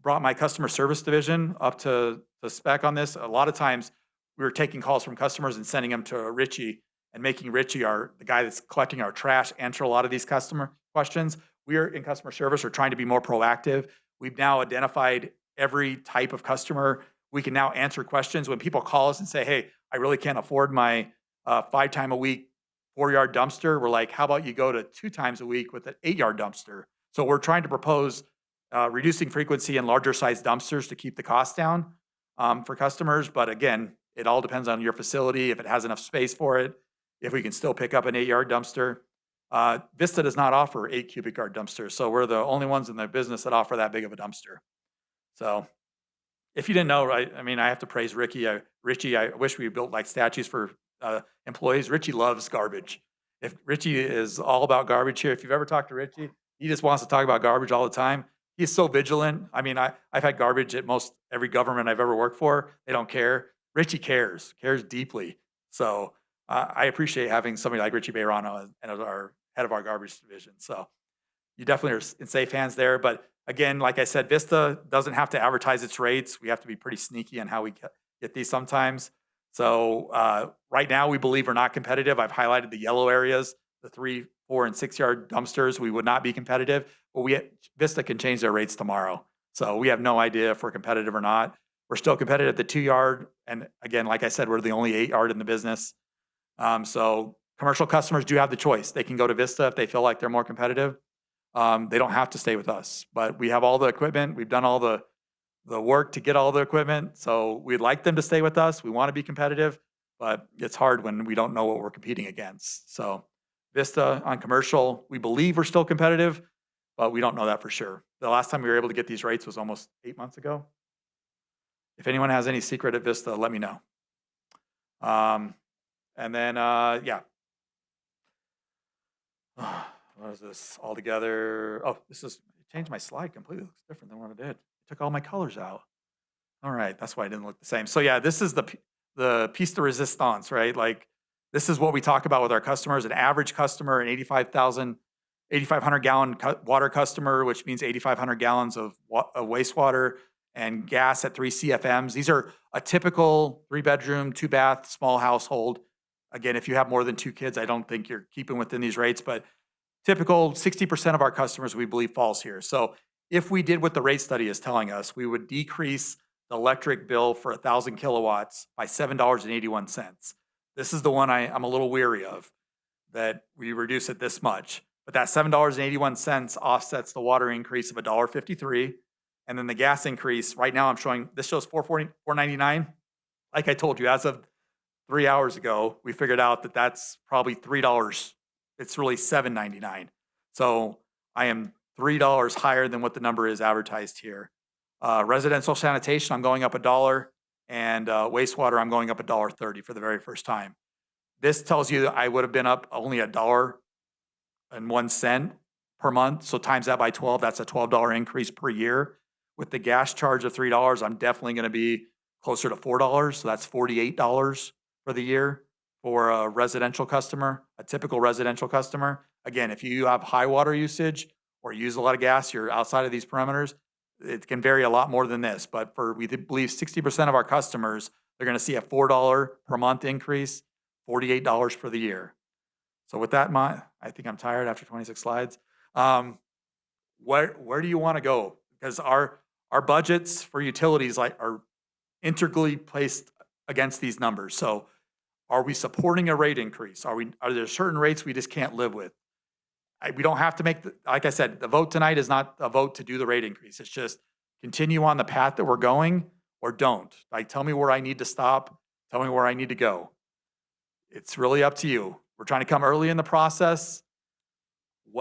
brought my customer service division up to the spec on this. A lot of times we were taking calls from customers and sending them to Richie and making Richie the guy that's collecting our trash answer a lot of these customer questions. We are in customer service are trying to be more proactive. We've now identified every type of customer. We can now answer questions when people call us and say, hey, I really can't afford my 5-time-a-week 4-yard dumpster. We're like, how about you go to 2 times a week with an 8-yard dumpster? So we're trying to propose reducing frequency in larger size dumpsters to keep the cost down for customers. But again, it all depends on your facility, if it has enough space for it, if we can still pick up an 8-yard dumpster. Vista does not offer 8 cubic yard dumpsters. So we're the only ones in the business that offer that big of a dumpster. So if you didn't know, right, I mean, I have to praise Richie. I wish we built like statues for employees. Richie loves garbage. If Richie is all about garbage here, if you've ever talked to Richie, he just wants to talk about garbage all the time. He's so vigilant. I mean, I've had garbage at most every government I've ever worked for. They don't care. Richie cares deeply. So I appreciate having somebody like Richie Bayrano as our head of our garbage division. So you definitely are in safe hands there. But again, like I said, Vista doesn't have to advertise its rates. We have to be pretty sneaky on how we get these sometimes. So right now we believe we're not competitive. I've highlighted the yellow areas, the 3, 4, and 6-yard dumpsters. We would not be competitive, but Vista can change their rates tomorrow. So we have no idea if we're competitive or not. We're still competitive at the 2-yard. And again, like I said, we're the only 8-yard in the business. So commercial customers do have the choice. They can go to Vista if they feel like they're more competitive. They don't have to stay with us, but we have all the equipment. We've done all the work to get all the equipment. So we'd like them to stay with us. We want to be competitive, but it's hard when we don't know what we're competing against. So Vista on commercial, we believe we're still competitive, but we don't know that for sure. The last time we were able to get these rates was almost 8 months ago. If anyone has any secret at Vista, let me know. And then, yeah. What is this all together? Oh, it changed my slide completely. It looks different than what it did. It took all my colors out. All right, that's why it didn't look the same. So yeah, this is the piece de resistance, right? Like this is what we talk about with our customers. An average customer, an 8,500 gallon water customer, which means 8,500 gallons of wastewater and gas at 3 CFMs. These are a typical 3-bedroom, 2-bath, small household. Again, if you have more than 2 kids, I don't think you're keeping within these rates, but typical 60% of our customers, we believe, falls here. So if we did what the rate study is telling us, we would decrease the electric bill for 1,000 kilowatts by $7.81. This is the one I'm a little weary of, that we reduce it this much. But that $7.81 offsets the water increase of $1.53. And then the gas increase, right now this shows $4.99. Like I told you, as of 3 hours ago, we figured out that that's probably $3. It's really $7.99. So I am $3 higher than what the number is advertised here. Residential sanitation, I'm going up $1. And wastewater, I'm going up $1.30 for the very first time. This tells you that I would have been up only $1.01 per month. So times that by 12, that's a $12 increase per year. With the gas charge of $3, I'm definitely going to be closer to $4. So that's $48 for the year for a residential customer, a typical residential customer. Again, if you have high water usage or use a lot of gas, you're outside of these parameters, it can vary a lot more than this. But we believe 60% of our customers, they're going to see a $4 per month increase, $48 for the year. So with that in mind, I think I'm tired after 26 slides. Where do you want to go? Because our budgets for utilities are integrally placed against these numbers. So are we supporting a rate increase? Are there certain rates we just can't live with? We don't have to make, like I said, the vote tonight is not a vote to do the rate increase. It's just continue on the path that we're going or don't. Like, tell me where I need to stop. Tell me where I need to go. It's really up to you. We're trying to come early in the process.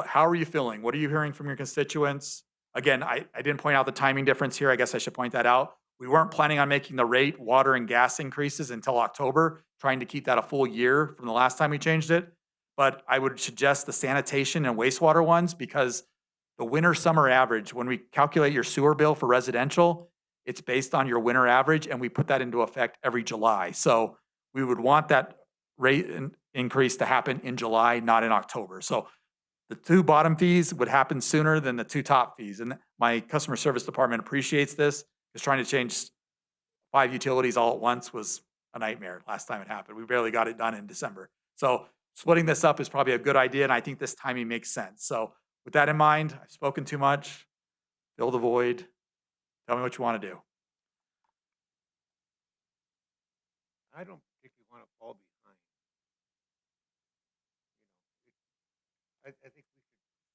How are you feeling? What are you hearing from your constituents? Again, I didn't point out the timing difference here. I guess I should point that out. We weren't planning on making the rate, water, and gas increases until October, trying to keep that a full year from the last time we changed it. But I would suggest the sanitation and wastewater ones because the winter-summer average, when we calculate your sewer bill for residential, it's based on your winter average, and we put that into effect every July. So we would want that rate increase to happen in July, not in October. So the two bottom fees would happen sooner than the two top fees. And my customer service department appreciates this, because trying to change 5 utilities all at once was a nightmare last time it happened. We barely got it done in December. So splitting this up is probably a good idea, and I think this timing makes sense. So with that in mind, I've spoken too much. Fill the void. Tell me what you want to do. I don't particularly want to fall behind. I think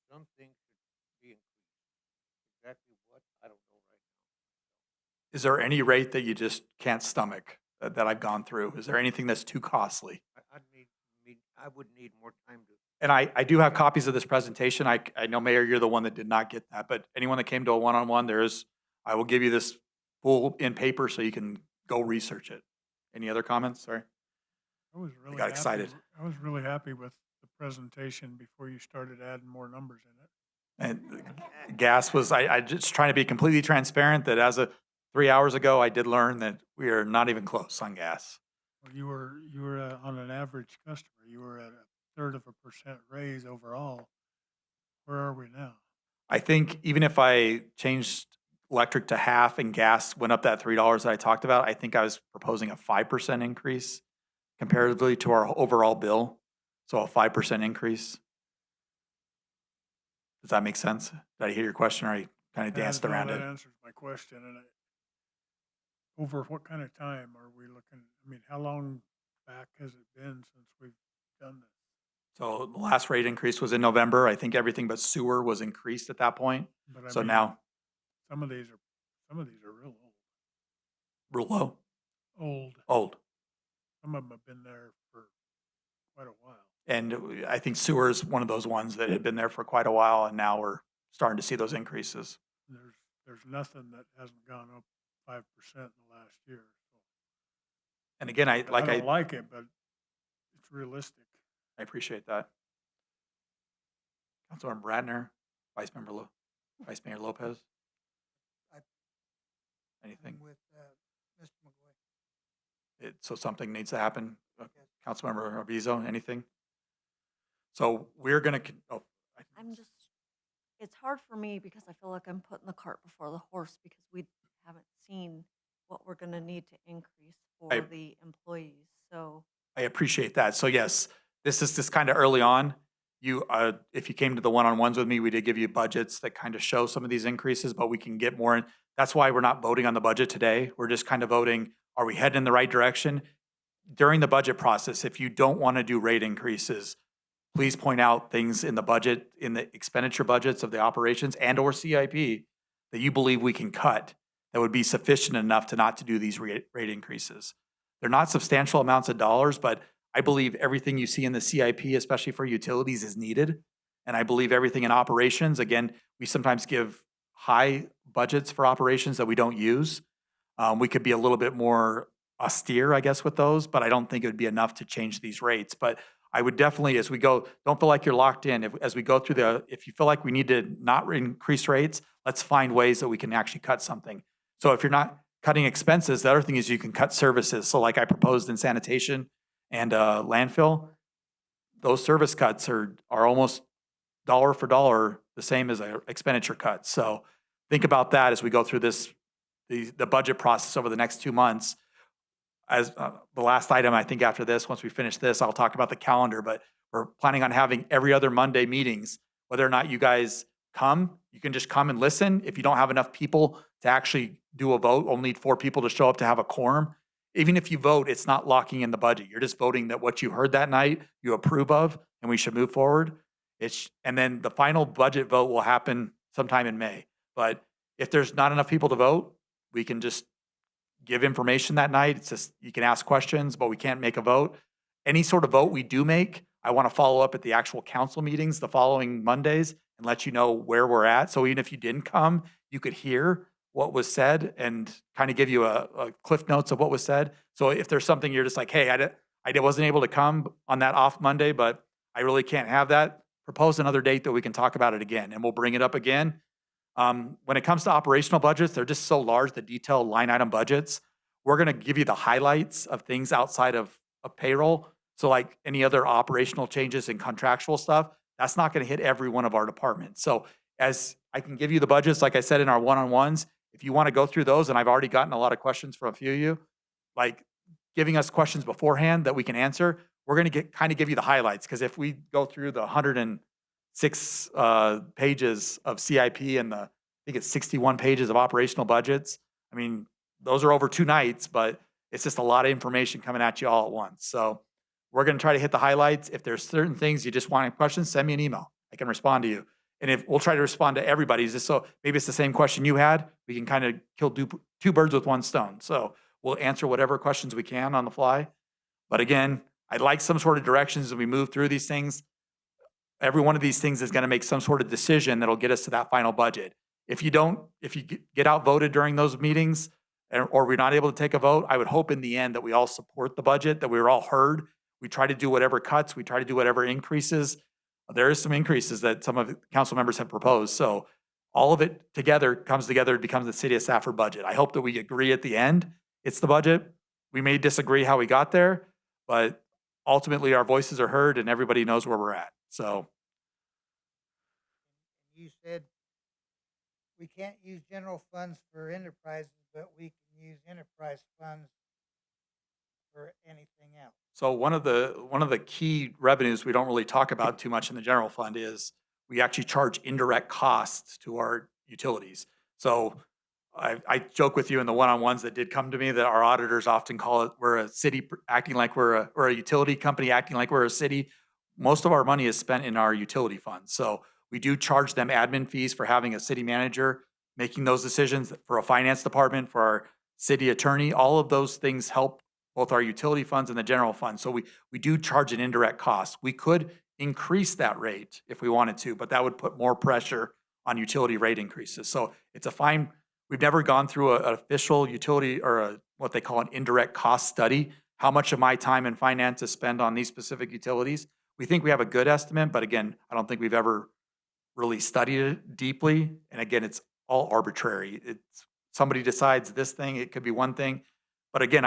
some things should be increased. Exactly what, I don't know right now. Is there any rate that you just can't stomach that I've gone through? Is there anything that's too costly? I would need more time to. And I do have copies of this presentation. I know, Mayor, you're the one that did not get that, but anyone that came to a one-on-one, I will give you this full in paper so you can go research it. Any other comments? Sorry. I was really got excited. I was really happy with the presentation before you started adding more numbers in it. And gas was, I just trying to be completely transparent that as of 3 hours ago, I did learn that we are not even close on gas. Well, you were on an average customer. You were at 1/3% raise overall. Where are we now? I think even if I changed electric to half and gas went up that $3 that I talked about, I think I was proposing a 5% increase comparatively to our overall bill. So a 5% increase. Does that make sense? Did I hear your question, or I kind of danced around That it? answers my question. And over what kind of time are we looking? I mean, how long back has it been since we've done this? So the last rate increase was in November. I think everything but sewer was increased at that point. But I So mean, now, some of these are real real low, old. old. Some of them have been there for quite a while. And I think sewer is one of those ones that had been there for quite a while, and now we're starting to see those increases. There's nothing that hasn't gone up 5% in the last year. So And again, I I don't like it, but it's realistic. I appreciate that. Councilmember Bradner, Vice Mayor Lopez. I- Anything? With Mr. McGoy. So something needs to happen. Yes. Councilmember Arvizo, anything? So we're gonna, It's hard for me because I feel like I'm putting the cart before the horse because we haven't seen what we're gonna need to increase for I- the employees, so. I appreciate that. So yes, this is just kind of early on. If you came to the one-on-ones with me, we did give you budgets that kind of show some of these increases, but we can get more in. That's why we're not voting on the budget today. We're just kind of voting, are we heading in the right direction? During the budget process, if you don't want to do rate increases, please point out things in the budget, in the expenditure budgets of the operations and or CIP that you believe we can cut that would be sufficient enough to not to do these rate increases. They're not substantial amounts of dollars, but I believe everything you see in the CIP, especially for utilities, is needed. And I believe everything in operations, again, we sometimes give high budgets for operations that we don't use. We could be a little bit more austere, I guess, with those, but I don't think it would be enough to change these rates. But I would definitely, as we go, don't feel like you're locked in. As we go through if you feel like we need to not increase rates, let's find ways that we can actually cut something. So if you're not cutting expenses, the other thing is you can cut services. So like I proposed in sanitation and landfill, those service cuts are almost dollar for dollar the same as an expenditure cut. So think about that as we go through the budget process over the next 2 months. As the last item, I think after this, once we finish this, I'll talk about the calendar, but we're planning on having every other Monday meetings. Whether or not you guys come, you can just come and listen. If you don't have enough people to actually do a vote, we'll need 4 people to show up to have a quorum. Even if you vote, it's not locking in the budget. You're just voting that what you heard that night, you approve of, and we should move forward. And then the final budget vote will happen sometime in May. But if there's not enough people to vote, we can just give information that night. It's just, you can ask questions, but we can't make a vote. Any sort of vote we do make, I want to follow up at the actual council meetings the following Mondays and let you know where we're at. So even if you didn't come, you could hear what was said and kind of give you a cliff notes of what was said. So if there's something you're just like, hey, I wasn't able to come on that off Monday, but I really can't have that, propose another date that we can talk about it again, and we'll bring it up again. When it comes to operational budgets, they're just so large, the detailed line item budgets. We're going to give you the highlights of things outside of payroll. So like any other operational changes and contractual stuff, that's not going to hit every one of our departments. So as I can give you the budgets, like I said, in our one-on-ones, if you want to go through those, and I've already gotten a lot of questions from a few of you, like giving us questions beforehand that we can answer, we're going to kind of give you the highlights. Because if we go through the 106 pages of CIP and I think it's 61 pages of operational budgets, I mean, those are over 2 nights, but it's just a lot of information coming at you all at once. So we're going to try to hit the highlights. If there's certain things you just want questions, send me an email. I can respond to you. And if we'll try to respond to everybody's, just so maybe it's the same question you had, we can kind of kill 2 birds with 1 stone. So we'll answer whatever questions we can on the fly. But again, I'd like some sort of directions as we move through these things. Every one of these things is going to make some sort of decision that'll get us to that final budget. If you get outvoted during those meetings, or we're not able to take a vote, I would hope in the end that we all support the budget, that we were all heard. We try to do whatever cuts, we try to do whatever increases. There is some increases that some of the council members have proposed. So all of it comes together, it becomes the City of Safford budget. I hope that we agree at the end, it's the budget. We may disagree how we got there, but ultimately our voices are heard and everybody knows where we're at. So You said we can't use general funds for enterprises, but we can use enterprise funds for anything else. So one of the key revenues we don't really talk about too much in the general fund is we actually charge indirect costs to our utilities. So I joke with you in the one-on-ones that did come to me that our auditors often call it, we're a city acting like we're a utility company acting like we're a city. Most of our money is spent in our utility funds. So we do charge them admin fees for having a city manager making those decisions, for a finance department, for our city attorney. All of those things help both our utility funds and the general fund. So we do charge an indirect cost. We could increase that rate if we wanted to, but that would put more pressure on utility rate increases. So it's a fine, we've never gone through an official utility or what they call an indirect cost study. How much of my time and finance is spent on these specific utilities? We think we have a good estimate, but again, I don't think we've ever really studied it deeply. And again, it's all arbitrary. Somebody decides this thing, it could be one thing. But again,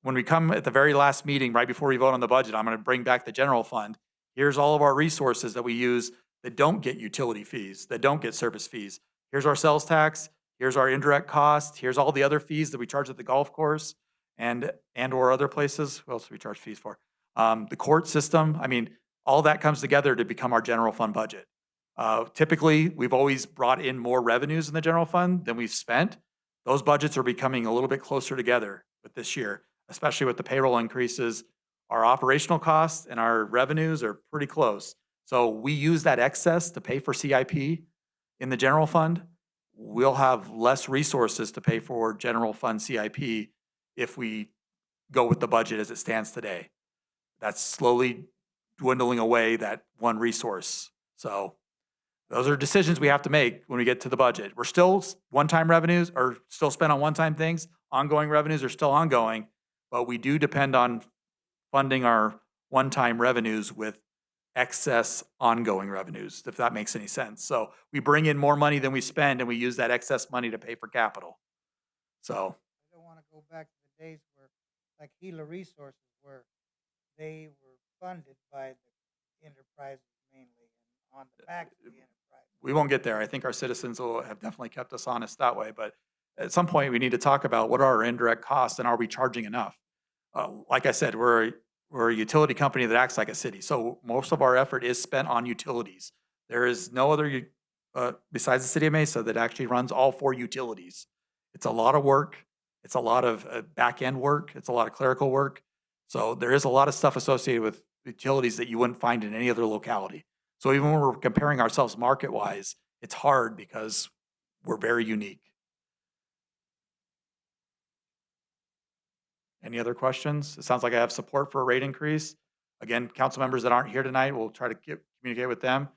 when we come at the very last meeting, right before we vote on the budget, I'm going to bring back the general fund. Here's all of our resources that we use that don't get utility fees, that don't get service fees. Here's our sales tax. Here's our indirect cost. Here's all the other fees that we charge at the golf course and or other places. What else do we charge fees for? The court system. I mean, all that comes together to become our general fund budget. Typically, we've always brought in more revenues in the general fund than we've spent. Those budgets are becoming a little bit closer together with this year, especially with the payroll increases. Our operational costs and our revenues are pretty close. So we use that excess to pay for CIP in the general fund. We'll have less resources to pay for general fund CIP if we go with the budget as it stands today. That's slowly dwindling away, that one resource. So those are decisions we have to make when we get to the budget. We're still one-time revenues are still spent on one-time things. ongoing revenues are still ongoing, but we do depend on funding our one-time revenues with excess ongoing revenues, if that makes any sense. So we bring in more money than we spend, and we use that excess money to pay for capital. So, I don't want to go back to the days where, like Gila Resources, where they were funded by the enterprises mainly and on the back of the enterprise. we won't get there. I think our citizens will have definitely kept us honest that way, but at some point, we need to talk about what are our indirect costs and are we charging enough? Like I said, we're a utility company that acts like a city, so most of our effort is spent on utilities. There is no other, besides the city of Mesa, that actually runs all 4 utilities. It's a lot of work. It's a lot of back-end work. It's a lot of clerical work. So there is a lot of stuff associated with utilities that you wouldn't find in any other locality. So even when we're comparing ourselves market-wise, it's hard because we're very unique. Any other questions? It sounds like I have support for a rate increase. Again, council members that aren't here tonight, we'll try to communicate with them.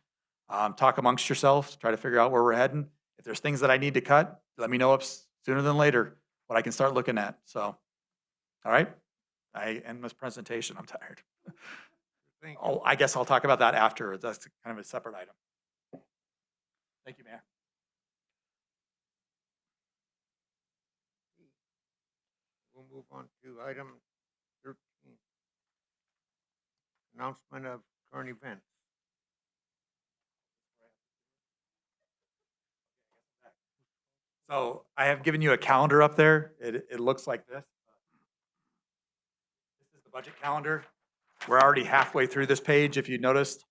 Talk amongst yourselves, try to figure out where we're heading. If there's things that I need to cut, let me know up sooner than later, what I can start looking at. So, all right, I end this presentation. I'm tired. Thank you. Oh, I guess I'll talk about that after. That's kind of a separate item. Thank you, Mayor. We'll move on to item 13. Announcement of current events. So I have given you a calendar up there. It looks like this. This is the budget calendar. We're already halfway through this page. If you noticed,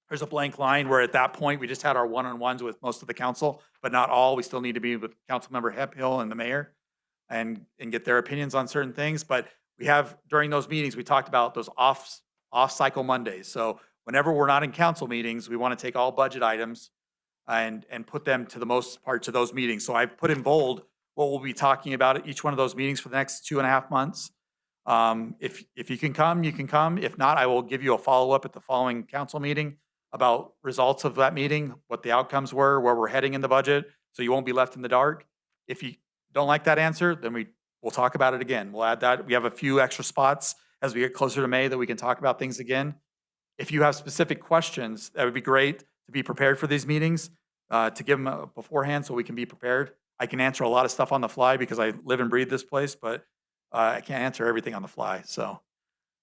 there's a blank line where at that point, we just had our one-on-ones with most of the council, but not all. We still need to be with Councilmember Hemphill and the mayor and get their opinions on certain things. But we have, during those meetings, we talked about those off-cycle Mondays. So whenever we're not in council meetings, we want to take all budget items and put them to the most part to those meetings. So I put in bold what we'll be talking about at each one of those meetings for the next 2.5 months. If you can come, you can come. If not, I will give you a follow-up at the following council meeting about results of that meeting, what the outcomes were, where we're heading in the budget, so you won't be left in the dark. If you don't like that answer, then we'll talk about it again. We'll add that. We have a few extra spots as we get closer to May that we can talk about things again. If you have specific questions, that would be great to be prepared for these meetings, to give them beforehand so we can be prepared. I can answer a lot of stuff on the fly because I live and breathe this place, but I can't answer everything on the fly, so.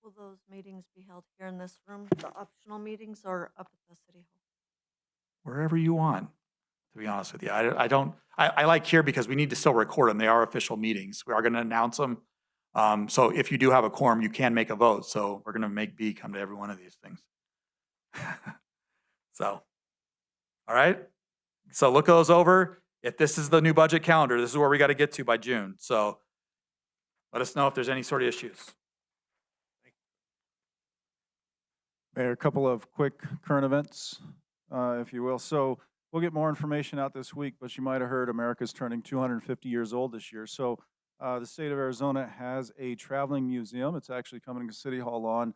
Will those meetings be held here in this room, the optional meetings, or up at the city hall? Wherever you want, to be honest with you. I like here because we need to still record them. They are official meetings. We are going to announce them. So if you do have a quorum, you can make a vote. So we're going to make B come to every one of these things. So, all right. So look those over. If this is the new budget calendar, this is where we got to get to by June. So let us know if there's any sort of issues. Mayor, a couple of quick current events, if you will. So we'll get more information out this week, but you might have heard America's turning 250 years old this year. So the state of Arizona has a traveling museum. It's actually coming to City Hall on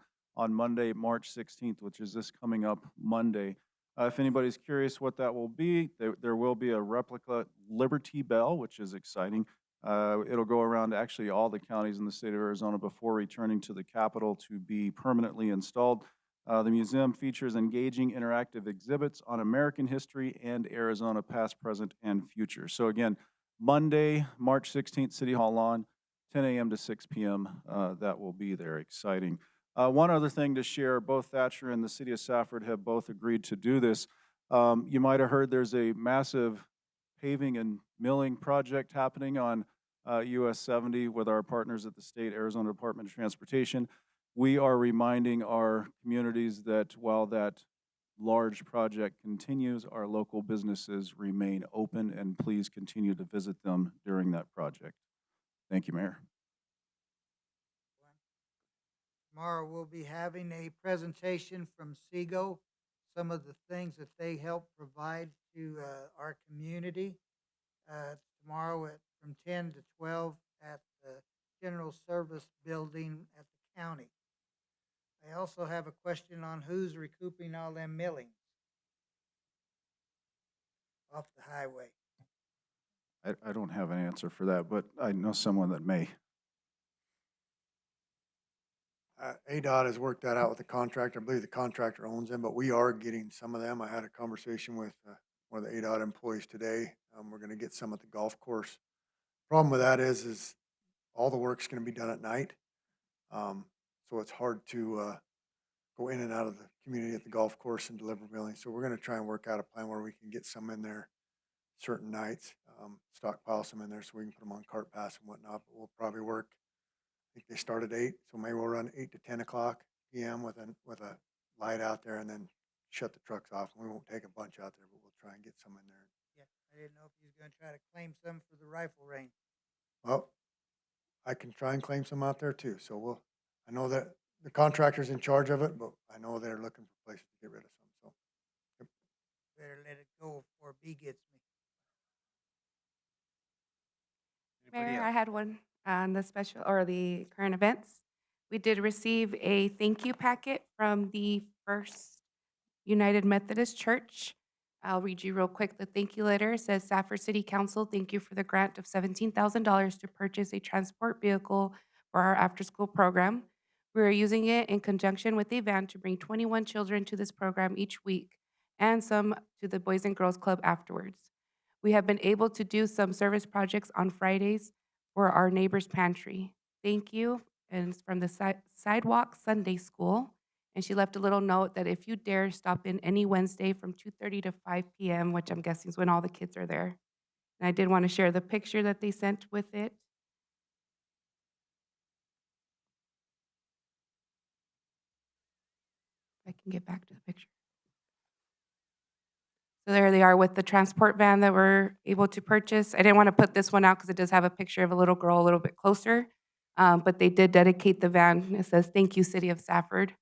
Monday, March 16th, which is this coming up Monday. If anybody's curious what that will be, there will be a replica Liberty Bell, which is exciting. It'll go around actually all the counties in the state of Arizona before returning to the capital to be permanently installed. The museum features engaging interactive exhibits on American history and Arizona past, present, and future. So again, Monday, March 16th, City Hall lawn, 10 a.m. to 6 p.m. That will be there. Exciting. One other thing to share, both Thatcher and the City of Safford have both agreed to do this. You might have heard there's a massive paving and milling project happening on US 70 with our partners at the State Arizona Department of Transportation. We are reminding our communities that while that large project continues, our local businesses remain open, and please continue to visit them during that project. Thank you, Mayor. Tomorrow we'll be having a presentation from SEGO, some of the things that they help provide to our community. Tomorrow from 10 to 12 at the General Service Building at the county. I also have a question on who's recouping all them millings off the highway. I don't have an answer for that, but I know someone that may. ADOT has worked that out with the contractor. I believe the contractor owns them, but we are getting some of them. I had a conversation with one of the ADOT employees today. We're gonna get some at the golf course. Problem with that is all the work's gonna be done at night. So it's hard to go in and out of the community at the golf course and deliver billing. So we're gonna try and work out a plan where we can get some in there certain nights, stockpile some in there so we can put them on cart pass and whatnot, but we'll probably work. I think they start at 8, so maybe we'll run 8 to 10 o'clock PM with a light out there and then shut the trucks off. We won't take a bunch out there, but we'll try and get some in there. Yeah, I didn't know if he was gonna try to claim some for the rifle range. Well, I can try and claim some out there too, so I know that the contractor's in charge of it, but I know they're looking for places to get rid of some, so. Better let it go before B gets me. Anybody Mayor, I else? had one on the special, or the current events. We did receive a thank you packet from the First United Methodist Church. I'll read you real quick. The thank you letter says, Safford City Council, thank you for the grant of $17,000 to purchase a transport vehicle for our after-school program. We are using it in conjunction with a van to bring 21 children to this program each week and some to the Boys and Girls Club afterwards. We have been able to do some service projects on Fridays for our neighbor's pantry. Thank you. And it's from the Sidewalk Sunday School. And she left a little note that if you dare stop in any Wednesday from 2:30 to 5 PM, which I'm guessing is when all the kids are there. And I did want to share the picture that they sent with it. If I can get back to the picture. So there they are with the transport van that we're able to purchase. I didn't want to put this one out because it does have a picture of a little girl a little bit closer. But they did dedicate the van. It says, "Thank you, City of Safford,"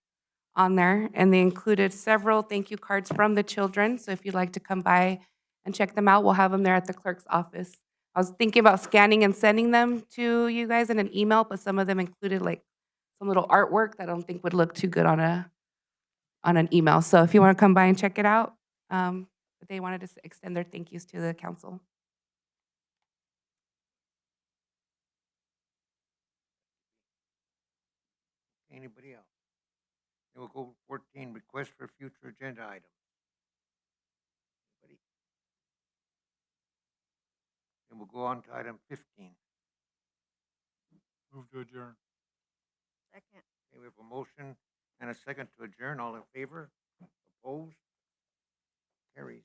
on there. And they included several thank you cards from the children. So if you'd like to come by and check them out, we'll have them there at the clerk's office. I was thinking about scanning and sending them to you guys in an email, but some of them included like some little artwork that I don't think would look too good on an email. So if you want to come by and check it out, but they wanted to extend their thank yous to the council. Anybody else? Then we'll go to 14, request for future agenda items. Anybody? Then we'll go on to item 15. Move to adjourn. Second. Okay, we have a motion and a second to adjourn. All in favor? Opposed? Carries.